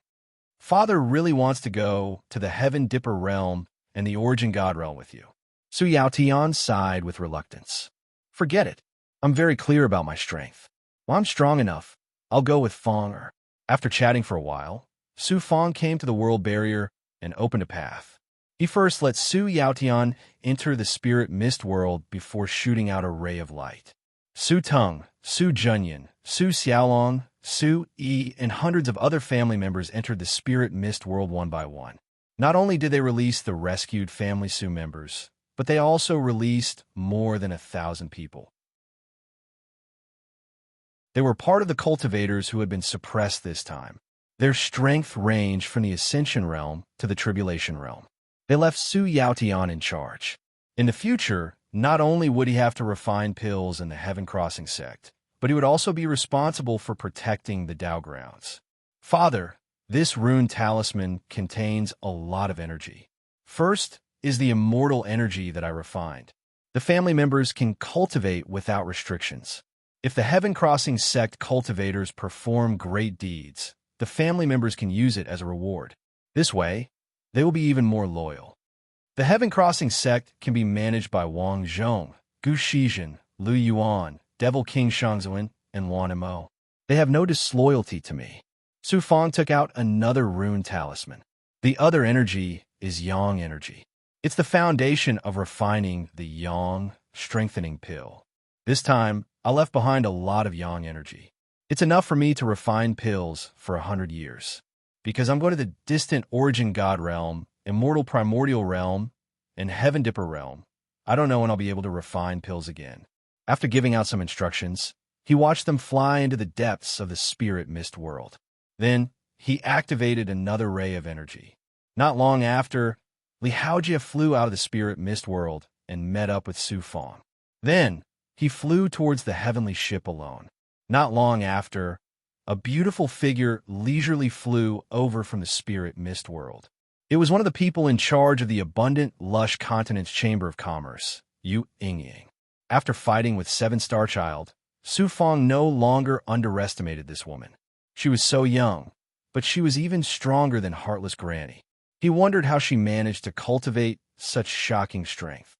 Father really wants to go to the Heaven Dipper realm and the Origin God realm with you." Su Yaotian sighed with reluctance. "Forget it. I'm very clear about my strength. Well, I'm strong enough. I'll go with Fong." After chatting for a while, Su Fong came to the world barrier and opened a path. He first let Su Yaotian enter the spirit mist world before shooting out a ray of light. Su Tung, Su Junyan, Su Xiaolong, Su Yi, and hundreds of other family members entered the spirit mist world one by one. Not only did they release the rescued family Su members, but they also released more than 1,000 people. They were part of the cultivators who had been suppressed this time. Their strength ranged from the Ascension realm to the Tribulation realm. They left Su Yaotian in charge. In the future, not only would he have to refine pills in the Heaven Crossing sect, but he would also be responsible for protecting the Dao grounds. "Father, this rune talisman contains a lot of energy. First is the immortal energy that I refined. The family members can cultivate without restrictions. If the Heaven Crossing sect cultivators perform great deeds, the family members can use it as a reward. This way, they will be even more loyal. The Heaven Crossing sect can be managed by Wang Zhong, Gu Shizhen, Lu Yuan, Devil King Shangzuan, and Wan Mo. They have no disloyalty to me." Su Fong took out another rune talisman. The other energy is Yang energy. It's the foundation of refining the Yang strengthening pill. This time, I left behind a lot of Yang energy. It's enough for me to refine pills for 100 years. Because I'm going to the distant Origin God realm, Immortal Primordial realm, and Heaven Dipper realm, I don't know when I'll be able to refine pills again. After giving out some instructions, he watched them fly into the depths of the spirit mist world. Then, he activated another ray of energy. Not long after, Lihaojia flew out of the spirit mist world and met up with Su Fong. Then, he flew towards the heavenly ship alone. Not long after, a beautiful figure leisurely flew over from the spirit mist world. It was one of the people in charge of the abundant, lush continent's Chamber of Commerce, Yu Yingying. After fighting with Seven Star Child, Su Fong no longer underestimated this woman. She was so young, but she was even stronger than Heartless Granny. He wondered how she managed to cultivate such shocking strength.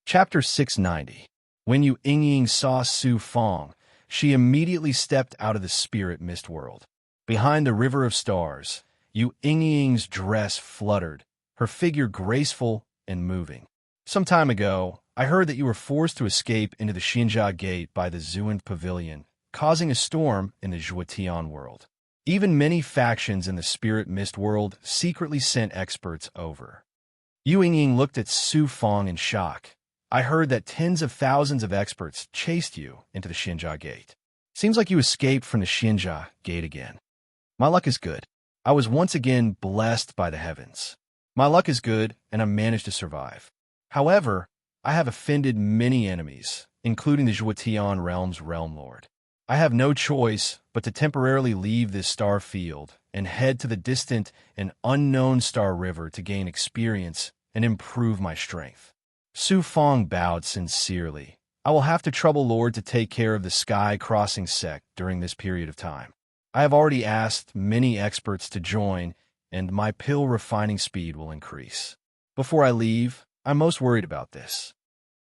Chapter 690. When Yu Yingying saw Su Fong, she immediately stepped out of the spirit mist world. Behind the river of stars, Yu Yingying's dress fluttered, her figure graceful and moving. Some time ago, I heard that you were forced to escape into the Xinjia Gate by the Zuan Pavilion, causing a storm in the Zhuotian world. Even many factions in the spirit mist world secretly sent experts over. Yu Yingying looked at Su Fong in shock. I heard that tens of thousands of experts chased you into the Xinjia Gate. Seems like you escaped from the Xinjia Gate again. My luck is good. I was once again blessed by the heavens. My luck is good, and I managed to survive. However, I have offended many enemies, including the Zhuotian realm's realm lord. I have no choice but to temporarily leave this star field and head to the distant and unknown Star River to gain experience and improve my strength. Su Fong bowed sincerely. I will have to trouble Lord to take care of the Sky Crossing sect during this period of time. I have already asked many experts to join, and my pill refining speed will increase. Before I leave, I'm most worried about this.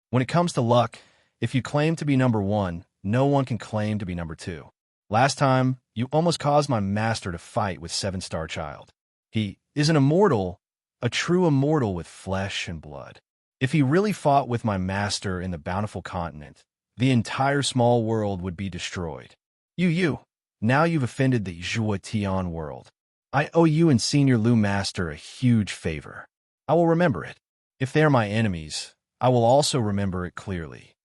When it comes to luck, if you claim to be number one, no one can claim to be number two. Last time, you almost caused my master to fight with Seven Star Child. He is an immortal, a true immortal with flesh and blood. If he really fought with my master in the bountiful continent, the entire small world would be destroyed. Now you've offended the Zhuotian world. I owe you and Senior Lu Master a huge favor. I will remember it. If they are my enemies, I will also remember it clearly.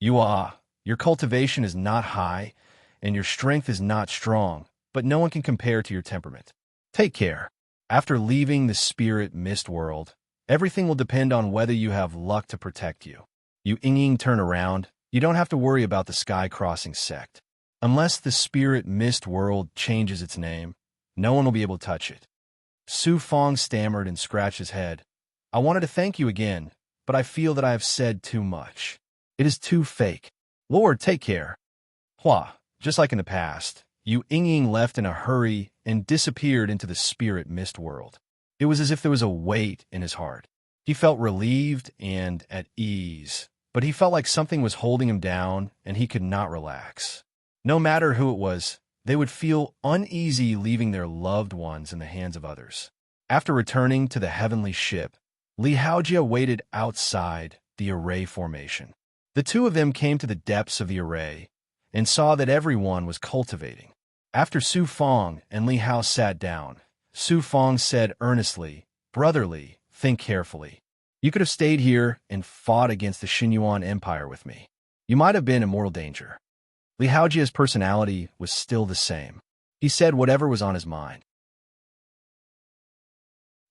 Your cultivation is not high, and your strength is not strong, but no one can compare to your temperament. Take care. After leaving the spirit mist world, everything will depend on whether you have luck to protect you. Yu Yingying turned around. You don't have to worry about the Sky Crossing sect. Unless the spirit mist world changes its name, no one will be able to touch it. Su Fong stammered and scratched his head. I wanted to thank you again, but I feel that I have said too much. It is too fake. Lord, take care. Just like in the past, Yu Yingying left in a hurry and disappeared into the spirit mist world. It was as if there was a weight in his heart. He felt relieved and at ease, but he felt like something was holding him down and he could not relax. No matter who it was, they would feel uneasy leaving their loved ones in the hands of others. After returning to the heavenly ship, Lihaojia waited outside the array formation. The two of them came to the depths of the array and saw that everyone was cultivating. After Su Fong and Li Hao sat down, Su Fong said earnestly, "Brotherly, think carefully. You could have stayed here and fought against the Xinyuan Empire with me. You might have been in mortal danger." Lihaojia's personality was still the same. He said whatever was on his mind.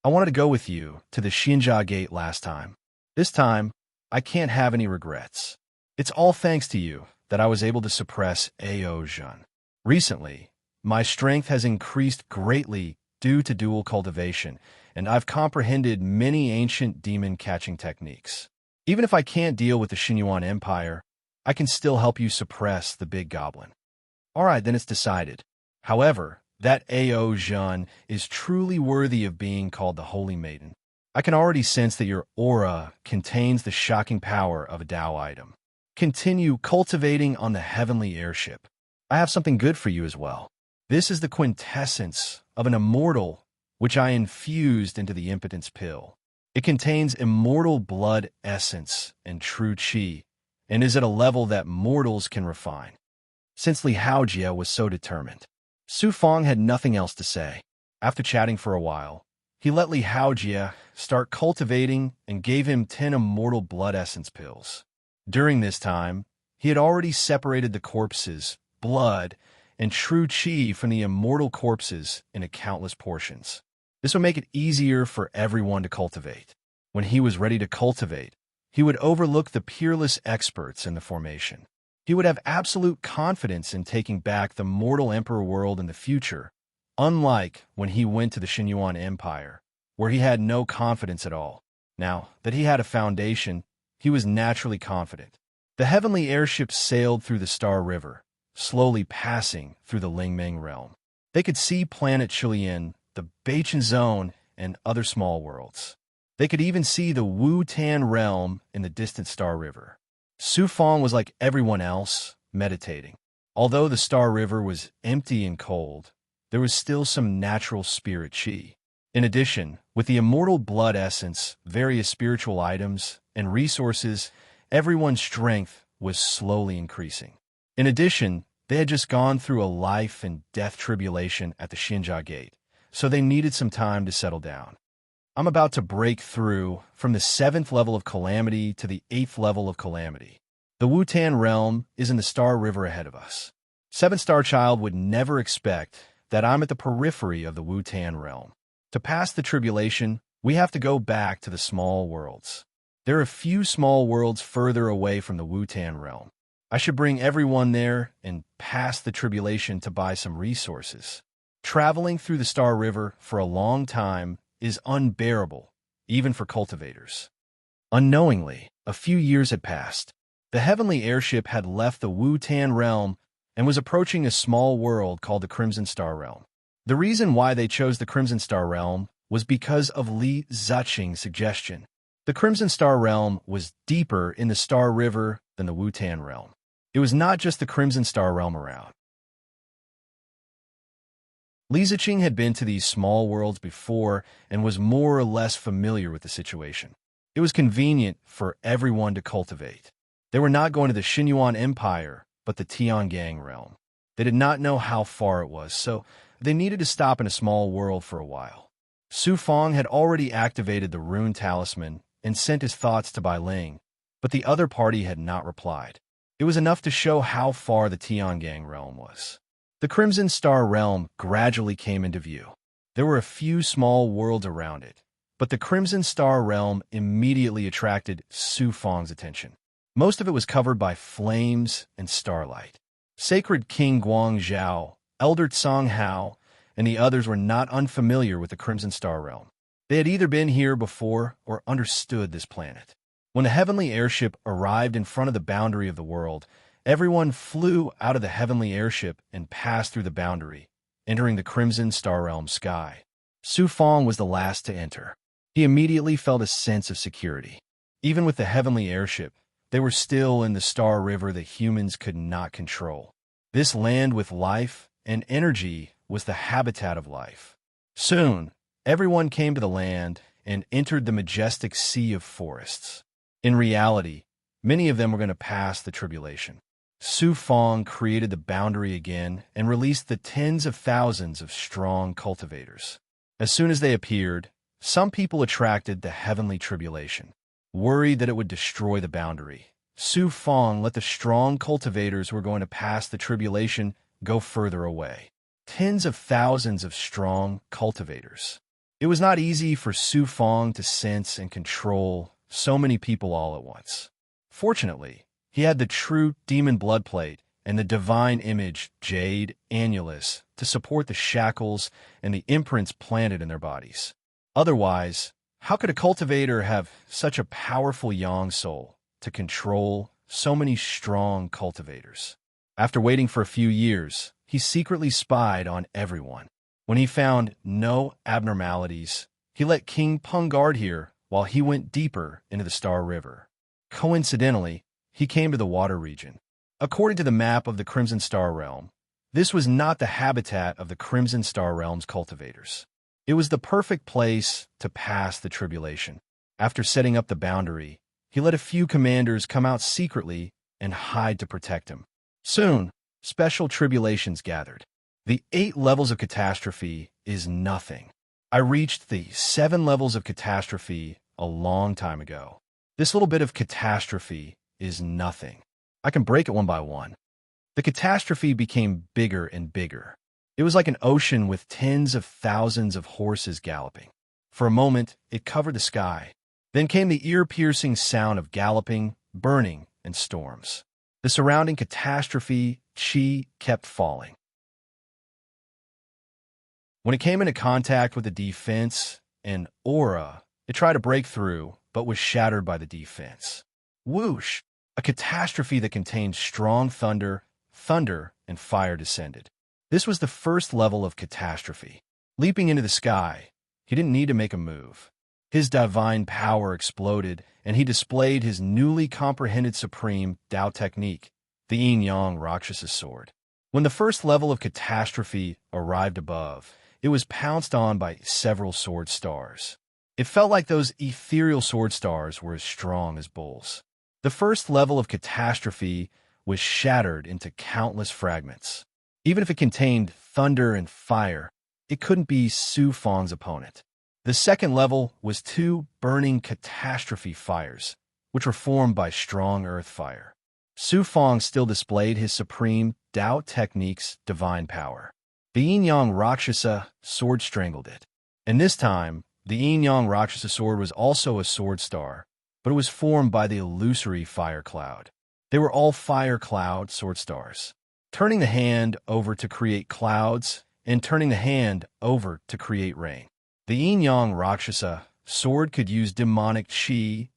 I wanted to go with you to the Xinjia Gate last time. This time, I can't have any regrets. It's all thanks to you that I was able to suppress Ao Zhen. Recently, my strength has increased greatly due to dual cultivation, and I've comprehended many ancient demon-catching techniques. Even if I can't deal with the Xinyuan Empire, I can still help you suppress the big goblin. All right, then it's decided. However, that Ao Zhen is truly worthy of being called the Holy Maiden. I can already sense that your aura contains the shocking power of a Tao item. Continue cultivating on the heavenly airship. I have something good for you as well. This is the quintessence of an immortal, which I infused into the impotence pill. It contains immortal blood essence and true qi, and is at a level that mortals can refine. Since Lihaojia was so determined, Su Fong had nothing else to say. After chatting for a while, he let Li Haojia start cultivating and gave him 10 immortal blood essence pills. During this time, he had already separated the corpses, blood, and true chi from the immortal corpses into countless portions. This would make it easier for everyone to cultivate. When he was ready to cultivate, he would overlook the peerless experts in the formation. He would have absolute confidence in taking back the mortal emperor world in the future, unlike when he went to the Xinyuan Empire, where he had no confidence at all. Now that he had a foundation, he was naturally confident. The heavenly airship sailed through the Star River, slowly passing through the Lingmeng realm. They could see planet Chilian, the Beichen Zone, and other small worlds. They could even see the Wu Tan realm in the distant Star River. Su Fong was like everyone else, meditating. Although the Star River was empty and cold, there was still some natural spirit chi. In addition, with the immortal blood essence, various spiritual items, and resources, everyone's strength was slowly increasing. In addition, they had just gone through a life and death tribulation at the Xinjia Gate, so they needed some time to settle down. I'm about to break through from the 7th level of calamity to the 8th level of calamity. The Wutan realm is in the Star River ahead of us. 7-star child would never expect that I'm at the periphery of the Wutan realm. To pass the tribulation, we have to go back to the small worlds. There are a few small worlds further away from the Wutan realm. I should bring everyone there and pass the tribulation to buy some resources. Traveling through the Star River for a long time is unbearable, even for cultivators. Unknowingly, a few years had passed. The heavenly airship had left the Wutan realm and was approaching a small world called the Crimson Star Realm. The reason why they chose the Crimson Star Realm was because of Li Ziqing's suggestion. The Crimson Star Realm was deeper in the Star River than the Wutan realm. It was not just the Crimson Star Realm around. Li Ziqing had been to these small worlds before and was more or less familiar with the situation. It was convenient for everyone to cultivate. They were not going to the Xinyuan Empire, but the Tiangang realm. They did not know how far it was, so they needed to stop in a small world for a while. Su Fong had already activated the rune talisman and sent his thoughts to Bai Ling, but the other party had not replied. It was enough to show how far the Tiangang realm was. The Crimson Star Realm gradually came into view. There were a few small worlds around it, but the Crimson Star Realm immediately attracted Su Fong's attention. Most of it was covered by flames and starlight. Sacred King Guangzhou, Elder Tsang Hao, and the others were not unfamiliar with the Crimson Star Realm. They had either been here before or understood this planet. When the heavenly airship arrived in front of the boundary of the world, everyone flew out of the heavenly airship and passed through the boundary, entering the Crimson Star Realm sky. Su Fong was the last to enter. He immediately felt a sense of security. Even with the heavenly airship, they were still in the Star River that humans could not control. This land with life and energy was the habitat of life. Soon, everyone came to the land and entered the majestic sea of forests. In reality, many of them were going to pass the tribulation. Su Fong created the boundary again and released the tens of thousands of strong cultivators. As soon as they appeared, some people attracted the heavenly tribulation. Worried that it would destroy the boundary, Su Fong let the strong cultivators who were going to pass the tribulation go further away. Tens of thousands of strong cultivators. It was not easy for Su Fong to sense and control so many people all at once. Fortunately, he had the true demon blood plate and the divine image jade annulus to support the shackles and the imprints planted in their bodies. Otherwise, how could a cultivator have such a powerful yang soul to control so many strong cultivators? After waiting for a few years, he secretly spied on everyone. When he found no abnormalities, he let King Peng guard here while he went deeper into the Star River. Coincidentally, he came to the water region. According to the map of the Crimson Star Realm, this was not the habitat of the Crimson Star Realm's cultivators. It was the perfect place to pass the tribulation. After setting up the boundary, he let a few commanders come out secretly and hide to protect him. Soon, special tribulations gathered. The 8 levels of catastrophe is nothing. I reached the 7 levels of catastrophe a long time ago. This little bit of catastrophe is nothing. I can break it one by one. The catastrophe became bigger and bigger. It was like an ocean with tens of thousands of horses galloping. For a moment, it covered the sky. Then came the ear-piercing sound of galloping, burning, and storms. The surrounding catastrophe, chi, kept falling. When it came into contact with the defense, an aura, it tried to break through, but was shattered by the defense. Whoosh! A catastrophe that contained strong thunder, and fire descended. This was the first level of catastrophe. Leaping into the sky, he didn't need to make a move. His divine power exploded, and he displayed his newly comprehended supreme Tao technique, the Yin-Yang Rakshasa sword. When the first level of catastrophe arrived above, it was pounced on by several sword stars. It felt like those ethereal sword stars were as strong as bulls. The first level of catastrophe was shattered into countless fragments. Even if it contained thunder and fire, it couldn't be Su Fang's opponent. The second level was 2 burning catastrophe fires, which were formed by strong earth fire. Su Fang still displayed his supreme Tao technique's divine power. The Yin-Yang Rakshasa sword strangled it. And this time, the Yin-Yang Rakshasa sword was also a sword star, but it was formed by the illusory fire cloud. They were all fire cloud sword stars. Turning the hand over to create clouds, and turning the hand over to create rain. The Yin-Yang Rakshasa sword could use demonic chi,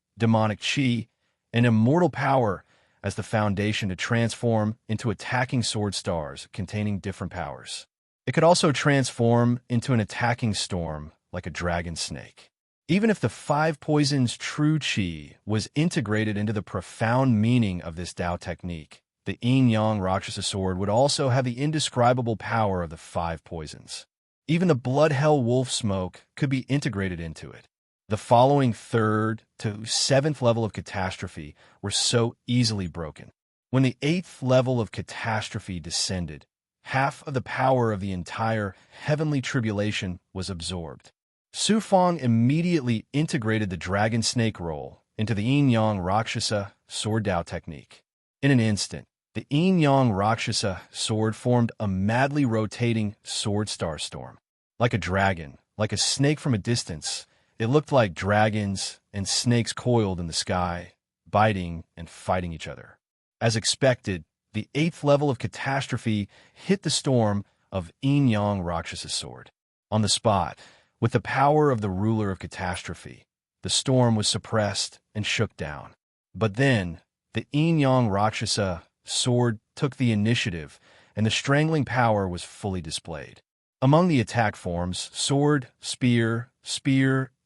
and immortal power as the foundation to transform into attacking sword stars containing different powers. It could also transform into an attacking storm like a dragon snake. Even if the 5 poisons true chi was integrated into the profound meaning of this Tao technique, the Yin-Yang Rakshasa sword would also have the indescribable power of the 5 poisons. Even the blood hell wolf smoke could be integrated into it. The following 3rd to 7th level of catastrophe were so easily broken. When the 8th level of catastrophe descended, half of the power of the entire heavenly tribulation was absorbed. Su Fang immediately integrated the dragon snake roll into the Yin-Yang Rakshasa sword Tao technique. In an instant, the Yin-Yang Rakshasa sword formed a madly rotating sword star storm. Like a dragon, like a snake from a distance, it looked like dragons and snakes coiled in the sky, biting and fighting each other. As expected, the 8th level of catastrophe hit the storm of Yin-Yang Rakshasa sword. On the spot, with the power of the ruler of catastrophe, the storm was suppressed and shook down. But then, the Yin-Yang Rakshasa sword took the initiative, and the strangling power was fully displayed. Among the attack forms, sword, spear,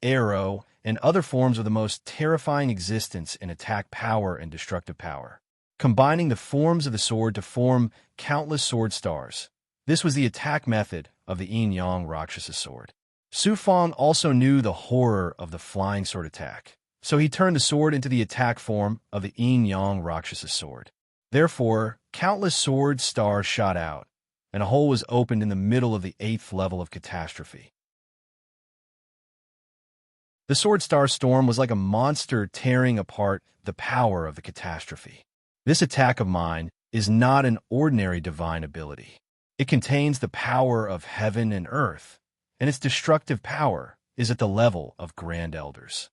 arrow, and other forms of the most terrifying existence in attack power and destructive power. Combining the forms of the sword to form countless sword stars. This was the attack method of the Yin-Yang Rakshasa sword. Su Fang also knew the horror of the flying sword attack, so he turned the sword into the attack form of the Yin-Yang Rakshasa sword. Therefore, countless sword stars shot out, and a hole was opened in the middle of the 8th level of catastrophe. The sword star storm was like a monster tearing apart the power of the catastrophe. This attack of mine is not an ordinary divine ability. It contains the power of heaven and earth, and its destructive power is at the level of grand elders.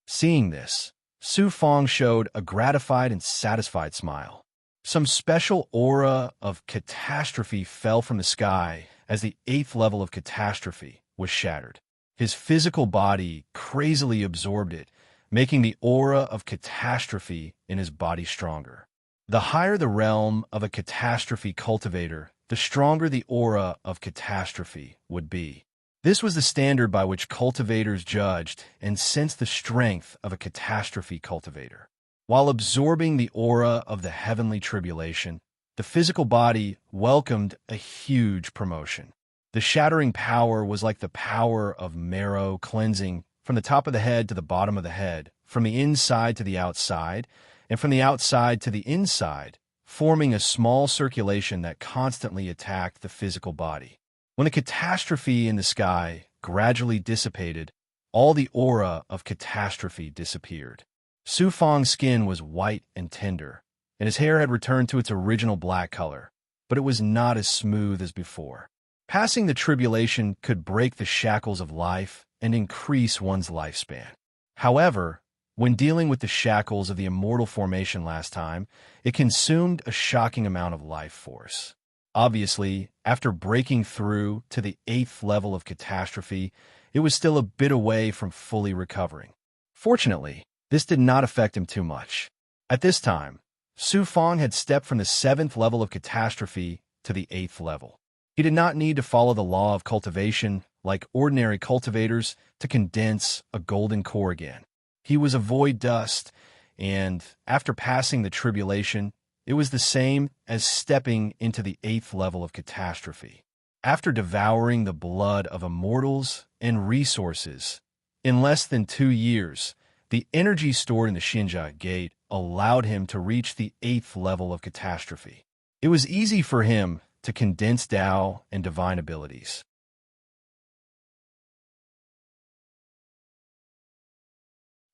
Seeing this, Su Fang showed a gratified and satisfied smile. Some special aura of catastrophe fell from the sky as the 8th level of catastrophe was shattered. His physical body crazily absorbed it, making the aura of catastrophe in his body stronger. The higher the realm of a catastrophe cultivator, the stronger the aura of catastrophe would be. This was the standard by which cultivators judged and sensed the strength of a catastrophe cultivator. While absorbing the aura of the heavenly tribulation, the physical body welcomed a huge promotion. The shattering power was like the power of marrow cleansing from the top of the head to the bottom of the head, from the inside to the outside, and from the outside to the inside, forming a small circulation that constantly attacked the physical body. When the catastrophe in the sky gradually dissipated, all the aura of catastrophe disappeared. Su Feng's skin was white and tender, and his hair had returned to its original black color, but it was not as smooth as before. Passing the tribulation could break the shackles of life and increase one's lifespan. However, when dealing with the shackles of the immortal formation last time, it consumed a shocking amount of life force. Obviously, after breaking through to the 8th level of catastrophe, it was still a bit away from fully recovering. Fortunately, this did not affect him too much. At this time, Su Feng had stepped from the 7th level of catastrophe to the 8th level. He did not need to follow the law of cultivation like ordinary cultivators to condense a golden core again. He was a void dust, and after passing the tribulation, it was the same as stepping into the 8th level of catastrophe. After devouring the blood of immortals and resources, in less than 2 years, the energy stored in the Xinjia Gate allowed him to reach the 8th level of catastrophe. It was easy for him to condense Tao and divine abilities.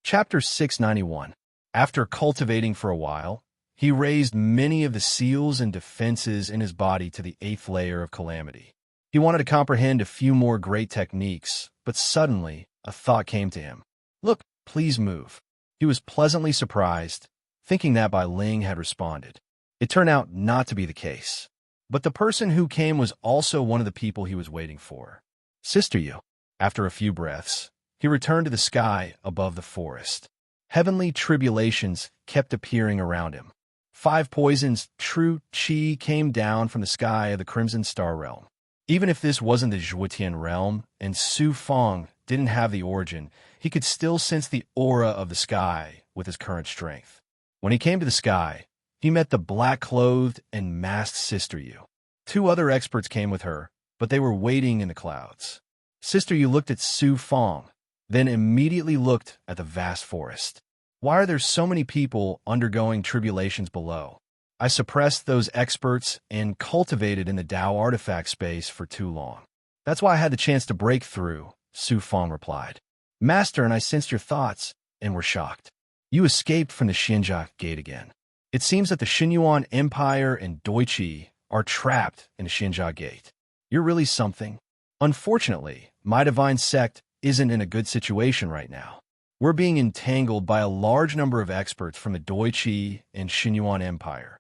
Chapter 691. After cultivating for a while, he raised many of the seals and defenses in his body to the 8th layer of calamity. He wanted to comprehend a few more great techniques, but suddenly a thought came to him. Look, please move. He was pleasantly surprised, thinking that Bai Ling had responded. It turned out not to be the case. But the person who came was also one of the people he was waiting for. Sister Yu. After a few breaths, he returned to the sky above the forest. Heavenly tribulations kept appearing around him. 5 poisons, true qi, came down from the sky of the Crimson Star realm. Even if this wasn't the Zhuotian realm, and Su Feng didn't have the origin, he could still sense the aura of the sky with his current strength. When he came to the sky, he met the black-clothed and masked Sister Yu. 2 other experts came with her, but they were waiting in the clouds. Sister Yu looked at Su Feng, then immediately looked at the vast forest. Why are there so many people undergoing tribulations below? I suppressed those experts and cultivated in the Tao artifact space for too long. That's why I had the chance to break through, Su Feng replied. Master and I sensed your thoughts and were shocked. You escaped from the Xinjia Gate again. It seems that the Xinyuan Empire and Doichi are trapped in the Xinjia Gate. You're really something. Unfortunately, my divine sect isn't in a good situation right now. We're being entangled by a large number of experts from the Doichi and Xinyuan Empire.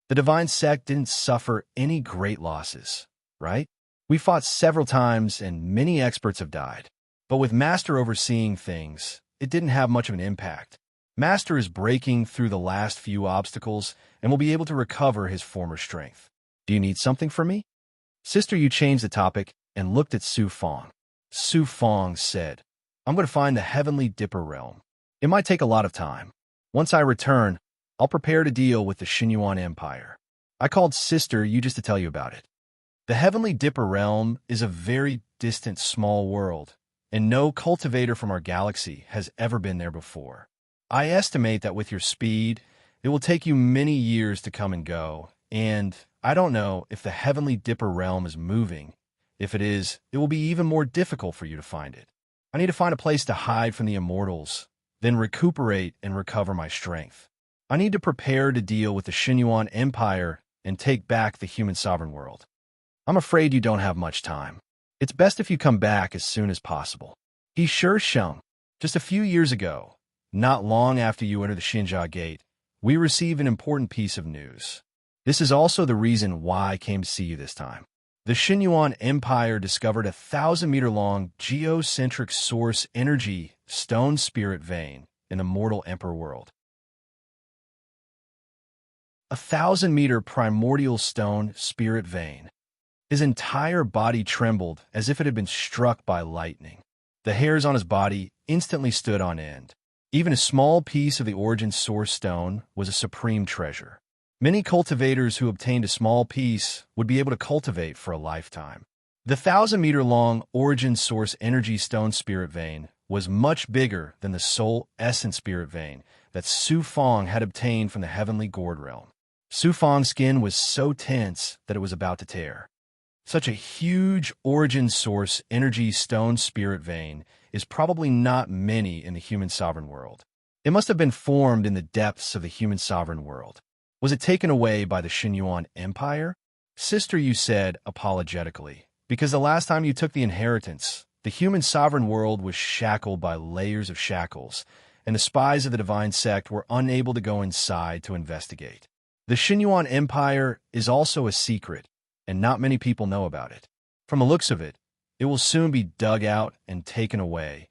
The divine sect didn't suffer any great losses, right? We fought several times and many experts have died. But with Master overseeing things, it didn't have much of an impact. Master is breaking through the last few obstacles and will be able to recover his former strength. Do you need something from me? Sister Yu changed the topic and looked at Su Feng. Su Feng said, I'm going to find the Heavenly Dipper realm. It might take a lot of time. Once I return, I'll prepare to deal with the Xinyuan Empire. I called Sister Yu just to tell you about it. The Heavenly Dipper realm is a very distant small world, and no cultivator from our galaxy has ever been there before. I estimate that with your speed, it will take you many years to come and go, and I don't know if the Heavenly Dipper realm is moving. If it is, it will be even more difficult for you to find it. I need to find a place to hide from the immortals, then recuperate and recover my strength. I need to prepare to deal with the Xinyuan Empire and take back the human sovereign world. I'm afraid you don't have much time. It's best if you come back as soon as possible. He sure shung. Just a few years ago, not long after you enter the Xinjia Gate, we receive an important piece of news. This is also the reason why I came to see you this time. The Xinyuan Empire discovered a 1,000-meter-long geocentric source energy stone spirit vein in the mortal emperor world. A 1,000-meter primordial stone spirit vein. His entire body trembled as if it had been struck by lightning. The hairs on his body instantly stood on end. Even a small piece of the origin source stone was a supreme treasure. Many cultivators who obtained a small piece would be able to cultivate for a lifetime. The 1,000-meter-long origin source energy stone spirit vein was much bigger than the soul essence spirit vein that Su Feng had obtained from the heavenly gourd realm. Su Feng's skin was so tense that it was about to tear. Such a huge origin source energy stone spirit vein is probably not many in the human sovereign world. It must have been formed in the depths of the human sovereign world. Was it taken away by the Xinyuan Empire? Sister, you said apologetically, because the last time you took the inheritance, the human sovereign world was shackled by layers of shackles, and the spies of the divine sect were unable to go inside to investigate. The Xinyuan Empire is also a secret, and not many people know about it. From the looks of it, it will soon be dug out and taken away,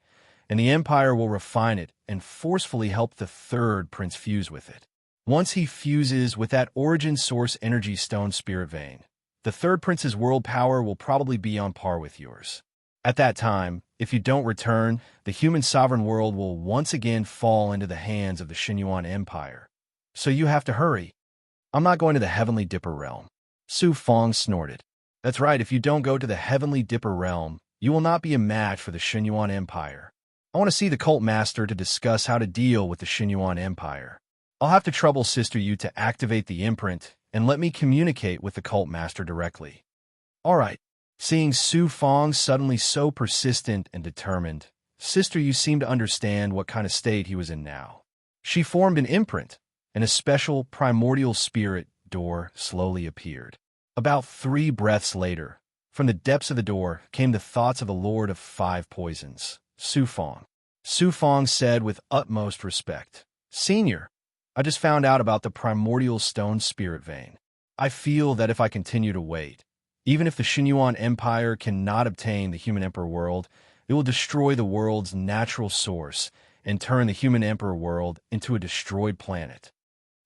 and the Empire will refine it and forcefully help the third prince fuse with it. Once he fuses with that origin source energy stone spirit vein, the third prince's world power will probably be on par with yours. At that time, if you don't return, the human sovereign world will once again fall into the hands of the Xinyuan Empire. So you have to hurry. I'm not going to the Heavenly Dipper realm. Su Fong snorted. That's right, if you don't go to the Heavenly Dipper realm, you will not be a match for the Xinyuan Empire. I want to see the cult master to discuss how to deal with the Xinyuan Empire. I'll have to trouble Sister Yu to activate the imprint and let me communicate with the cult master directly. All right. Seeing Su Fong suddenly so persistent and determined, Sister Yu seemed to understand what kind of state he was in now. She formed an imprint, and a special primordial spirit door slowly appeared. About 3 breaths later, from the depths of the door came the thoughts of the Lord of 5 Poisons, Su Fong. Su Fong said with utmost respect, Senior, I just found out about the primordial stone spirit vein. I feel that if I continue to wait, even if the Xinyuan Empire cannot obtain the human emperor world, it will destroy the world's natural source and turn the human emperor world into a destroyed planet.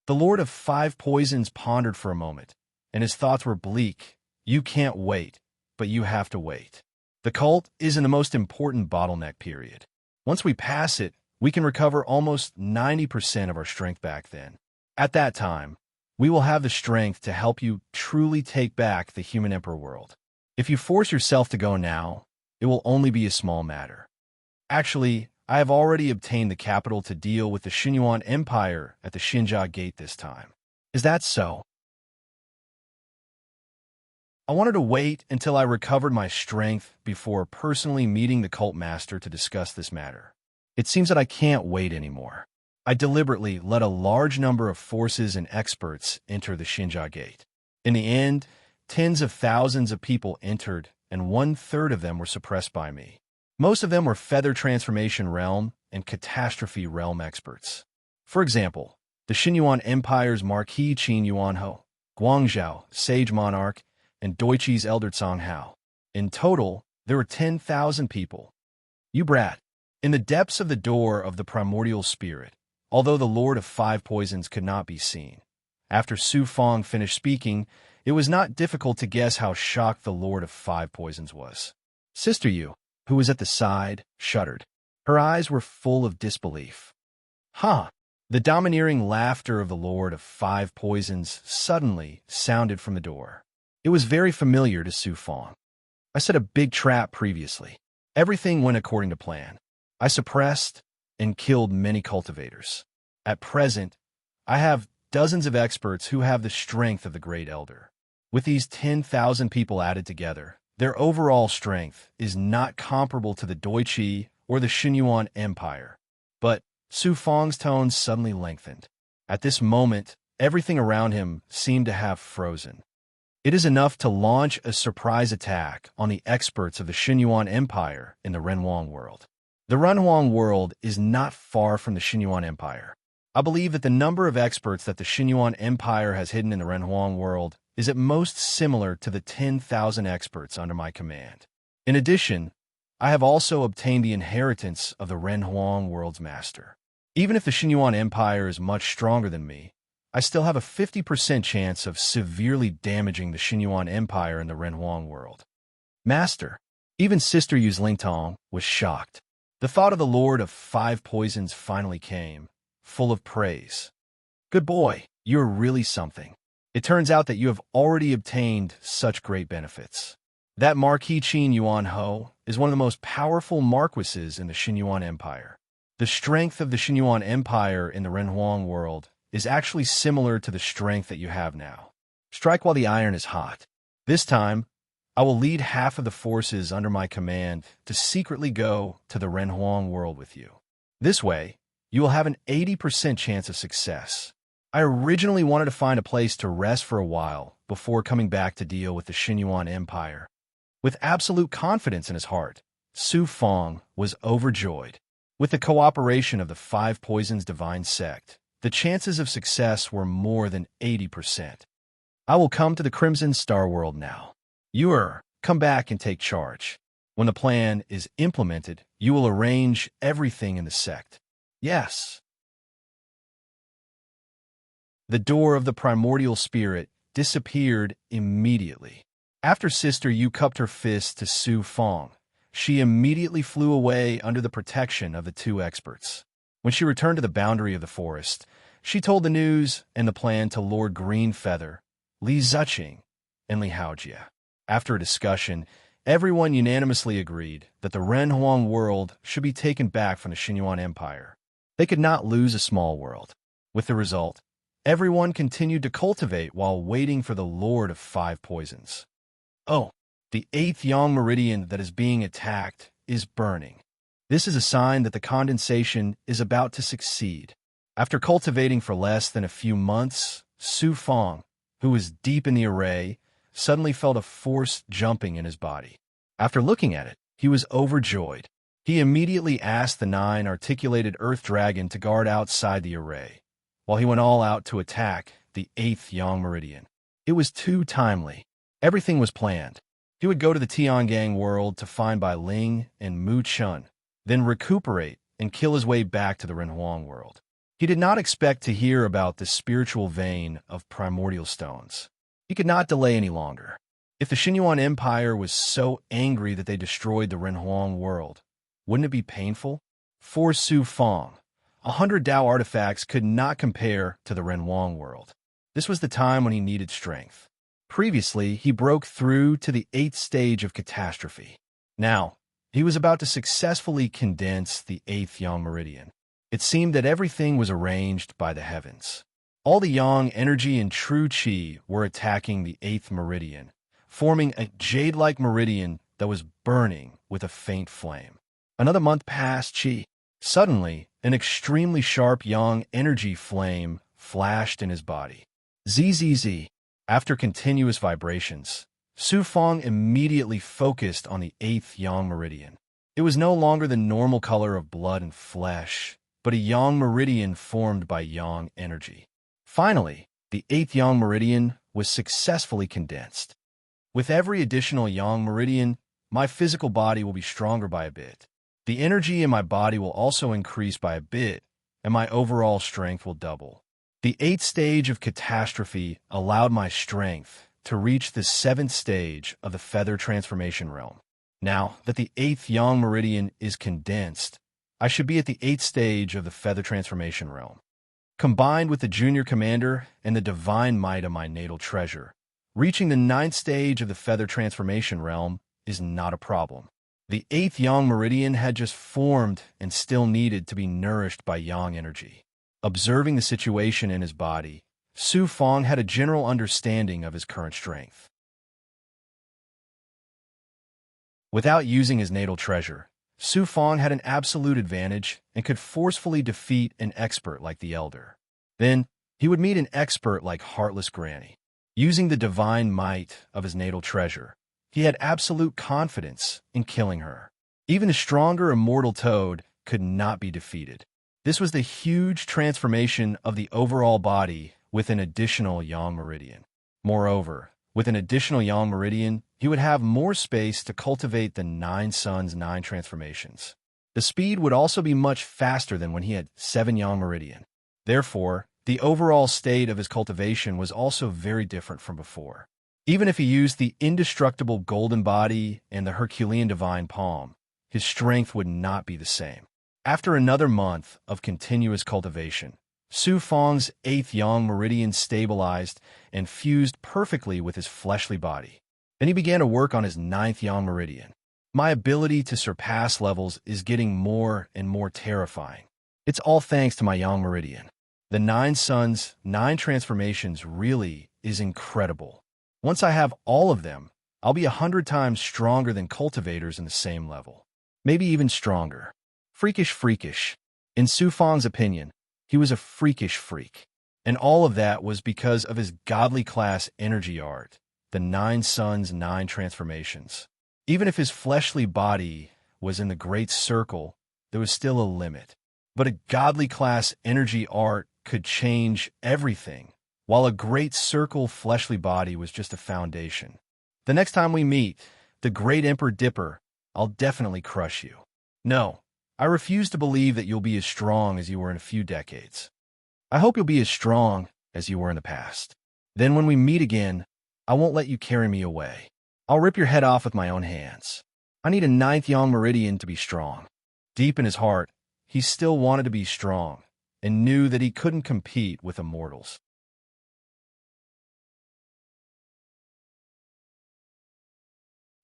The Lord of 5 Poisons pondered for a moment, and his thoughts were bleak. You can't wait, but you have to wait. The cult is in the most important bottleneck period. Once we pass it, we can recover almost 90% of our strength back then. At that time, we will have the strength to help you truly take back the human emperor world. If you force yourself to go now, it will only be a small matter. Actually, I have already obtained the capital to deal with the Xinyuan Empire at the Xinjia Gate this time. Is that so? I wanted to wait until I recovered my strength before personally meeting the cult master to discuss this matter. It seems that I can't wait anymore. I deliberately let a large number of forces and experts enter the Xinjia Gate. In the end, tens of thousands of people entered, and 1/3 of them were suppressed by me. Most of them were Feather Transformation Realm and Catastrophe Realm experts. For example, the Xinyuan Empire's Marquis Qin Yuanho, Guangzhou, Sage Monarch, and Deutschi's Elder Tsang Hao. In total, there were 10,000 people. You brat. In the depths of the door of the primordial spirit, although the Lord of 5 Poisons could not be seen, after Su Fong finished speaking, it was not difficult to guess how shocked the Lord of 5 Poisons was. Sister Yu, who was at the side, shuddered. Her eyes were full of disbelief. Huh! The domineering laughter of the Lord of 5 Poisons suddenly sounded from the door. It was very familiar to Su Fong. I set a big trap previously. Everything went according to plan. I suppressed and killed many cultivators. At present, I have dozens of experts who have the strength of the Great Elder. With these 10,000 people added together, their overall strength is not comparable to the Deutschi or the Xinyuan Empire. But Su Fong's tone suddenly lengthened. At this moment, everything around him seemed to have frozen. It is enough to launch a surprise attack on the experts of the Xinyuan Empire in the Renhuang world. The Renhuang world is not far from the Xinyuan Empire. I believe that the number of experts that the Xinyuan Empire has hidden in the Renhuang world is at most similar to the 10,000 experts under my command. In addition, I have also obtained the inheritance of the Renhuang world's master. Even if the Xinyuan Empire is much stronger than me, I still have a 50% chance of severely damaging the Xinyuan Empire in the Renhuang world. Master, even Sister Yu's Lingtong was shocked. The thought of the Lord of 5 Poisons finally came, full of praise. Good boy, you're really something. It turns out that you have already obtained such great benefits. That Marquis Qin Yuan Ho is one of the most powerful marquises in the Xinyuan Empire. The strength of the Xinyuan Empire in the Renhuang world is actually similar to the strength that you have now. Strike while the iron is hot. This time, I will lead half of the forces under my command to secretly go to the Renhuang world with you. This way, you will have an 80% chance of success. I originally wanted to find a place to rest for a while before coming back to deal with the Xinyuan Empire. With absolute confidence in his heart, Su Fong was overjoyed. With the cooperation of the Five Poisons Divine Sect, the chances of success were more than 80%. I will come to the Crimson Star World now. Come back and take charge. When the plan is implemented, you will arrange everything in the sect. Yes. The door of the primordial spirit disappeared immediately. After Sister Yu cupped her fist to Su Fong, she immediately flew away under the protection of the two experts. When she returned to the boundary of the forest, she told the news and the plan to Lord Greenfeather, Li Zuqing, and Li Haojie. After a discussion, everyone unanimously agreed that the Renhuang world should be taken back from the Xinyuan Empire. They could not lose a small world. With the result, everyone continued to cultivate while waiting for the Lord of Five Poisons. Oh, the 8th Yang Meridian that is being attacked is burning. This is a sign that the condensation is about to succeed. After cultivating for less than a few months, Su Fong, who was deep in the array, suddenly felt a force jumping in his body. After looking at it, he was overjoyed. He immediately asked the 9-articulated Earth Dragon to guard outside the array, while he went all out to attack the 8th Yang Meridian. It was too timely. Everything was planned. He would go to the Tiangang world to find Bai Ling and Mu Chun, then recuperate and kill his way back to the Renhuang world. He did not expect to hear about the spiritual vein of primordial stones. He could not delay any longer. If the Xinyuan Empire was so angry that they destroyed the Renhuang world, wouldn't it be painful? For Su Fong, 100 Dao artifacts could not compare to the Renhuang world. This was the time when he needed strength. Previously, he broke through to the 8th stage of catastrophe. Now, he was about to successfully condense the 8th Yang Meridian. It seemed that everything was arranged by the heavens. All the Yang energy and true Qi were attacking the 8th meridian, forming a jade-like meridian that was burning with a faint flame. Another month passed. Suddenly, an extremely sharp Yang energy flame flashed in his body. ZZZ. After continuous vibrations, Su Fong immediately focused on the 8th Yang meridian. It was no longer the normal color of blood and flesh, but a Yang meridian formed by Yang energy. Finally, the 8th Yang meridian was successfully condensed. With every additional Yang meridian, my physical body will be stronger by a bit. The energy in my body will also increase by a bit, and my overall strength will double. The 8th stage of catastrophe allowed my strength to reach the 7th stage of the feather transformation realm. Now that the 8th Yang meridian is condensed, I should be at the 8th stage of the feather transformation realm. Combined with the junior commander and the divine might of my natal treasure, reaching the 9th stage of the feather transformation realm is not a problem. The 8th Yang meridian had just formed and still needed to be nourished by Yang energy. Observing the situation in his body, Su Fong had a general understanding of his current strength. Without using his natal treasure, Su Fong had an absolute advantage and could forcefully defeat an expert like the Elder. Then, he would meet an expert like Heartless Granny. Using the divine might of his natal treasure, he had absolute confidence in killing her. Even a stronger immortal toad could not be defeated. This was the huge transformation of the overall body with an additional Yang meridian. Moreover, with an additional Yang meridian, he would have more space to cultivate the 9 Suns 9 transformations. The speed would also be much faster than when he had 7 Yang meridian. Therefore, the overall state of his cultivation was also very different from before. Even if he used the indestructible golden body and the Herculean divine palm, his strength would not be the same. After another month of continuous cultivation, Su Fong's 8th Yang meridian stabilized and fused perfectly with his fleshly body. Then he began to work on his 9th Yang meridian. My ability to surpass levels is getting more and more terrifying. It's all thanks to my Yang meridian. The 9 Suns, 9 transformations really is incredible. Once I have all of them, I'll be 100 times stronger than cultivators in the same level. Maybe even stronger. Freakish. In Su Fang's opinion, he was a freakish freak. And all of that was because of his godly class energy art, the 9 suns, 9 transformations. Even if his fleshly body was in the great circle, there was still a limit. But a godly class energy art could change everything, while a great circle fleshly body was just a foundation. The next time we meet, the great Emperor Dipper, I'll definitely crush you. No, I refuse to believe that you'll be as strong as you were in a few decades. I hope you'll be as strong as you were in the past. Then when we meet again, I won't let you carry me away. I'll rip your head off with my own hands. I need a 9th yang meridian to be strong. Deep in his heart, he still wanted to be strong and knew that he couldn't compete with immortals.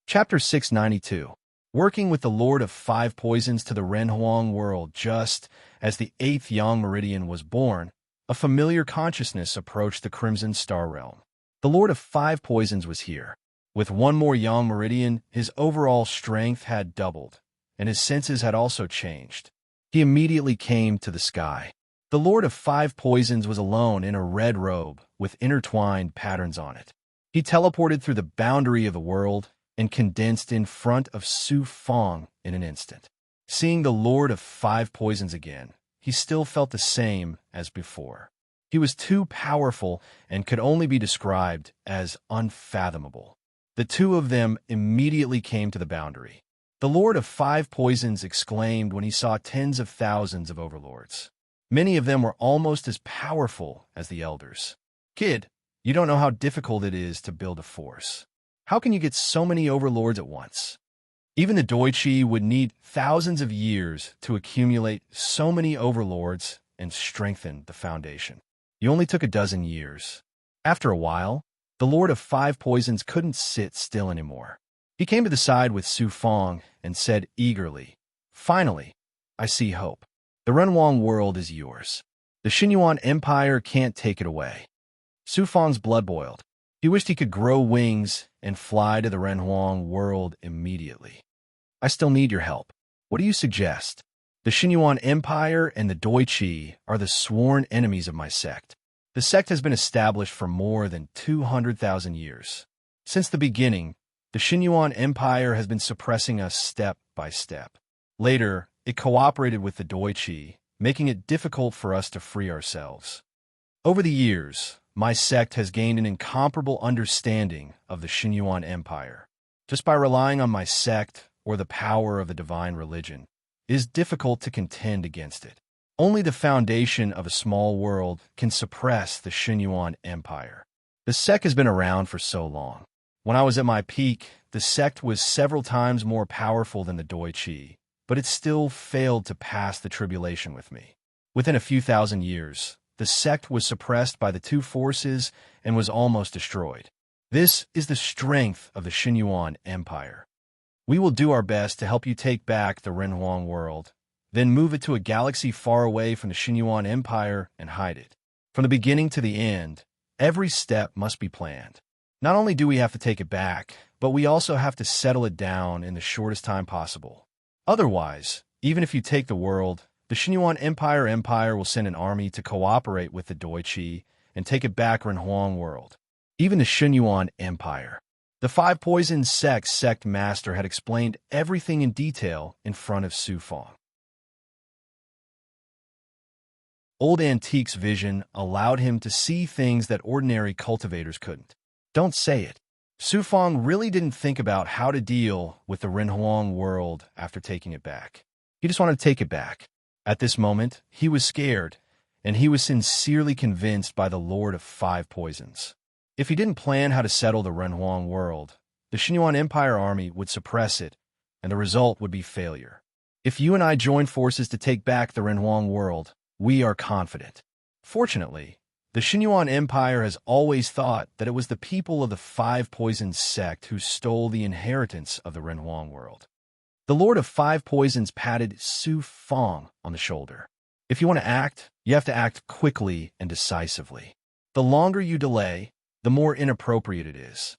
Chapter 692. Working with the Lord of 5 Poisons to the Renhuang world. Just as the 8th Yang Meridian was born, a familiar consciousness approached the Crimson Star Realm. The Lord of 5 Poisons was here. With one more Yang Meridian, his overall strength had doubled, and his senses had also changed. He immediately came to the sky. The Lord of 5 Poisons was alone in a red robe with intertwined patterns on it. He teleported through the boundary of the world and condensed in front of Su Fang in an instant. Seeing the Lord of 5 Poisons again, he still felt the same as before. He was too powerful and could only be described as unfathomable. The two of them immediately came to the boundary. The Lord of 5 Poisons exclaimed when he saw tens of thousands of overlords. Many of them were almost as powerful as the elders. Kid, you don't know how difficult it is to build a force. How can you get so many overlords at once? Even the Doichi would need thousands of years to accumulate so many overlords and strengthen the foundation. You only took 12 years. After a while, the Lord of 5 Poisons couldn't sit still anymore. He came to the side with Su Fang and said eagerly, "Finally, I see hope. The Renhuang world is yours. The Xinyuan Empire can't take it away." Su Fang's blood boiled. He wished he could grow wings and fly to the Renhuang world immediately. "I still need your help. What do you suggest?" The Xinyuan Empire and the Doichi are the sworn enemies of my sect. The sect has been established for more than 200,000 years. Since the beginning, the Xinyuan Empire has been suppressing us step by step. Later, it cooperated with the Doichi, making it difficult for us to free ourselves. Over the years, my sect has gained an incomparable understanding of the Xinyuan Empire. Just by relying on my sect or the power of the divine religion, it is difficult to contend against it. Only the foundation of a small world can suppress the Xinyuan Empire. The sect has been around for so long. When I was at my peak, the sect was several times more powerful than the Doichi, but it still failed to pass the tribulation with me. Within a few thousand years, the sect was suppressed by the two forces and was almost destroyed. This is the strength of the Xinyuan Empire. We will do our best to help you take back the Renhuang world, then move it to a galaxy far away from the Xinyuan Empire and hide it. From the beginning to the end, every step must be planned. Not only do we have to take it back, but we also have to settle it down in the shortest time possible. Otherwise, even if you take the world, the Xinyuan Empire will send an army to cooperate with the Doichi and take it back Renhuang world. Even the Xinyuan Empire. The 5 Poisons sect master had explained everything in detail in front of Su Fang. Old Antique's vision allowed him to see things that ordinary cultivators couldn't. Don't say it. Su Fang really didn't think about how to deal with the Renhuang world after taking it back. He just wanted to take it back. At this moment, he was scared, and he was sincerely convinced by the Lord of 5 Poisons. If he didn't plan how to settle the Renhuang world, the Xinyuan Empire army would suppress it, and the result would be failure. If you and I join forces to take back the Renhuang world, we are confident. Fortunately, the Xinyuan Empire has always thought that it was the people of the 5 Poisons sect who stole the inheritance of the Renhuang world. The Lord of 5 Poisons patted Su Fang on the shoulder. If you want to act, you have to act quickly and decisively. The longer you delay, the more inappropriate it is.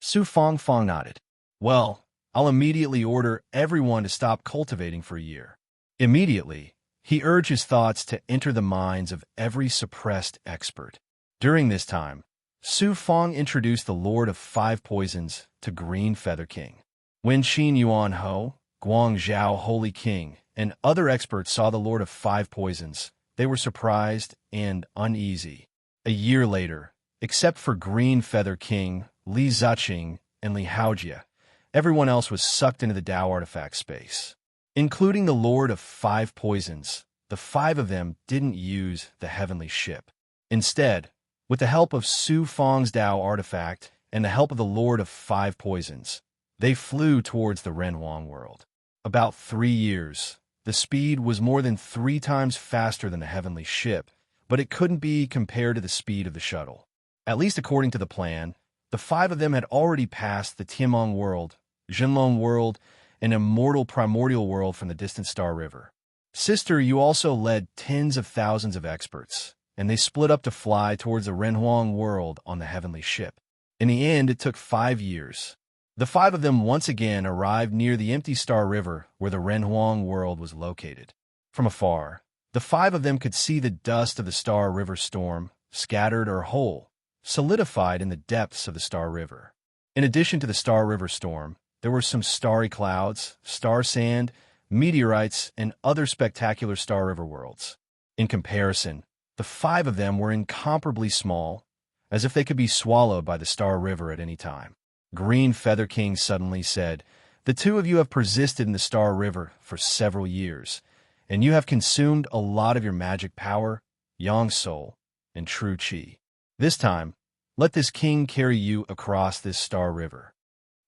Su Fong nodded. Well, I'll immediately order everyone to stop cultivating for a year. Immediately, he urged his thoughts to enter the minds of every suppressed expert. During this time, Su Fong introduced the Lord of Five Poisons to Green Feather King. When Xin Yuan Ho, Guang Zhao Holy King, and other experts saw the Lord of Five Poisons, they were surprised and uneasy. A year later, except for Green Feather King, Li Ziqing, and Li Haojia, everyone else was sucked into the Tao artifact space. Including the Lord of Five Poisons, the five of them didn't use the heavenly ship. Instead, with the help of Su Fong's Tao artifact and the help of the Lord of Five Poisons, they flew towards the Renhuang world. About 3 years, the speed was more than 3 times faster than the heavenly ship, but it couldn't be compared to the speed of the shuttle. At least according to the plan, the five of them had already passed the Tianmong world, Zhenlong world, an immortal primordial world from the distant Star River. Sister, you also led tens of thousands of experts, and they split up to fly towards the Renhuang world on the heavenly ship. In the end, it took 5 years. The five of them once again arrived near the empty Star River where the Renhuang world was located. From afar, the five of them could see the dust of the Star River storm, scattered or whole, solidified in the depths of the Star River. In addition to the Star River storm, there were some starry clouds, star sand, meteorites, and other spectacular Star River worlds. In comparison, the five of them were incomparably small, as if they could be swallowed by the Star River at any time. Green Feather King suddenly said, "The two of you have persisted in the Star River for several years, and you have consumed a lot of your magic power, Yang Soul, and True Qi. This time, let this king carry you across this Star River."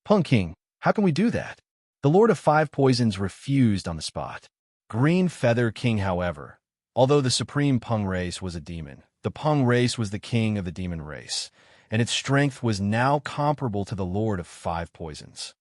"Peng King, how can we do that?" The Lord of Five Poisons refused on the spot. Green Feather King, however, although the supreme Peng race was a demon, the Peng race was the king of the demon race, and its strength was now comparable to the Lord of Five Poisons.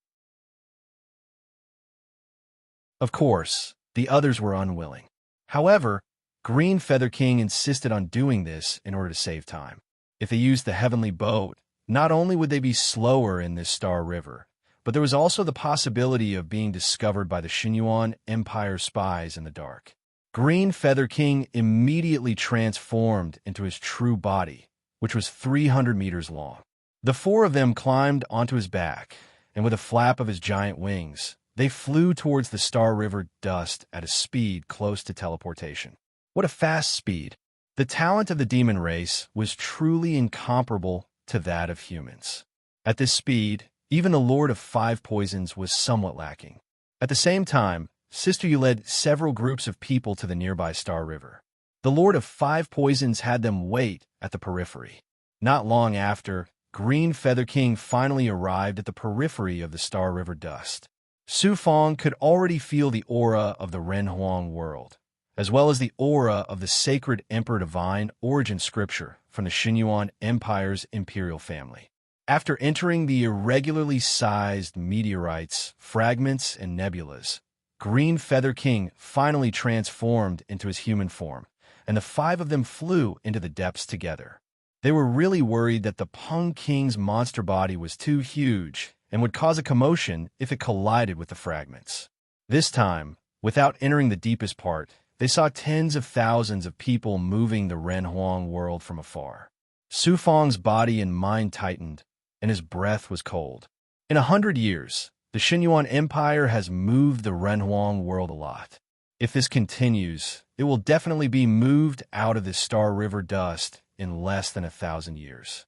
Of course, the others were unwilling. However, Green Feather King insisted on doing this in order to save time. If they used the heavenly boat, not only would they be slower in this Star River, but there was also the possibility of being discovered by the Xinyuan Empire spies in the dark. Green Feather King immediately transformed into his true body, which was 300 meters long. The four of them climbed onto his back, and with a flap of his giant wings, they flew towards the Star River dust at a speed close to teleportation. What a fast speed! The talent of the demon race was truly incomparable to that of humans. At this speed, even the Lord of Five Poisons was somewhat lacking. At the same time, Sister, you led several groups of people to the nearby Star River. The Lord of Five Poisons had them wait at the periphery. Not long after, Green Feather King finally arrived at the periphery of the Star River dust. Su Fong could already feel the aura of the Renhuang world, as well as the aura of the sacred Emperor Divine origin scripture from the Xinyuan Empire's imperial family. After entering the irregularly sized meteorites, fragments, and nebulas, Green Feather King finally transformed into his human form, and the five of them flew into the depths together. They were really worried that the Peng King's monster body was too huge and would cause a commotion if it collided with the fragments. This time, without entering the deepest part, they saw tens of thousands of people moving the Renhuang world from afar. Su Fong's body and mind tightened, and his breath was cold. In 100 years, the Xinyuan Empire has moved the Renhuang world a lot. If this continues, it will definitely be moved out of this Star River dust in less than 1,000 years.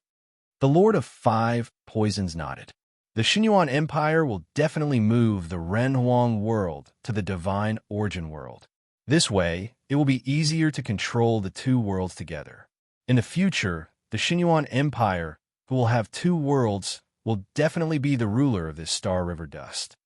The Lord of Five Poisons nodded. The Xinyuan Empire will definitely move the Renhuang world to the Divine Origin world. This way, it will be easier to control the two worlds together. In the future, the Xinyuan Empire, who will have two worlds, will definitely be the ruler of this Star River dust.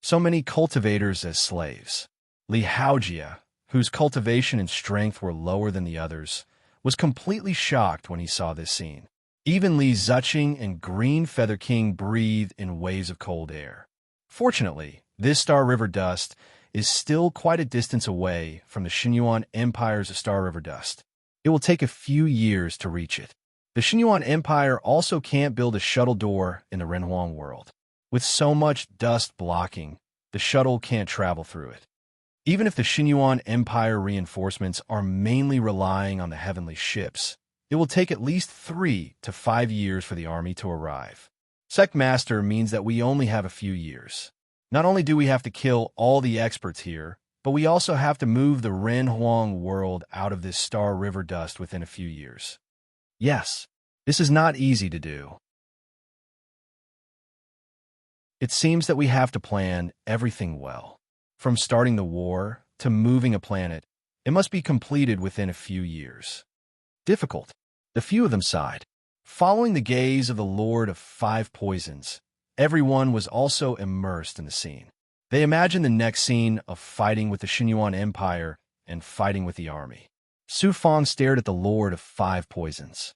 So many cultivators as slaves. Li Haojia, whose cultivation and strength were lower than the others, was completely shocked when he saw this scene. Even Li Ziqing and Green Feather King breathed in waves of cold air. Fortunately, this Star River dust is still quite a distance away from the Xinyuan Empire's Star River dust. It will take a few years to reach it. The Xinyuan Empire also can't build a shuttle door in the Renhuang world. With so much dust blocking, the shuttle can't travel through it. Even if the Xinyuan Empire reinforcements are mainly relying on the heavenly ships, it will take at least 3 to 5 years for the army to arrive. Sect Master means that we only have a few years. Not only do we have to kill all the experts here, but we also have to move the Renhuang world out of this Star River dust within a few years. Yes, this is not easy to do. It seems that we have to plan everything well. From starting the war to moving a planet, it must be completed within a few years. Difficult. The few of them sighed. Following the gaze of the Lord of Five Poisons, everyone was also immersed in the scene. They imagined the next scene of fighting with the Xinyuan Empire and fighting with the army. Su Fang stared at the Lord of Five Poisons.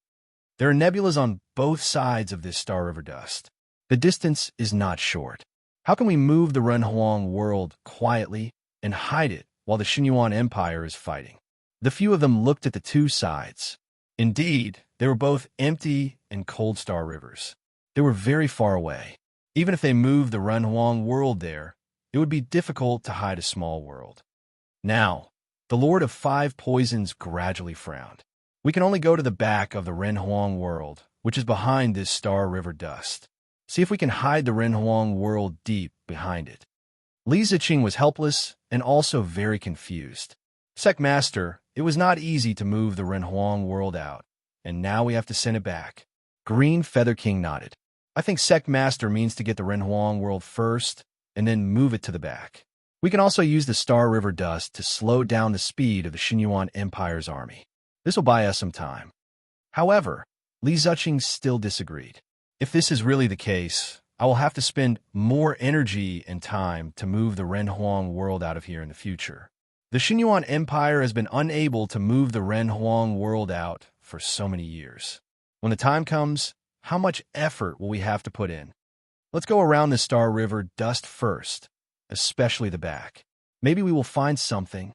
There are nebulas on both sides of this Star River dust. The distance is not short. How can we move the Renhuang world quietly and hide it while the Xinyuan Empire is fighting? The few of them looked at the two sides. Indeed, they were both empty and cold Star Rivers. They were very far away. Even if they moved the Renhuang world there, it would be difficult to hide a small world. Now, the Lord of Five Poisons gradually frowned. We can only go to the back of the Renhuang world, which is behind this Star River dust. See if we can hide the Renhuang world deep behind it. Li Ziqing was helpless and also very confused. Sect Master, it was not easy to move the Renhuang world out, and now we have to send it back. Green Feather King nodded. I think Sect Master means to get the Renhuang world first and then move it to the back. We can also use the Star River dust to slow down the speed of the Xinyuan Empire's army. This will buy us some time. However, Li Ziqing still disagreed. If this is really the case, I will have to spend more energy and time to move the Renhuang world out of here in the future. The Xinyuan Empire has been unable to move the Renhuang world out for so many years. When the time comes, how much effort will we have to put in? Let's go around the Star River dust first, especially the back. Maybe we will find something.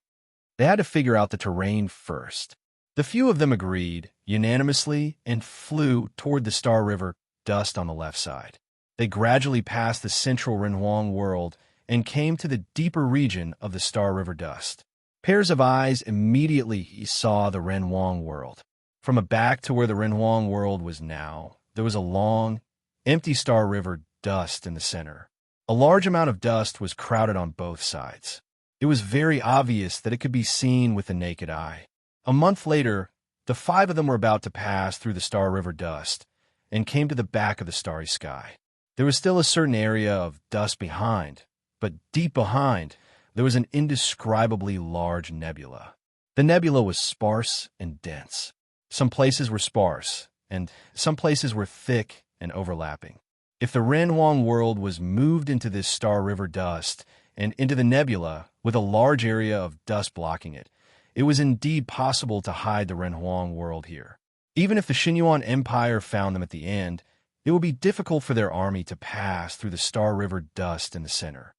They had to figure out the terrain first. The few of them agreed unanimously and flew toward the Star River dust on the left side. They gradually passed the central Renhuang world and came to the deeper region of the Star River dust. Pairs of eyes immediately saw the Renhuang world. From a back to where the Renhuang world was now, there was a long, empty Star River dust in the center. A large amount of dust was crowded on both sides. It was very obvious that it could be seen with the naked eye. A month later, the 5 of them were about to pass through the Star River dust and came to the back of the starry sky. There was still a certain area of dust behind, but deep behind, there was an indescribably large nebula. The nebula was sparse and dense. Some places were sparse, and some places were thick and overlapping. If the Renhuang world was moved into this Star River dust and into the nebula with a large area of dust blocking it, it was indeed possible to hide the Renhuang world here. Even if the Xinyuan Empire found them at the end, it would be difficult for their army to pass through the Star River dust in the center.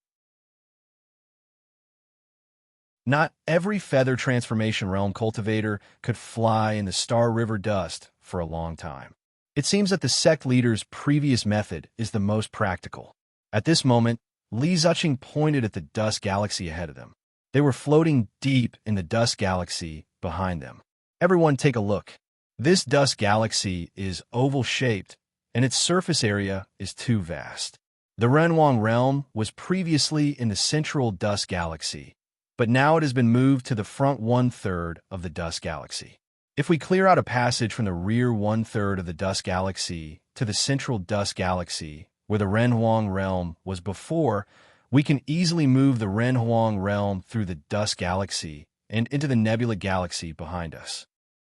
Not every feather transformation realm cultivator could fly in the Star River dust for a long time. It seems that the sect leader's previous method is the most practical. At this moment, Li Ziqing pointed at the dust galaxy ahead of them. They were floating deep in the dust galaxy behind them. Everyone take a look. This dust galaxy is oval-shaped, and its surface area is too vast. The Renhuang realm was previously in the central dust galaxy, but now it has been moved to the front 1/3 of the dust galaxy. If we clear out a passage from the rear 1/3 of the dust galaxy to the central dust galaxy, where the Renhuang realm was before, we can easily move the Renhuang realm through the dust galaxy and into the nebula galaxy behind us.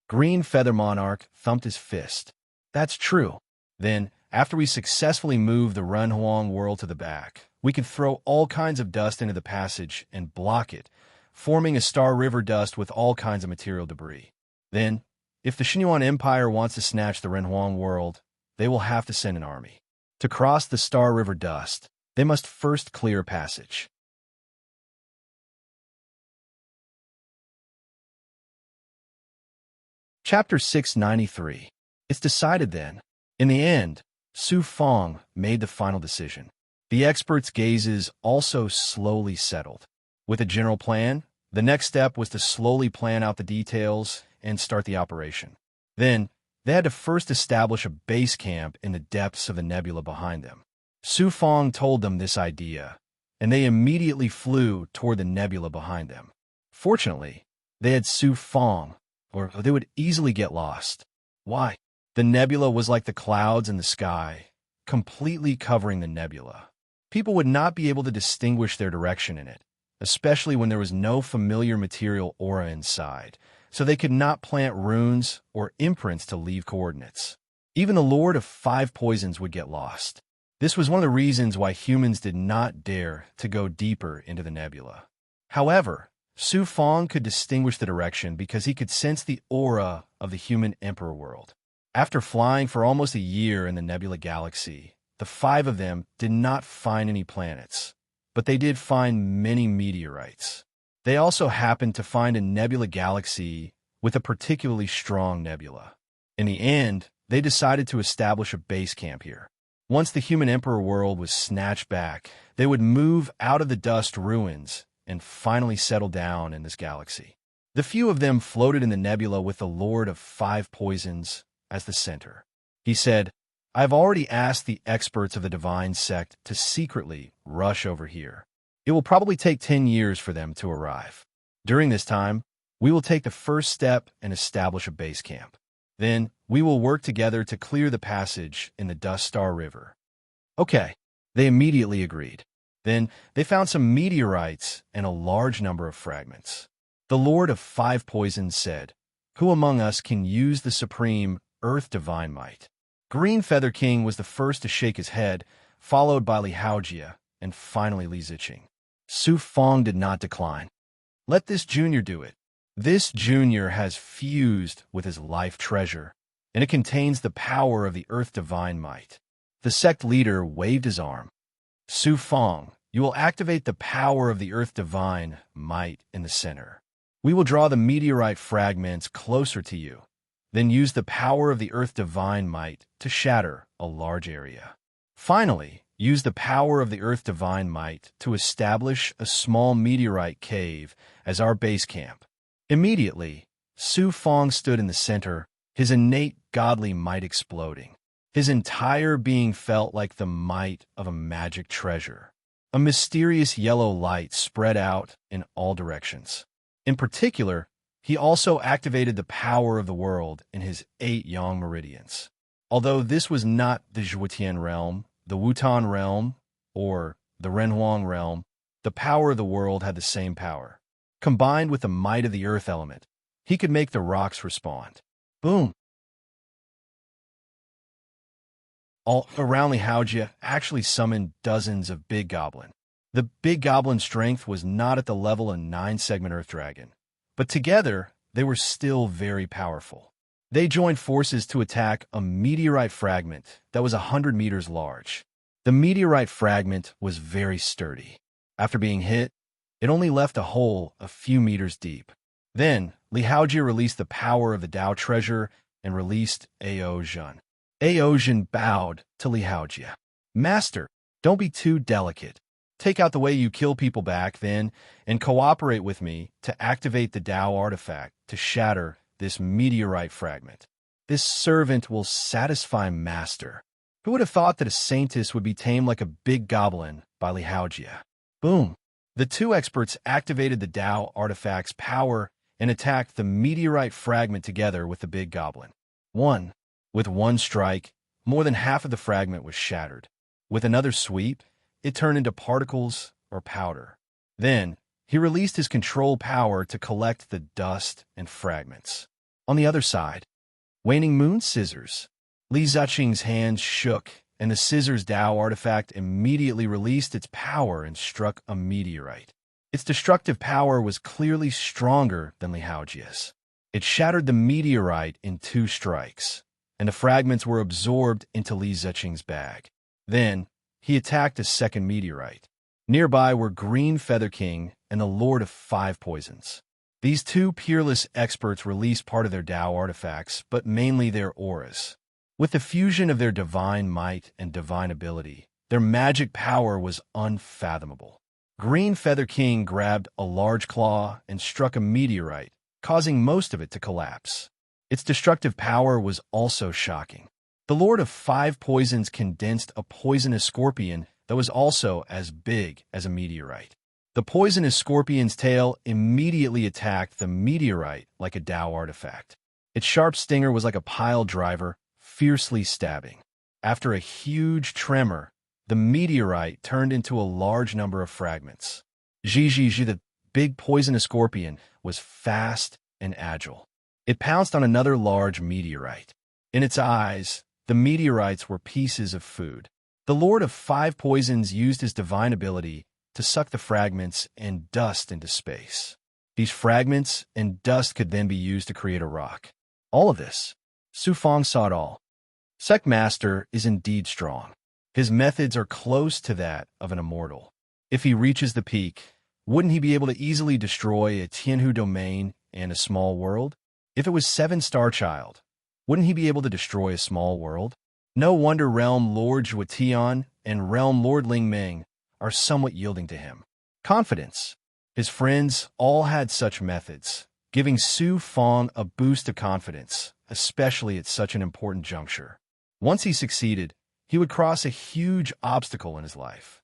Green Feather Monarch thumped his fist. That's true. Then, after we successfully move the Renhuang world to the back, we can throw all kinds of dust into the passage and block it, forming a Star River dust with all kinds of material debris. Then, if the Xinyuan Empire wants to snatch the Renhuang world, they will have to send an army. To cross the Star River dust, they must first clear a passage. Chapter 693. It's decided then. In the end, Su Fong made the final decision. The experts' gazes also slowly settled. With a general plan, the next step was to slowly plan out the details and start the operation. Then, they had to first establish a base camp in the depths of the nebula behind them. Su Fong told them this idea, and they immediately flew toward the nebula behind them. Fortunately, they had Su Fong, or they would easily get lost. Why? The nebula was like the clouds in the sky, completely covering the nebula. People would not be able to distinguish their direction in it, especially when there was no familiar material aura inside, so they could not plant runes or imprints to leave coordinates. Even the Lord of Five Poisons would get lost. This was one of the reasons why humans did not dare to go deeper into the nebula. However, Su Fong could distinguish the direction because he could sense the aura of the human emperor world. After flying for almost a year in the nebula galaxy, the five of them did not find any planets, but they did find many meteorites. They also happened to find a nebula galaxy with a particularly strong nebula. In the end, they decided to establish a base camp here. Once the human emperor world was snatched back, they would move out of the dust ruins and finally settle down in this galaxy. The few of them floated in the nebula with the Lord of Five Poisons as the center. He said, "I've already asked the experts of the divine sect to secretly rush over here. It will probably take 10 years for them to arrive. During this time, we will take the first step and establish a base camp. Then, we will work together to clear the passage in the Dust Star River." Okay, they immediately agreed. Then, they found some meteorites and a large number of fragments. The Lord of Five Poisons said, "Who among us can use the supreme Earth Divine Might?" Green Feather King was the first to shake his head, followed by Li Haojia, and finally Li Ziqing. Su Fong did not decline. "Let this junior do it. This junior has fused with his life treasure, and it contains the power of the Earth Divine Might." The sect leader waved his arm. "Su Fong, you will activate the power of the Earth Divine Might in the center. We will draw the meteorite fragments closer to you, then use the power of the Earth Divine Might to shatter a large area. Finally, use the power of the Earth Divine Might to establish a small meteorite cave as our base camp." Immediately, Su Fong stood in the center, his innate godly might exploding. His entire being felt like the might of a magic treasure. A mysterious yellow light spread out in all directions. In particular, he also activated the power of the world in his 8 yang meridians. Although this was not the Zhuotian realm, the Wutan realm, or the Renhuang realm, the power of the world had the same power. Combined with the might of the earth element, he could make the rocks respond. Boom! All around Li Haojia actually summoned dozens of big goblin. The big goblin strength was not at the level of 9-segment Earth Dragon, but together they were still very powerful. They joined forces to attack a meteorite fragment that was 100 meters large. The meteorite fragment was very sturdy. After being hit, it only left a hole a few meters deep. Then, Li Haojia released the power of the Dao treasure and released Ao Zhen. Ao Zhen bowed to Li Haojia. "Master, don't be too delicate. Take out the way you kill people back then and cooperate with me to activate the Dao artifact to shatter this meteorite fragment. This servant will satisfy Master." Who would have thought that a saintess would be tamed like a big goblin by Li Haojia? Boom! The 2 experts activated the Dao artifact's power and attacked the meteorite fragment together with the big goblin. With one strike, more than half of the fragment was shattered. With another sweep, it turned into particles or powder. Then, he released his control power to collect the dust and fragments. On the other side, Waning Moon Scissors. Li Ziqing's hands shook, and the Scissors Dao artifact immediately released its power and struck a meteorite. Its destructive power was clearly stronger than Li Haojia's. It shattered the meteorite in 2 strikes, and the fragments were absorbed into Li Ziqing's bag. Then, he attacked a second meteorite. Nearby were Green Feather King and the Lord of Five Poisons. These two peerless experts released part of their Tao artifacts, but mainly their auras. With the fusion of their divine might and divine ability, their magic power was unfathomable. Green Feather King grabbed a large claw and struck a meteorite, causing most of it to collapse. Its destructive power was also shocking. The Lord of Five Poisons condensed a poisonous scorpion that was also as big as a meteorite. The poisonous scorpion's tail immediately attacked the meteorite like a Tao artifact. Its sharp stinger was like a pile driver, fiercely stabbing. After a huge tremor, the meteorite turned into a large number of fragments. Zhi, the big poisonous scorpion, was fast and agile. It pounced on another large meteorite. In its eyes, the meteorites were pieces of food. The Lord of Five Poisons used his divine ability to suck the fragments and dust into space. These fragments and dust could then be used to create a rock. All of this, Su Fong saw it all. Sect Master is indeed strong. His methods are close to that of an immortal. If he reaches the peak, wouldn't he be able to easily destroy a Tianhu domain and a small world? If it was Seven Star Child, wouldn't he be able to destroy a small world? No wonder Realm Lord Zhuotian and Realm Lord Ling Ming are somewhat yielding to him. Confidence. His friends all had such methods, giving Su Fong a boost of confidence, especially at such an important juncture. Once he succeeded, he would cross a huge obstacle in his life.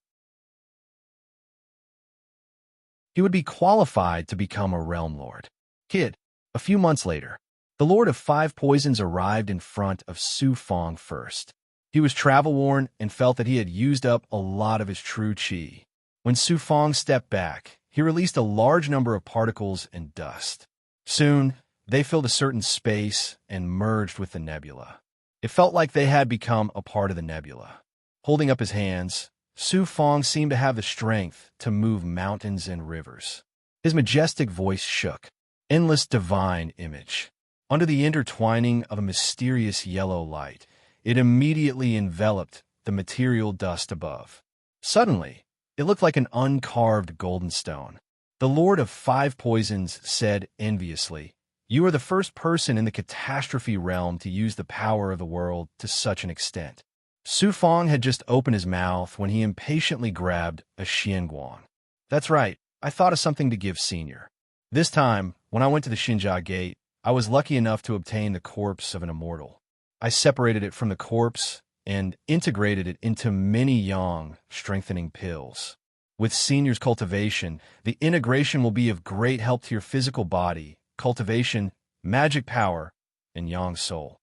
He would be qualified to become a Realm Lord. Kid. A few months later, the Lord of Five Poisons arrived in front of Su Fong first. He was travel-worn and felt that he had used up a lot of his true qi. When Su Fong stepped back, he released a large number of particles and dust. Soon, they filled a certain space and merged with the nebula. It felt like they had become a part of the nebula. Holding up his hands, Su Fong seemed to have the strength to move mountains and rivers. His majestic voice shook. Endless divine image. Under the intertwining of a mysterious yellow light, it immediately enveloped the material dust above. Suddenly, it looked like an uncarved golden stone. The Lord of Five Poisons said enviously, "You are the first person in the catastrophe realm to use the power of the world to such an extent." Su Fong had just opened his mouth when he impatiently grabbed a Xianguan. "That's right, I thought of something to give Senior. This time, when I went to the Xinjia Gate, I was lucky enough to obtain the corpse of an immortal. I separated it from the corpse and integrated it into many yang strengthening pills. With Senior's cultivation, the integration will be of great help to your physical body, cultivation, magic power, and yang soul.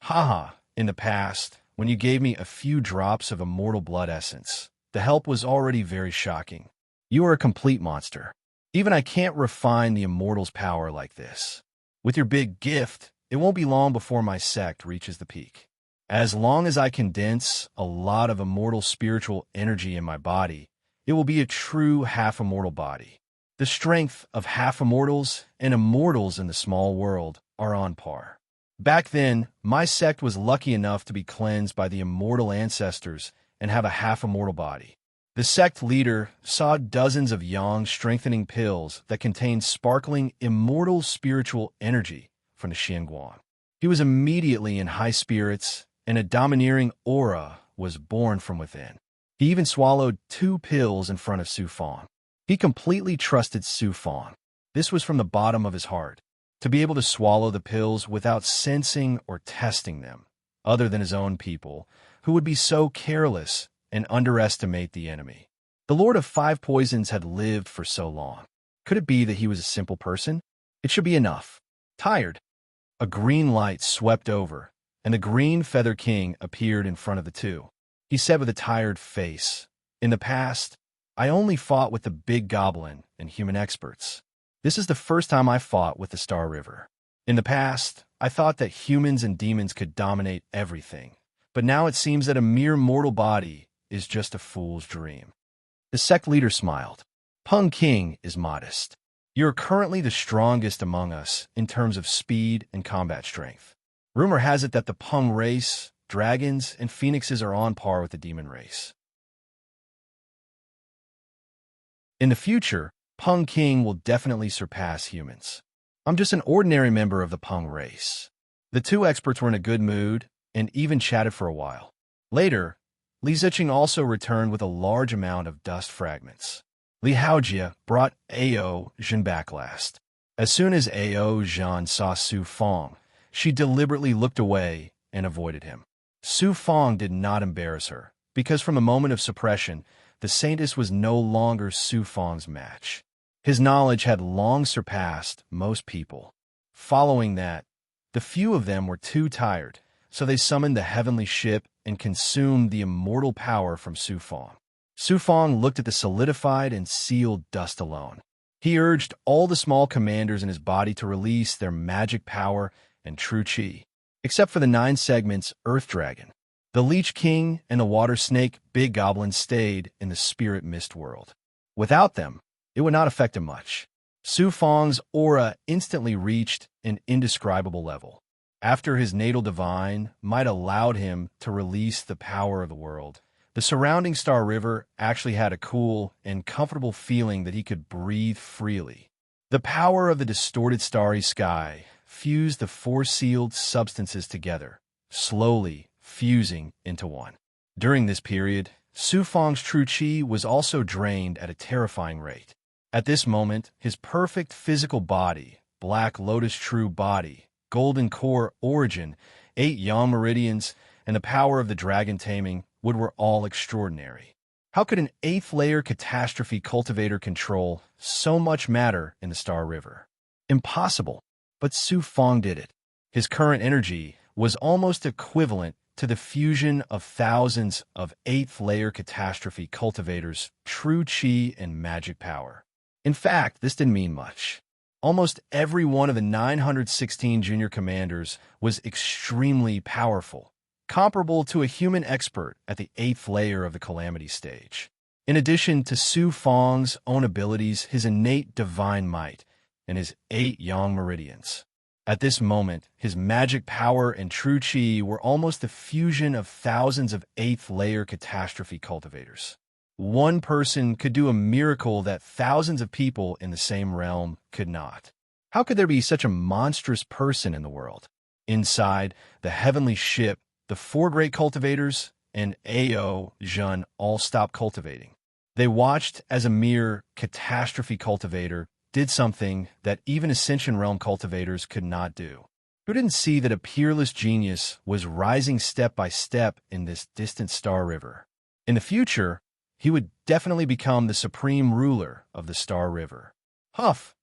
Haha, in the past, when you gave me a few drops of immortal blood essence, the help was already very shocking. You are a complete monster. Even I can't refine the immortal's power like this. With your big gift, it won't be long before my sect reaches the peak. As long as I condense a lot of immortal spiritual energy in my body, it will be a true half-immortal body. The strength of half-immortals and immortals in the small world are on par. Back then, my sect was lucky enough to be cleansed by the immortal ancestors and have a half-immortal body. The sect leader saw dozens of yang strengthening pills that contained sparkling immortal spiritual energy from the Xianguan. He was immediately in high spirits, and a domineering aura was born from within. He even swallowed 2 pills in front of Su Fong. He completely trusted Su Fong. This was from the bottom of his heart. To be able to swallow the pills without sensing or testing them, other than his own people, who would be so careless and underestimate the enemy. The Lord of Five Poisons had lived for so long. Could it be that he was a simple person? It should be enough. Tired. A green light swept over, and the Green Feather King appeared in front of the two. He said with a tired face, "In the past, I only fought with the big goblin and human experts. This is the first time I fought with the Star River. In the past, I thought that humans and demons could dominate everything, but now it seems that a mere mortal body is just a fool's dream." The sect leader smiled. "Peng King is modest. You're currently the strongest among us in terms of speed and combat strength. Rumor has it that the Peng race, dragons, and phoenixes are on par with the demon race. In the future, Peng King will definitely surpass humans. I'm just an ordinary member of the Peng race. The two experts were in a good mood and even chatted for a while. Later, Li Ziqing also returned with a large amount of dust fragments. Li Haojie brought Ao Zhen back last. As soon as Ao Zhen saw Su Fong, she deliberately looked away and avoided him. Su Fong did not embarrass her, because from a moment of suppression, the saintess was no longer Su Fong's match. His knowledge had long surpassed most people. Following that, the few of them were too tired, so they summoned the heavenly ship and consumed the immortal power from Su Fong. Su Fong looked at the solidified and sealed dust alone. He urged all the small commanders in his body to release their magic power and true qi, except for the 9 segments Earth Dragon. The Leech King and the Water Snake Big Goblin stayed in the Spirit Mist world. Without them, it would not affect him much. Su Fong's aura instantly reached an indescribable level. After his natal divine might allowed him to release the power of the world, the surrounding Star River actually had a cool and comfortable feeling that he could breathe freely. The power of the distorted starry sky fused the 4 sealed substances together, slowly fusing into one. During this period, Su Fong's true qi was also drained at a terrifying rate. At this moment, his perfect physical body, Black Lotus true body, Golden Core origin, 8 yang meridians, and the power of the dragon taming were all extraordinary. How could an 8th layer catastrophe cultivator control so much matter in the Star River? Impossible, but Su Fong did it. His current energy was almost equivalent to the fusion of thousands of 8th layer catastrophe cultivators' true qi and magic power. In fact, this didn't mean much. Almost every one of the 916 junior commanders was extremely powerful, comparable to a human expert at the 8th layer of the Calamity stage. In addition to Su Fong's own abilities, his innate divine might, and his 8 yang meridians. At this moment, his magic power and true qi were almost the fusion of thousands of 8th layer catastrophe cultivators. One person could do a miracle that thousands of people in the same realm could not. How could there be such a monstrous person in the world? Inside the heavenly ship, the 4 great cultivators and Ao Zhen all stopped cultivating. They watched as a mere catastrophe cultivator did something that even Ascension Realm cultivators could not do. Who didn't see that a peerless genius was rising step by step in this distant Star River? In the future, he would definitely become the supreme ruler of the Star River. Huff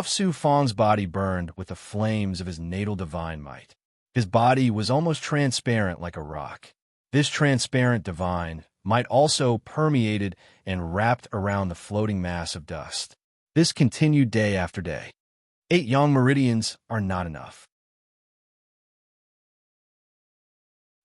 Su Fong's body burned with the flames of his natal divine might. His body was almost transparent like a rock. This transparent divine might also permeated and wrapped around the floating mass of dust. This continued day after day. 8 yang meridians are not enough.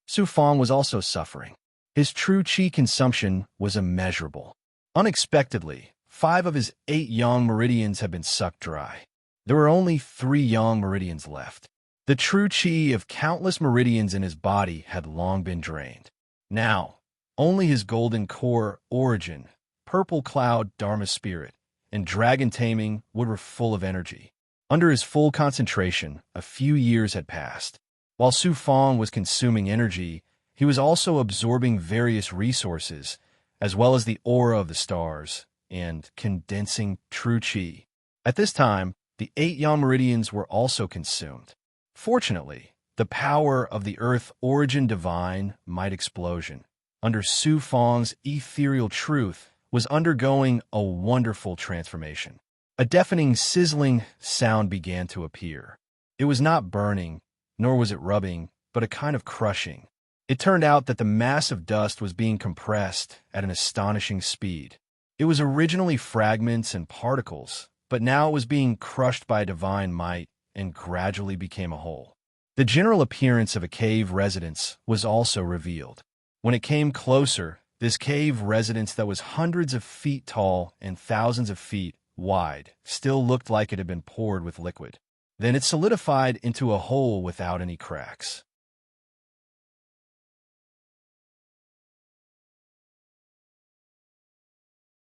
Su Fong was also suffering. His true qi consumption was immeasurable. Unexpectedly, 5 of his 8 yang meridians had been sucked dry. There were only 3 yang meridians left. The true qi of countless meridians in his body had long been drained. Now, only his golden core origin, purple cloud Dharma spirit, and dragon taming were full of energy. Under his full concentration, a few years had passed. While Su Fong was consuming energy, he was also absorbing various resources, as well as the aura of the stars, and condensing true qi. At this time, the 8 yang meridians were also consumed. Fortunately, the power of the Earth Origin Divine Might Explosion, under Su Fong's ethereal truth, was undergoing a wonderful transformation. A deafening, sizzling sound began to appear. It was not burning, nor was it rubbing, but a kind of crushing. It turned out that the mass of dust was being compressed at an astonishing speed. It was originally fragments and particles, but now it was being crushed by divine might and gradually became a whole. The general appearance of a cave residence was also revealed. When it came closer, this cave residence that was hundreds of feet tall and thousands of feet wide still looked like it had been poured with liquid. Then it solidified into a hole without any cracks.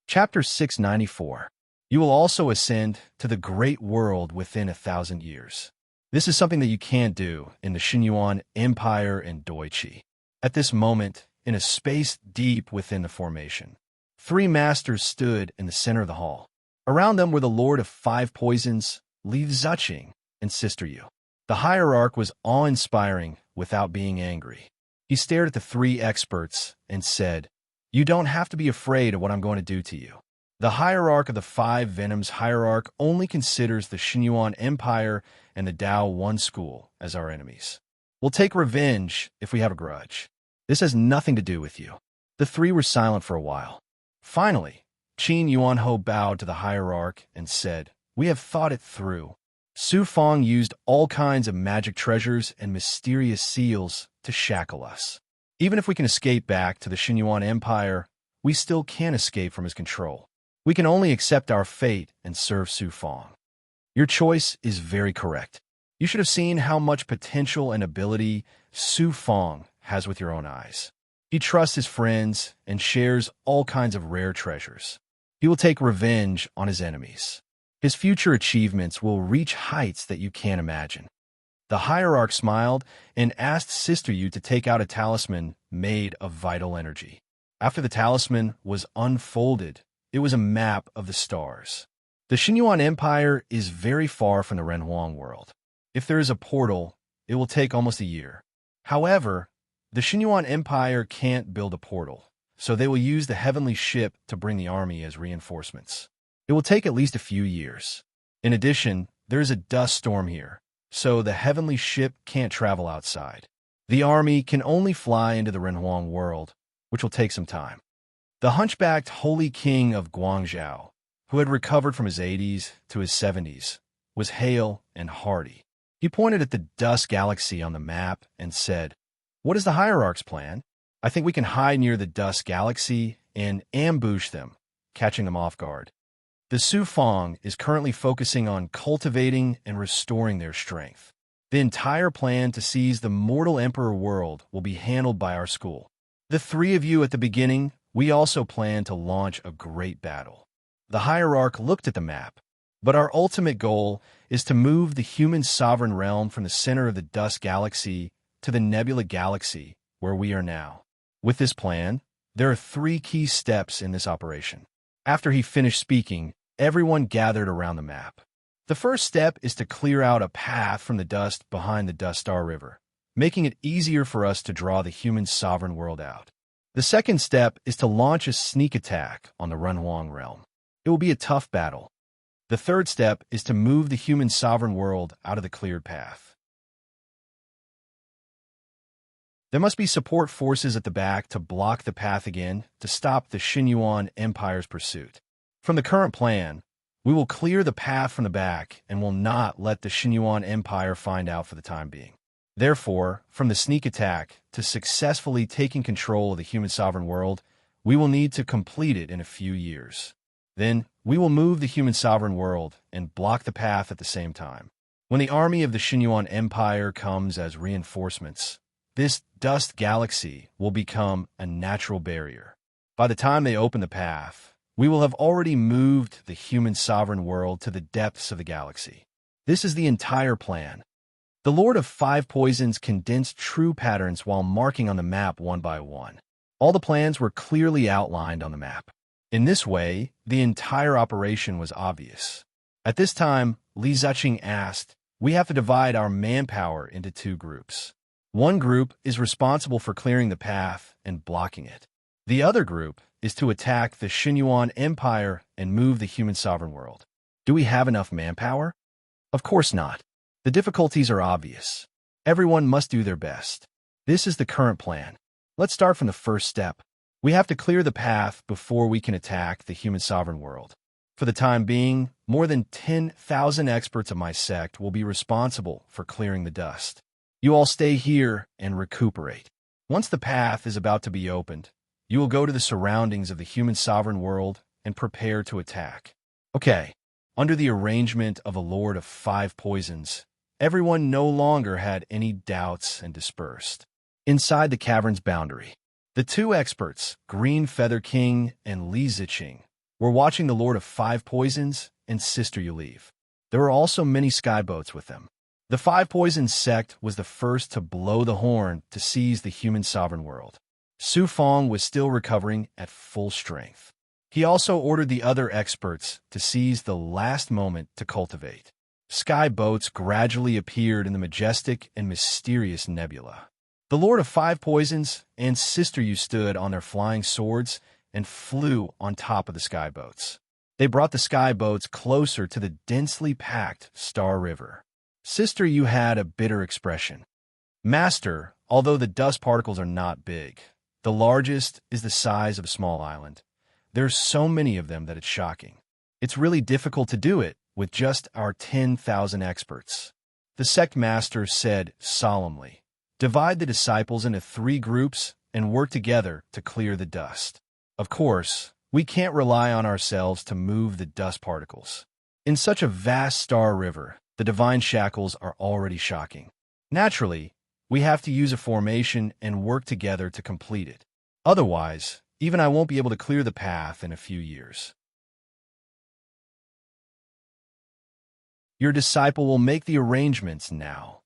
Chapter 694. You will also ascend to the great world within 1,000 years. This is something that you can't do in the Xinyuan Empire and Doichi. At this moment, in a space deep within the formation, 3 masters stood in the center of the hall. Around them were the Lord of 5 Poisons, Li Ziqing, and Sister Yu. The hierarch was awe-inspiring without being angry. He stared at the 3 experts and said, "You don't have to be afraid of what I'm going to do to you." The hierarch of the 5 Venoms hierarch only considers the Xinyuan Empire and the Dao One School as our enemies. We'll take revenge if we have a grudge. This has nothing to do with you. The 3 were silent for a while. Finally, Qin Yuanho bowed to the hierarch and said, "We have thought it through. Su Fong used all kinds of magic treasures and mysterious seals to shackle us. Even if we can escape back to the Xinyuan Empire, we still can't escape from his control. We can only accept our fate and serve Su Fong. Your choice is very correct. You should have seen how much potential and ability Su Fong has with your own eyes. He trusts his friends and shares all kinds of rare treasures. He will take revenge on his enemies. His future achievements will reach heights that you can't imagine." The hierarch smiled and asked Sister Yu to take out a talisman made of vital energy. After the talisman was unfolded, it was a map of the stars. The Xinyuan Empire is very far from the Renhuang world. If there is a portal, it will take almost a year. However, the Xinyuan Empire can't build a portal, so they will use the heavenly ship to bring the army as reinforcements. It will take at least a few years. In addition, there is a dust storm here, so the heavenly ship can't travel outside. The army can only fly into the Renhuang world, which will take some time. The hunchbacked holy king of Guangzhou, who had recovered from his 80s to his 70s, was hale and hearty. He pointed at the dust galaxy on the map and said, "What is the hierarch's plan? I think we can hide near the dust galaxy and ambush them, catching them off guard." The Su Fong is currently focusing on cultivating and restoring their strength. The entire plan to seize the mortal emperor world will be handled by our school. The 3 of you at the beginning, we also plan to launch a great battle. The hierarch looked at the map, but our ultimate goal is to move the human sovereign realm from the center of the dust galaxy to the nebula galaxy, where we are now. With this plan, there are 3 key steps in this operation. After he finished speaking, everyone gathered around the map. The first step is to clear out a path from the dust behind the Dust Star River, making it easier for us to draw the human sovereign world out. The second step is to launch a sneak attack on the Renhuang realm. It will be a tough battle. The third step is to move the human sovereign world out of the cleared path. There must be support forces at the back to block the path again to stop the Xinyuan Empire's pursuit. From the current plan, we will clear the path from the back and will not let the Xinyuan Empire find out for the time being. Therefore, from the sneak attack to successfully taking control of the human sovereign world, we will need to complete it in a few years. Then, we will move the human sovereign world and block the path at the same time. When the army of the Xinyuan Empire comes as reinforcements, this dust galaxy will become a natural barrier. By the time they open the path, we will have already moved the human sovereign world to the depths of the galaxy. This is the entire plan. The Lord of 5 Poisons condensed true patterns while marking on the map one by one. All the plans were clearly outlined on the map. In this way, the entire operation was obvious. At this time, Li Ziqing asked, "We have to divide our manpower into 2 groups. One group is responsible for clearing the path and blocking it. The other group is to attack the Xinyuan Empire and move the human sovereign world. Do we have enough manpower? Of course not. The difficulties are obvious. Everyone must do their best. This is the current plan. Let's start from the first step. We have to clear the path before we can attack the human sovereign world. For the time being, more than 10,000 experts of my sect will be responsible for clearing the dust. You all stay here and recuperate. Once the path is about to be opened, you will go to the surroundings of the human sovereign world and prepare to attack." Okay, under the arrangement of a Lord of 5 Poisons, everyone no longer had any doubts and dispersed. Inside the cavern's boundary, the 2 experts, Green Feather King and Li Ziqing, were watching the Lord of Five Poisons and Sister You leave. There were also many skyboats with them. The Five Poisons sect was the first to blow the horn to seize the human sovereign world. Su Fong was still recovering at full strength. He also ordered the other experts to seize the last moment to cultivate. Sky boats gradually appeared in the majestic and mysterious nebula. The Lord of Five Poisons and Sister You stood on their flying swords and flew on top of the sky boats. They brought the sky boats closer to the densely packed Star River. Sister You had a bitter expression. Master, although the dust particles are not big, the largest is the size of a small island. There's so many of them that it's shocking. It's really difficult to do it with just our 10,000 experts. The sect master said solemnly, divide the disciples into 3 groups and work together to clear the dust. Of course, we can't rely on ourselves to move the dust particles. In such a vast star river, the divine shackles are already shocking. Naturally, we have to use a formation and work together to complete it. Otherwise, even I won't be able to clear the path in a few years. Your disciple will make the arrangements now.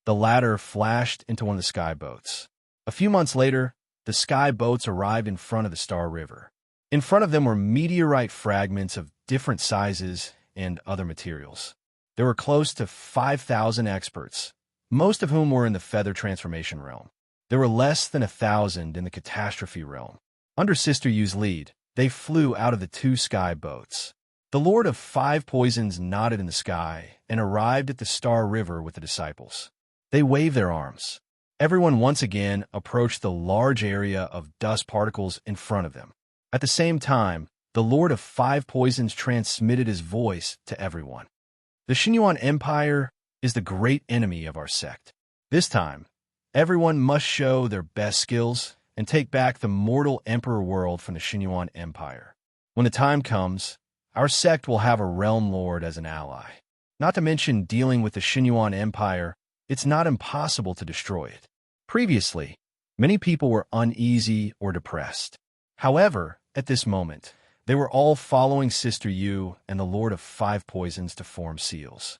The latter flashed into one of the sky boats. A few months later, the sky boats arrived in front of the Star River. In front of them were meteorite fragments of different sizes and other materials. There were close to 5,000 experts, most of whom were in the feather transformation realm. There were less than 1,000 in the catastrophe realm. Under Sister Yu's lead, they flew out of the 2 sky boats. The Lord of Five Poisons nodded in the sky and arrived at the Star River with the disciples. They waved their arms. Everyone once again approached the large area of dust particles in front of them. At the same time, the Lord of Five Poisons transmitted his voice to everyone. The Xinyuan Empire is the great enemy of our sect. This time, everyone must show their best skills and take back the mortal emperor world from the Xinyuan Empire. When the time comes, our sect will have a realm lord as an ally. Not to mention dealing with the Xinyuan Empire, it's not impossible to destroy it. Previously, many people were uneasy or depressed. However, at this moment, they were all following Sister Yu and the Lord of Five Poisons to form seals.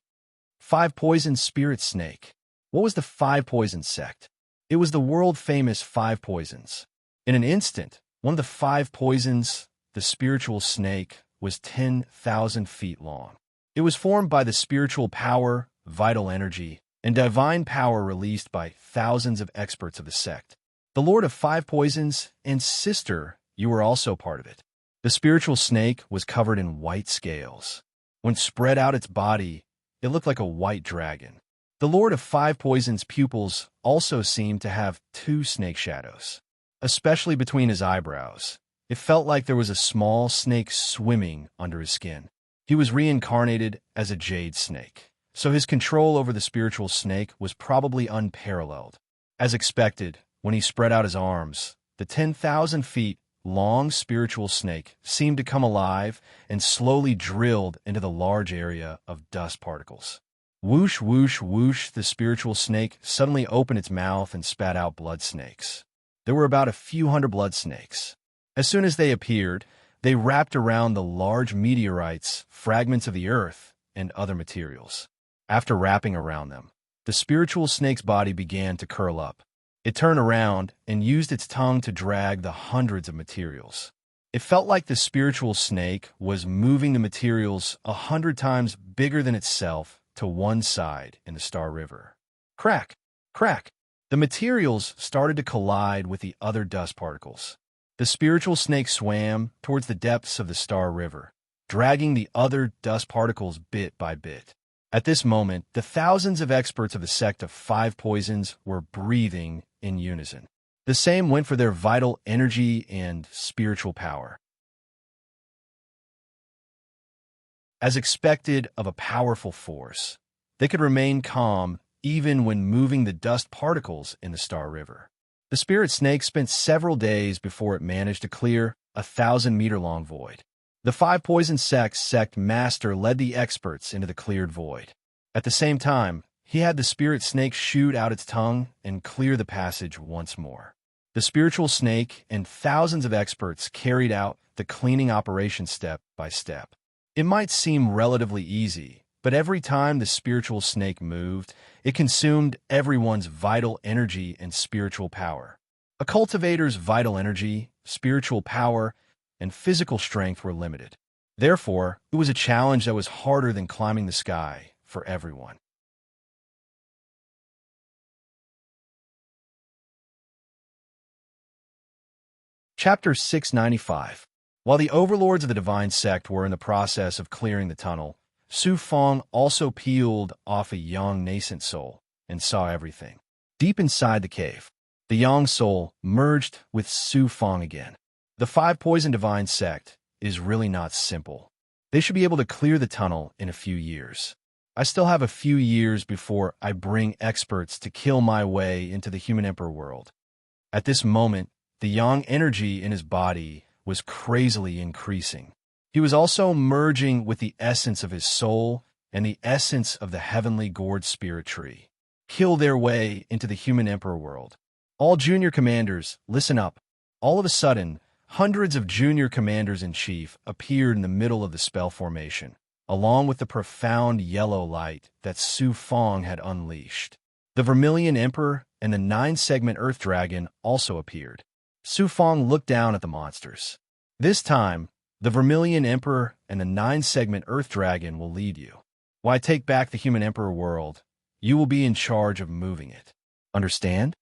Five Poisons Spirit Snake. What was the Five Poisons sect? It was the world-famous Five Poisons. In an instant, one of the Five Poisons, the spiritual snake, was 10,000 feet long. It was formed by the spiritual power, vital energy, and divine power released by thousands of experts of the sect. The Lord of Five Poisons and Sister You were also part of it. The spiritual snake was covered in white scales. When spread out its body, it looked like a white dragon. The Lord of Five Poisons' pupils also seemed to have 2 snake shadows, especially between his eyebrows. It felt like there was a small snake swimming under his skin. He was reincarnated as a jade snake, so his control over the spiritual snake was probably unparalleled. As expected, when he spread out his arms, the 10,000 feet long spiritual snake seemed to come alive and slowly drilled into the large area of dust particles. Whoosh, whoosh, whoosh, the spiritual snake suddenly opened its mouth and spat out blood snakes. There were about a few hundred blood snakes. As soon as they appeared, they wrapped around the large meteorites, fragments of the earth, and other materials. After wrapping around them, the spiritual snake's body began to curl up. It turned around and used its tongue to drag the hundreds of materials. It felt like the spiritual snake was moving the materials 100 times bigger than itself to one side in the Star River. Crack! Crack! The materials started to collide with the other dust particles. The spiritual snake swam towards the depths of the Star River, dragging the other dust particles bit by bit. At this moment, the thousands of experts of the sect of Five Poisons were breathing in unison. The same went for their vital energy and spiritual power. As expected of a powerful force, they could remain calm even when moving the dust particles in the Star River. The spirit snake spent several days before it managed to clear a 1,000-meter-long void. The Five Poison sect master led the experts into the cleared void. At the same time, he had the spirit snake shoot out its tongue and clear the passage once more. The The spiritual snake and thousands of experts carried out the cleaning operation step by step. It might seem relatively easy, but every time the spiritual snake moved, it consumed everyone's vital energy and spiritual power. A cultivator's vital energy, spiritual power, and physical strength were limited. Therefore, it was a challenge that was harder than climbing the sky for everyone. Chapter 695. While the overlords of the divine sect were in the process of clearing the tunnel, Su Fong also peeled off a young nascent soul and saw everything. Deep inside the cave, the young soul merged with Su Fong again. The five poison divine sect is really not simple. They should be able to clear the tunnel in a few years. I still have a few years before I bring experts to kill my way into the human emperor world. At this moment, the yang energy in his body was crazily increasing. He was also merging with the essence of his soul and the essence of the heavenly gourd spirit tree. Kill their way into the human emperor world. All junior commanders, listen up. All of a sudden, hundreds of junior commanders-in-chief appeared in the middle of the spell formation, along with the profound yellow light that Su Fong had unleashed. The Vermilion Emperor and the nine-segment Earth Dragon also appeared. Su Fong looked down at the monsters. This time, the Vermilion Emperor and the nine-segment Earth Dragon will lead you. While I take back the human emperor world, you will be in charge of moving it. Understand?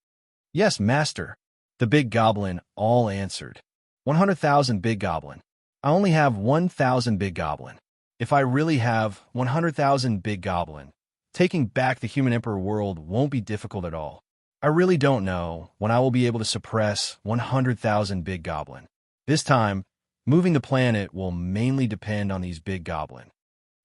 Yes, master. The big goblin all answered. 100,000 big goblin. I only have 1,000 big goblin. If I really have 100,000 big goblin, taking back the human emperor world won't be difficult at all. I really don't know when I will be able to suppress 100,000 big goblin. This time, moving the planet will mainly depend on these big goblin.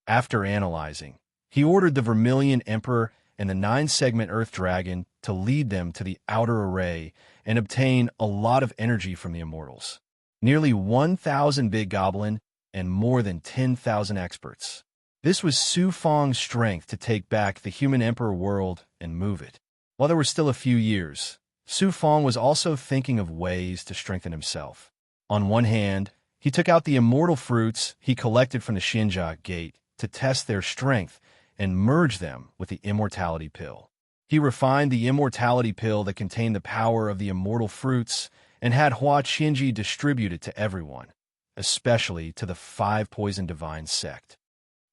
After analyzing, he ordered the Vermilion Emperor and the nine-segment Earth Dragon to lead them to the outer array and obtain a lot of energy from the immortals. Nearly 1,000 big goblin and more than 10,000 experts. This was Su Fong's strength to take back the human emperor world and move it. While there were still a few years, Su Fong was also thinking of ways to strengthen himself. On one hand, he took out the immortal fruits he collected from the Xinjia Gate to test their strength and merge them with the immortality pill. He refined the immortality pill that contained the power of the immortal fruits and had Hua Qinji distribute it to everyone, especially to the five poison divine sect.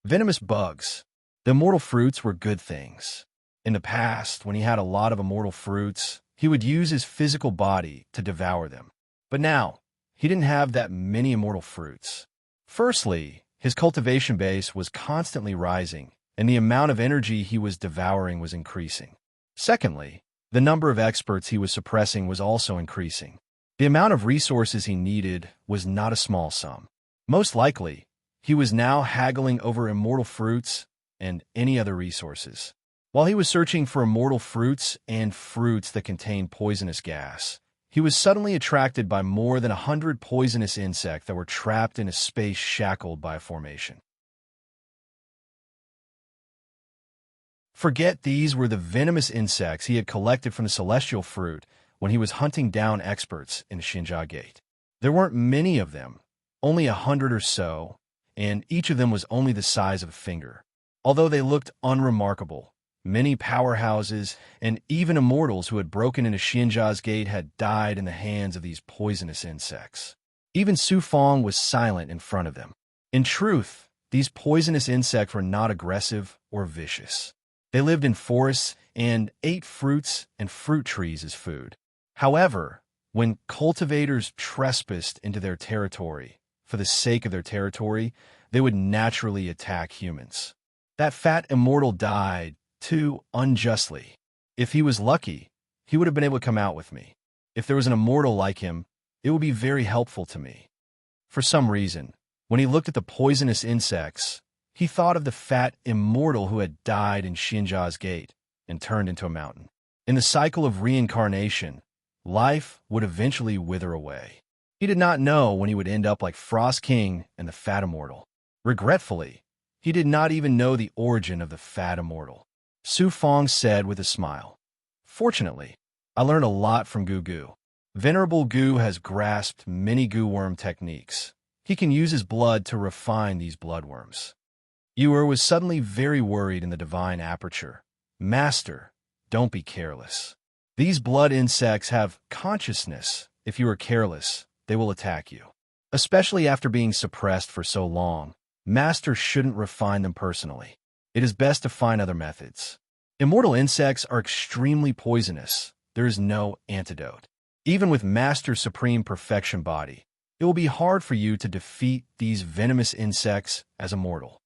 Venomous bugs. The immortal fruits were good things. In the past, when he had a lot of immortal fruits, he would use his physical body to devour them. But now, he didn't have that many immortal fruits. Firstly, his cultivation base was constantly rising, and the amount of energy he was devouring was increasing. Secondly, the number of experts he was suppressing was also increasing. The amount of resources he needed was not a small sum. Most likely, he was now haggling over immortal fruits and any other resources. While he was searching for immortal fruits and fruits that contained poisonous gas, he was suddenly attracted by more than 100 poisonous insects that were trapped in a space shackled by a formation. Forget these were the venomous insects he had collected from the celestial fruit when he was hunting down experts in the Xinjia Gate. There weren't many of them, only 100 or so, and each of them was only the size of a finger. Although they looked unremarkable, many powerhouses and even immortals who had broken into Xinjia's gate had died in the hands of these poisonous insects. Even Su Fong was silent in front of them. In truth, these poisonous insects were not aggressive or vicious. They lived in forests and ate fruits and fruit trees as food. However, when cultivators trespassed into their territory for the sake of their territory, they would naturally attack humans. That fat immortal died too unjustly. If he was lucky, he would have been able to come out with me. If there was an immortal like him, it would be very helpful to me. For some reason, when he looked at the poisonous insects, he thought of the fat immortal who had died in Xinjia's gate and turned into a mountain. In the cycle of reincarnation, life would eventually wither away. He did not know when he would end up like Frost King and the fat immortal. Regretfully, he did not even know the origin of the fat immortal. Su Fong said with a smile, "Fortunately, I learned a lot from Gugu. Venerable Gu has grasped many Gu worm techniques. He can use his blood to refine these bloodworms. Yuer was suddenly very worried in the divine aperture. Master, don't be careless. These blood insects have consciousness. If you are careless, they will attack you. Especially after being suppressed for so long, Master shouldn't refine them personally. It is best to find other methods. Immortal insects are extremely poisonous. There is no antidote. Even with Master's supreme perfection body, it will be hard for you to defeat these venomous insects as a mortal.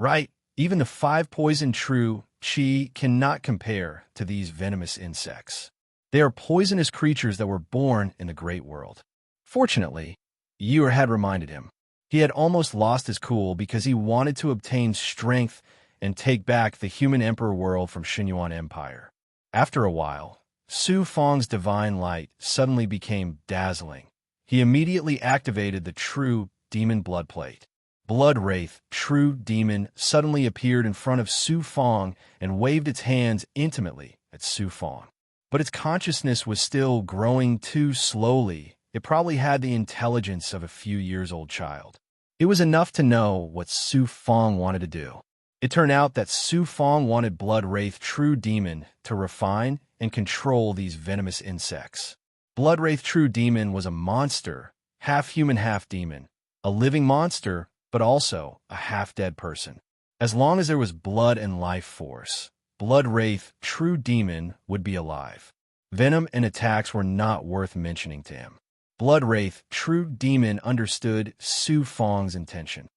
Right? Even the 5 poison true Qi cannot compare to these venomous insects. They are poisonous creatures that were born in the great world. Fortunately, Yuer had reminded him. He had almost lost his cool because he wanted to obtain strength and take back the human emperor world from Xinyuan Empire. After a while, Su Fang's divine light suddenly became dazzling. He immediately activated the true demon blood plate. Blood Wraith, true demon, suddenly appeared in front of Su Fang and waved its hands intimately at Su Fang. But its consciousness was still growing too slowly. It probably had the intelligence of a few years old child. It was enough to know what Su Fang wanted to do. It turned out that Su Fang wanted Blood Wraith True Demon to refine and control these venomous insects. Blood Wraith True Demon was a monster, half human, half demon, a living monster, but also a half-dead person. As long as there was blood and life force, Blood Wraith True Demon would be alive. Venom and attacks were not worth mentioning to him. Blood Wraith True Demon understood Su Fang's intention.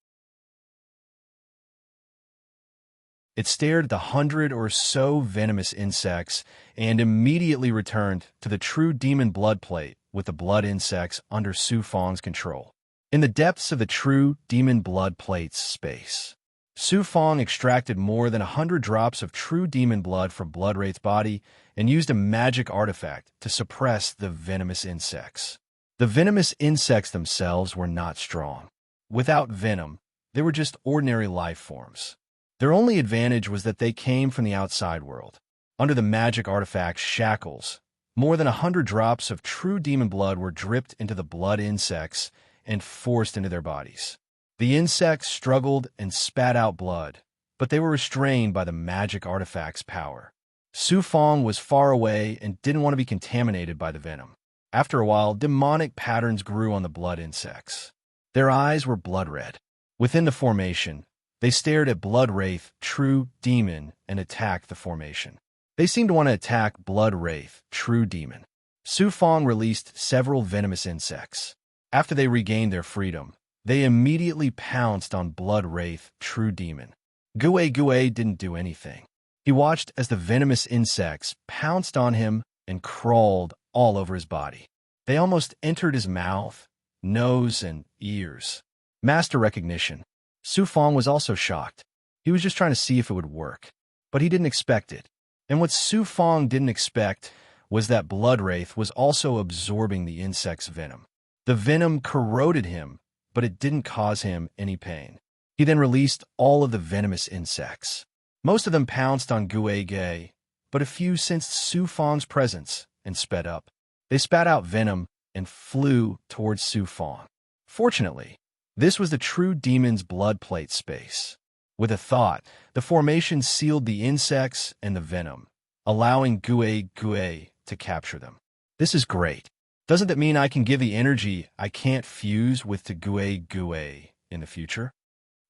It stared at the 100 or so venomous insects and immediately returned to the true demon blood plate with the blood insects under Su Fang's control. In the depths of the true demon blood plate's space, Su Fang extracted more than 100 drops of true demon blood from Blood Wraith's body and used a magic artifact to suppress the venomous insects. The venomous insects themselves were not strong. Without venom, they were just ordinary life forms. Their only advantage was that they came from the outside world. Under the magic artifact's shackles, more than 100 drops of true demon blood were dripped into the blood insects and forced into their bodies. The insects struggled and spat out blood, but they were restrained by the magic artifact's power. Su Fang was far away and didn't want to be contaminated by the venom. After a while, demonic patterns grew on the blood insects. Their eyes were blood red. Within the formation, they stared at Blood Wraith True Demon and attacked the formation. They seemed to want to attack Blood Wraith True Demon. Su Fang released several venomous insects. After they regained their freedom, they immediately pounced on Blood Wraith True Demon. Gue didn't do anything. He watched as the venomous insects pounced on him and crawled all over his body. They almost entered his mouth, nose, and ears. Master recognition. Su Fang was also shocked. He was just trying to see if it would work, but he didn't expect it. And what Su Fang didn't expect was that Blood Wraith was also absorbing the insect's venom. The venom corroded him, but it didn't cause him any pain. He then released all of the venomous insects. Most of them pounced on Gue, but a few sensed Su Fang's presence and sped up. They spat out venom and flew towards Su Fang. Fortunately, this was the true demon's blood plate space. With a thought, the formation sealed the insects and the venom, allowing Gue to capture them. This is great. Doesn't that mean I can give the energy I can't fuse with to Gue in the future?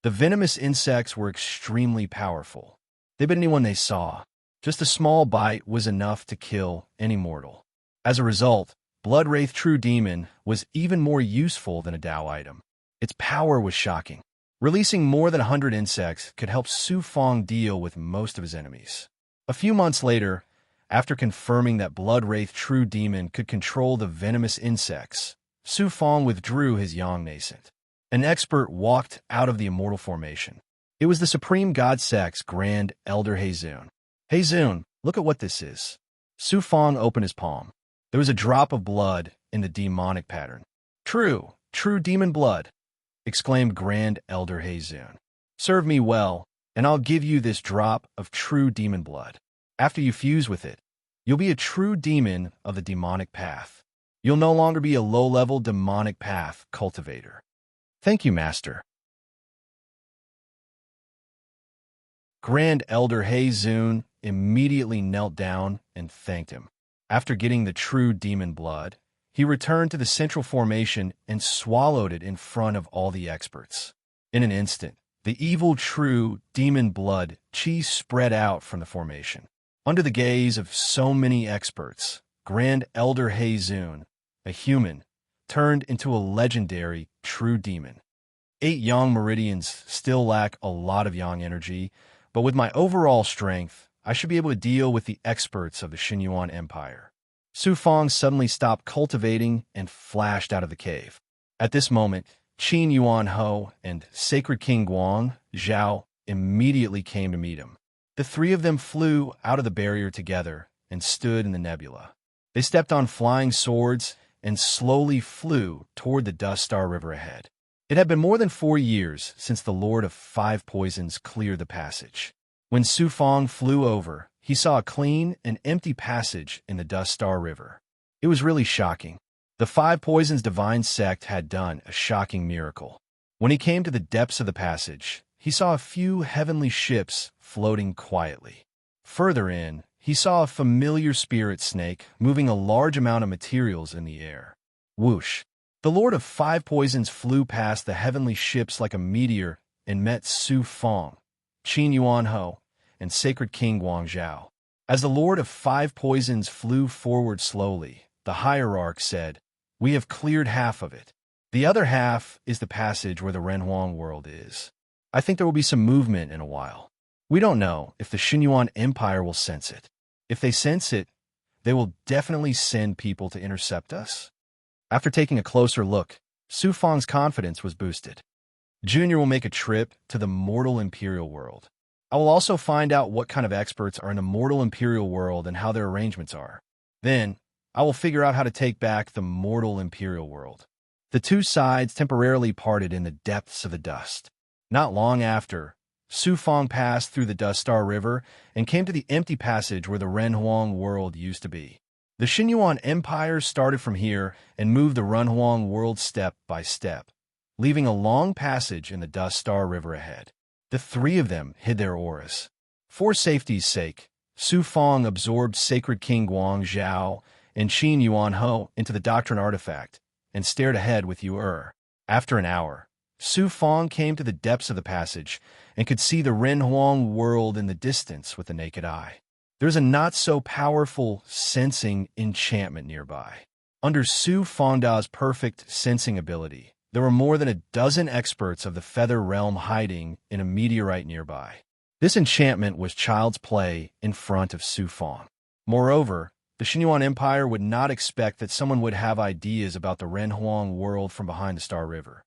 The venomous insects were extremely powerful. They bit anyone they saw. Just a small bite was enough to kill any mortal. As a result, Blood Wraith True Demon was even more useful than a Dao item. Its power was shocking. Releasing more than 100 insects could help Su Fang deal with most of his enemies. A few months later, after confirming that Blood Wraith True Demon could control the venomous insects, Su Fang withdrew his Yang Nascent. An expert walked out of the immortal formation. It was the Supreme God Sect's Grand Elder Heizun. Heizun, look at what this is. Su Fang opened his palm. There was a drop of blood in the demonic pattern. True demon blood, exclaimed Grand Elder Heizun. Serve me well, and I'll give you this drop of true demon blood. After you fuse with it, you'll be a true demon of the demonic path. You'll no longer be a low-level demonic path cultivator. Thank you, Master. Grand Elder Heizun immediately knelt down and thanked him. After getting the true demon blood, he returned to the central formation and swallowed it in front of all the experts. In an instant, the evil true demon blood chi spread out from the formation. Under the gaze of so many experts, Grand Elder Heizun, a human, turned into a legendary true demon. 8 yang meridians still lack a lot of yang energy, but with my overall strength, I should be able to deal with the experts of the Xinyuan Empire. Su Fong suddenly stopped cultivating and flashed out of the cave. At this moment, Qin Yuan Ho and Sacred King Guang Zhao immediately came to meet him. The 3 of them flew out of the barrier together and stood in the nebula. They stepped on flying swords and slowly flew toward the Dust Star River ahead. It had been more than 4 years since the Lord of 5 Poisons cleared the passage. When Su Fong flew over, he saw a clean and empty passage in the Dust Star River. It was really shocking. The 5 Poisons divine sect had done a shocking miracle. When he came to the depths of the passage, he saw a few heavenly ships floating quietly. Further in, he saw a familiar spirit snake moving a large amount of materials in the air. Whoosh! The Lord of 5 Poisons flew past the heavenly ships like a meteor and met Su Fong, Qin Yuan Ho, and Sacred King Guang Zhao. As the Lord of 5 Poisons flew forward slowly, the hierarch said, "We have cleared half of it. The other half is the passage where the Renhuang world is. I think there will be some movement in a while. We don't know if the Xinyuan Empire will sense it. If they sense it, they will definitely send people to intercept us." After taking a closer look, Su Fong's confidence was boosted. Junior will make a trip to the mortal Imperial world. I will also find out what kind of experts are in the mortal Imperial world and how their arrangements are. Then, I will figure out how to take back the mortal Imperial world. The 2 sides temporarily parted in the depths of the dust. Not long after, Su Fong passed through the Dust Star River and came to the empty passage where the Renhuang world used to be. The Xinyuan Empire started from here and moved the Renhuang world step by step, leaving a long passage in the Dust Star River ahead. The 3 of them hid their auras. For safety's sake, Su Fong absorbed Sacred King Guang Zhao and Qin Yuan Ho into the Doctrine Artifact and stared ahead with Yu. After an hour, Su Fong came to the depths of the passage and could see the Renhuang world in the distance with the naked eye. There's a not-so-powerful sensing enchantment nearby. Under Su Fongda's perfect sensing ability, there were more than a dozen experts of the Feather Realm hiding in a meteorite nearby. This enchantment was child's play in front of Su Fong. Moreover, the Xinyuan Empire would not expect that someone would have ideas about the Renhuang world from behind the Star River.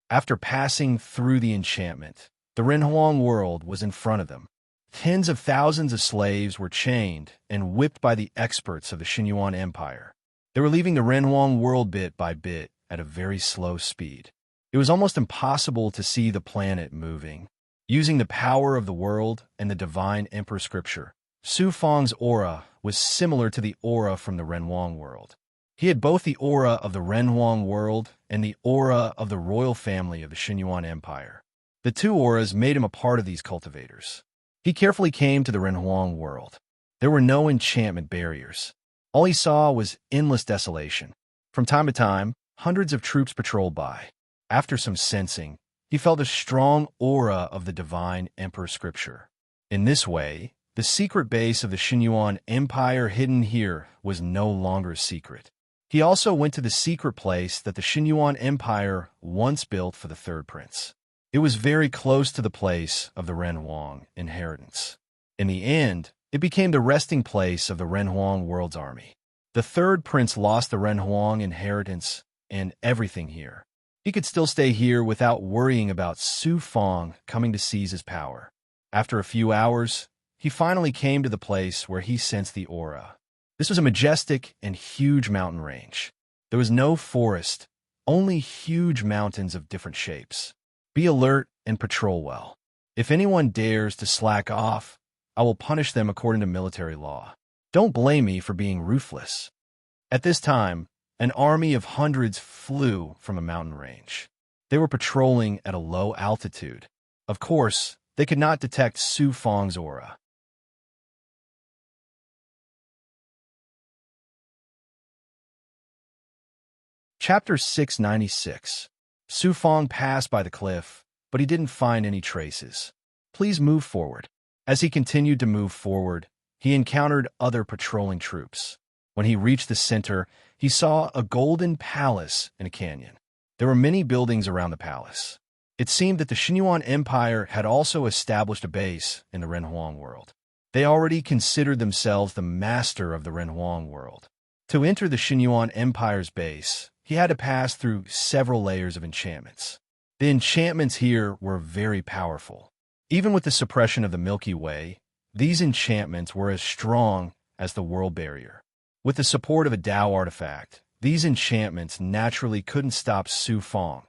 After passing through the enchantment, the Renhuang world was in front of them. Tens of thousands of slaves were chained and whipped by the experts of the Xinyuan Empire. They were leaving the Renhuang world bit by bit at a very slow speed. It was almost impossible to see the planet moving. Using the power of the world and the divine Emperor Scripture, Su Fong's aura was similar to the aura from the Renhuang world. He had both the aura of the Renhuang world and the aura of the royal family of the Xinyuan Empire. The 2 auras made him a part of these cultivators. He carefully came to the Renhuang world. There were no enchantment barriers. All he saw was endless desolation. From time to time, hundreds of troops patrolled by. After some sensing, he felt a strong aura of the divine Emperor Scripture. In this way, the secret base of the Xinyuan Empire hidden here was no longer a secret. He also went to the secret place that the Xinyuan Empire once built for the 3rd prince. It was very close to the place of the Renhuang inheritance. In the end, it became the resting place of the Renhuang world's army. The 3rd prince lost the Renhuang inheritance and everything here. He could still stay here without worrying about Su Fong coming to seize his power. After a few hours, he finally came to the place where he sensed the aura. This was a majestic and huge mountain range. There was no forest, only huge mountains of different shapes. Be alert and patrol well. If anyone dares to slack off, I will punish them according to military law. Don't blame me for being ruthless. At this time, an army of hundreds flew from a mountain range. They were patrolling at a low altitude. Of course, they could not detect Su Fang's aura. Chapter 696. Su Fang passed by the cliff, but he didn't find any traces. Please move forward. As he continued to move forward, he encountered other patrolling troops. When he reached the center, he saw a golden palace in a canyon. There were many buildings around the palace. It seemed that the Xinyuan Empire had also established a base in the Renhuang world. They already considered themselves the master of the Renhuang world. To enter the Xinyuan Empire's base, he had to pass through several layers of enchantments. The enchantments here were very powerful. Even with the suppression of the Milky Way, these enchantments were as strong as the world barrier. With the support of a Tao artifact, these enchantments naturally couldn't stop Su Fang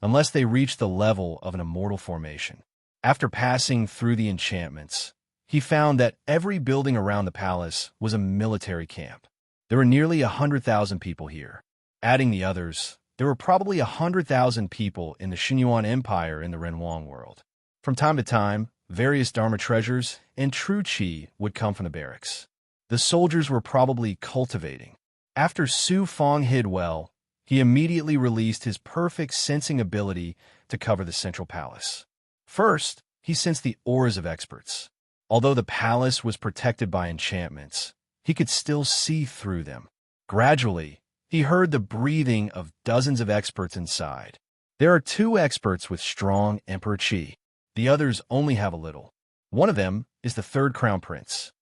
unless they reached the level of an immortal formation. After passing through the enchantments, he found that every building around the palace was a military camp. There were nearly 100,000 people here. Adding the others, there were probably 100,000 people in the Xinyuan Empire in the Renhuang world. From time to time, various Dharma treasures and true qi would come from the barracks. The soldiers were probably cultivating. After Su Fang hid well, he immediately released his perfect sensing ability to cover the central palace. First, he sensed the auras of experts. Although the palace was protected by enchantments, he could still see through them. Gradually, he heard the breathing of dozens of experts inside. There are 2 experts with strong Emperor Qi. The others only have a little. One of them is the 3rd Crown Prince.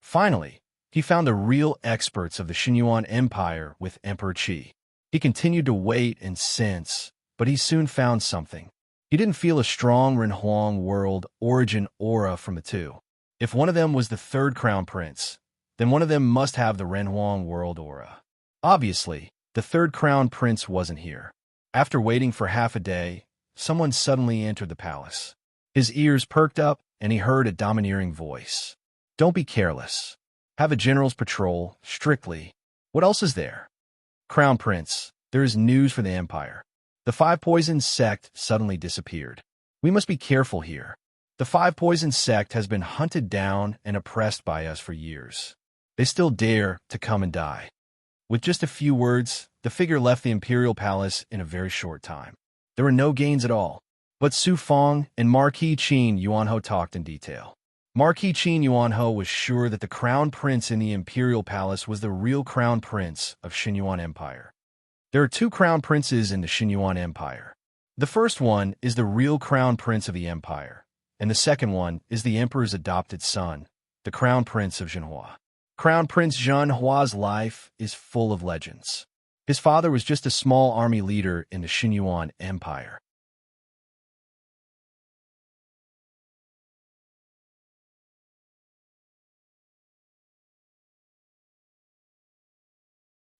Finally, he found the real experts of the Xinyuan Empire with Emperor Qi. He continued to wait and sense, but he soon found something. He didn't feel a strong Renhuang world origin aura from the 2. If one of them was the 3rd Crown Prince, then one of them must have the Renhuang world aura. Obviously, the 3rd Crown Prince wasn't here. After waiting for half a day, someone suddenly entered the palace. His ears perked up, and he heard a domineering voice. Don't be careless. Have a general's patrol, strictly. What else is there? Crown Prince, there is news for the Empire. The 5 Poisons sect suddenly disappeared. We must be careful here. The 5 Poisons sect has been hunted down and oppressed by us for years. They still dare to come and die. With just a few words, the figure left the imperial palace in a very short time. There were no gains at all. But Su Fang and Marquis Qin Yuanho talked in detail. Marquis Qin Yuanho was sure that the crown prince in the imperial palace was the real crown prince of Xinyuan Empire. There are 2 crown princes in the Xinyuan Empire. The first one is the real crown prince of the empire, and the second one is the emperor's adopted son, the crown prince of Zhenhua. Crown Prince Zhenhua's life is full of legends. His father was just a small army leader in the Xinyuan Empire.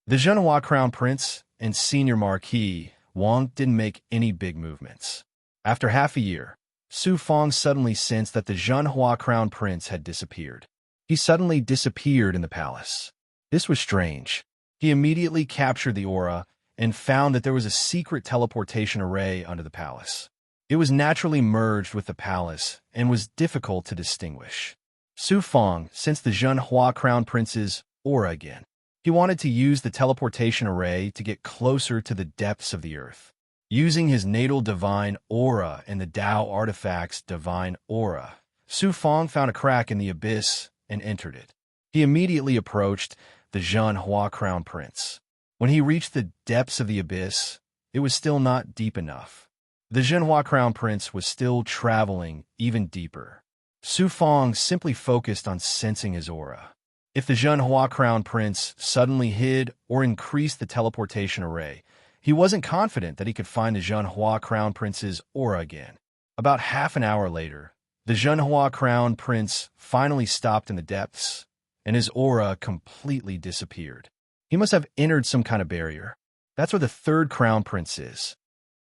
The Zhenhua Crown Prince and Senior Marquis Wang didn't make any big movements. After half a year, Su Fang suddenly sensed that the Zhenhua Crown Prince had disappeared. He suddenly disappeared in the palace. This was strange. He immediately captured the aura and found that there was a secret teleportation array under the palace. It was naturally merged with the palace and was difficult to distinguish. Su Fang sensed the Zhenhua Crown Prince's aura again. He wanted to use the teleportation array to get closer to the depths of the earth. Using his natal divine aura and the Tao artifact's divine aura, Su Fang found a crack in the abyss and entered it. He immediately approached the Zhenhua Crown Prince. When he reached the depths of the abyss, it was still not deep enough. The Zhenhua Crown Prince was still traveling even deeper. Su Fang simply focused on sensing his aura. If the Zhenhua Crown Prince suddenly hid or increased the teleportation array, he wasn't confident that he could find the Zhenhua Crown Prince's aura again. About half an hour later, the Zhenhua Crown Prince finally stopped in the depths, and his aura completely disappeared. He must have entered some kind of barrier. That's where the 3rd Crown Prince is.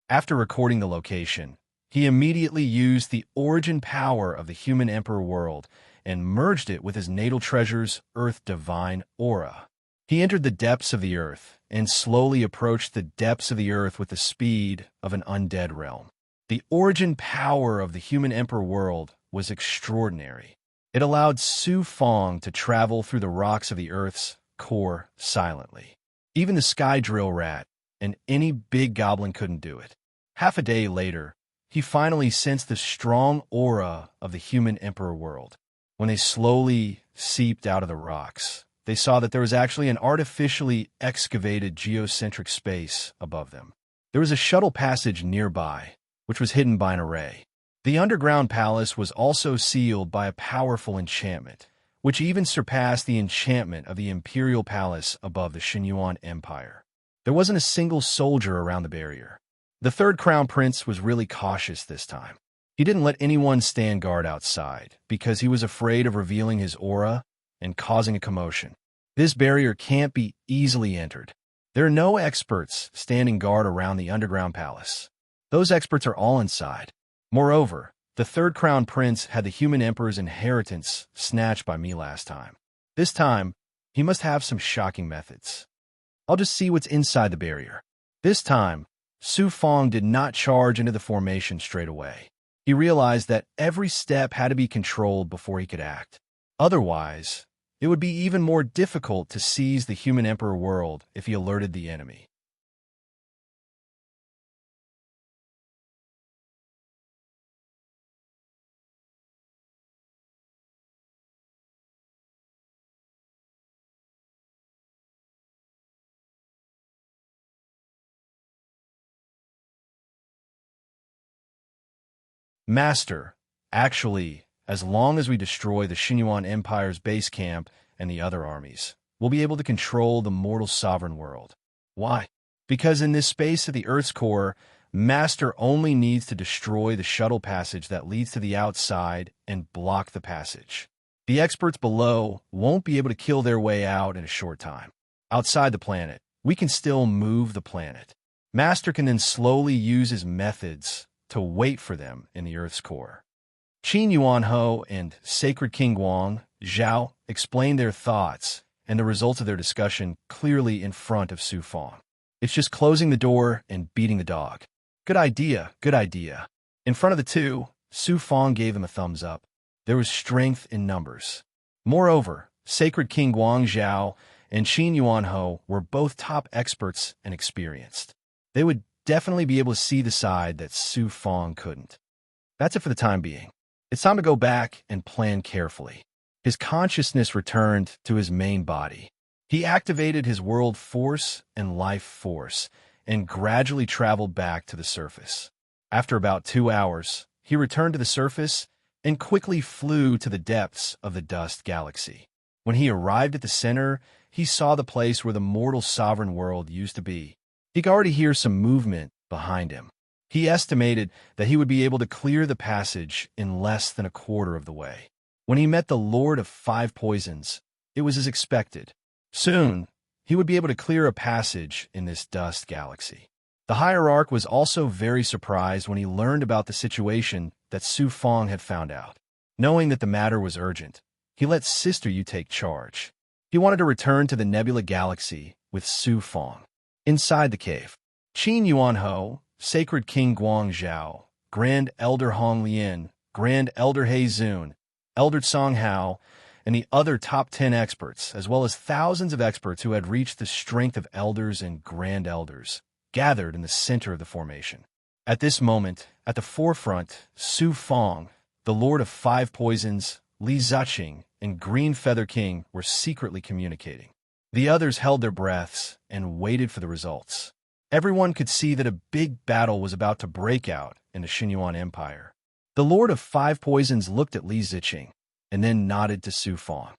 After recording the location, he immediately used the origin power of the human emperor world and merged it with his natal treasure's earth divine aura. He entered the depths of the earth and slowly approached the depths of the earth with the speed of an undead realm. The origin power of the human emperor world was extraordinary. It allowed Su Fong to travel through the rocks of the earth's core silently. Even the sky drill rat and any big goblin couldn't do it. Half a day later, he finally sensed the strong aura of the human emperor world. When they slowly seeped out of the rocks, they saw that there was actually an artificially excavated geocentric space above them. There was a shuttle passage nearby, which was hidden by an array. The underground palace was also sealed by a powerful enchantment, which even surpassed the enchantment of the imperial palace above the Xinyuan Empire. There wasn't a single soldier around the barrier. The third crown prince was really cautious this time. He didn't let anyone stand guard outside because he was afraid of revealing his aura and causing a commotion. This barrier can't be easily entered. There are no experts standing guard around the underground palace. Those experts are all inside. Moreover, the third crown prince had the human emperor's inheritance snatched by me last time. This time, he must have some shocking methods. I'll just see what's inside the barrier. This time, Su Fong did not charge into the formation straight away. He realized that every step had to be controlled before he could act. Otherwise, it would be even more difficult to seize the human emperor world if he alerted the enemy. Master, actually, as long as we destroy the Xinyuan Empire's base camp and the other armies, we'll be able to control the mortal sovereign world. Why? Because in this space of the Earth's core, Master only needs to destroy the shuttle passage that leads to the outside and block the passage. The experts below won't be able to kill their way out in a short time. Outside the planet, we can still move the planet. Master can then slowly use his methods to wait for them in the Earth's core. Qin Yuanho and Sacred King Guang Zhao explained their thoughts and the results of their discussion clearly in front of Su Fong. It's just closing the door and beating the dog. Good idea, good idea. In front of the two, Su Fong gave them a thumbs up. There was strength in numbers. Moreover, Sacred King Guang Zhao and Qin Yuanho were both top experts and experienced. They would definitely be able to see the side that Su Fong couldn't. That's it for the time being. It's time to go back and plan carefully. His consciousness returned to his main body. He activated his world force and life force and gradually traveled back to the surface. After about 2 hours, he returned to the surface and quickly flew to the depths of the dust galaxy. When he arrived at the center, he saw the place where the mortal sovereign world used to be. He could already hear some movement behind him. He estimated that he would be able to clear the passage in less than a quarter of the way. When he met the Lord of Five Poisons, it was as expected. Soon, he would be able to clear a passage in this dust galaxy. The hierarch was also very surprised when he learned about the situation that Su Fong had found out. Knowing that the matter was urgent, he let Sister Yu take charge. He wanted to return to the Nebula Galaxy with Su Fong. Inside the cave, Qin Yuanho, Sacred King Guang Zhao, Grand Elder Hong Lian, Grand Elder He Zun, Elder Song Hao, and the other top 10 experts, as well as thousands of experts who had reached the strength of elders and grand elders, gathered in the center of the formation. At this moment, at the forefront, Su Fong, the Lord of Five Poisons, Li Ziqing, and Green Feather King were secretly communicating. The others held their breaths and waited for the results. Everyone could see that a big battle was about to break out in the Xinyuan Empire. The Lord of Five Poisons looked at Li Ziqing and then nodded to Su Fong.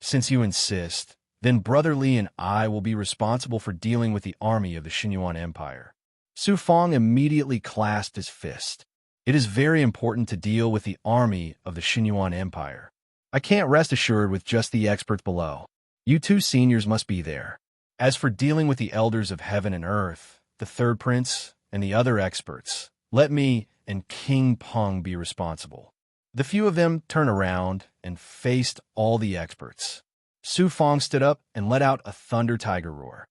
Since you insist, then Brother Li and I will be responsible for dealing with the army of the Xinyuan Empire. Su Fong immediately clasped his fist. It is very important to deal with the army of the Xinyuan Empire. I can't rest assured with just the experts below. You two seniors must be there. As for dealing with the elders of heaven and earth, the third prince, and the other experts, let me and King Peng be responsible. The few of them turned around and faced all the experts. Su Fong stood up and let out a thunder tiger roar.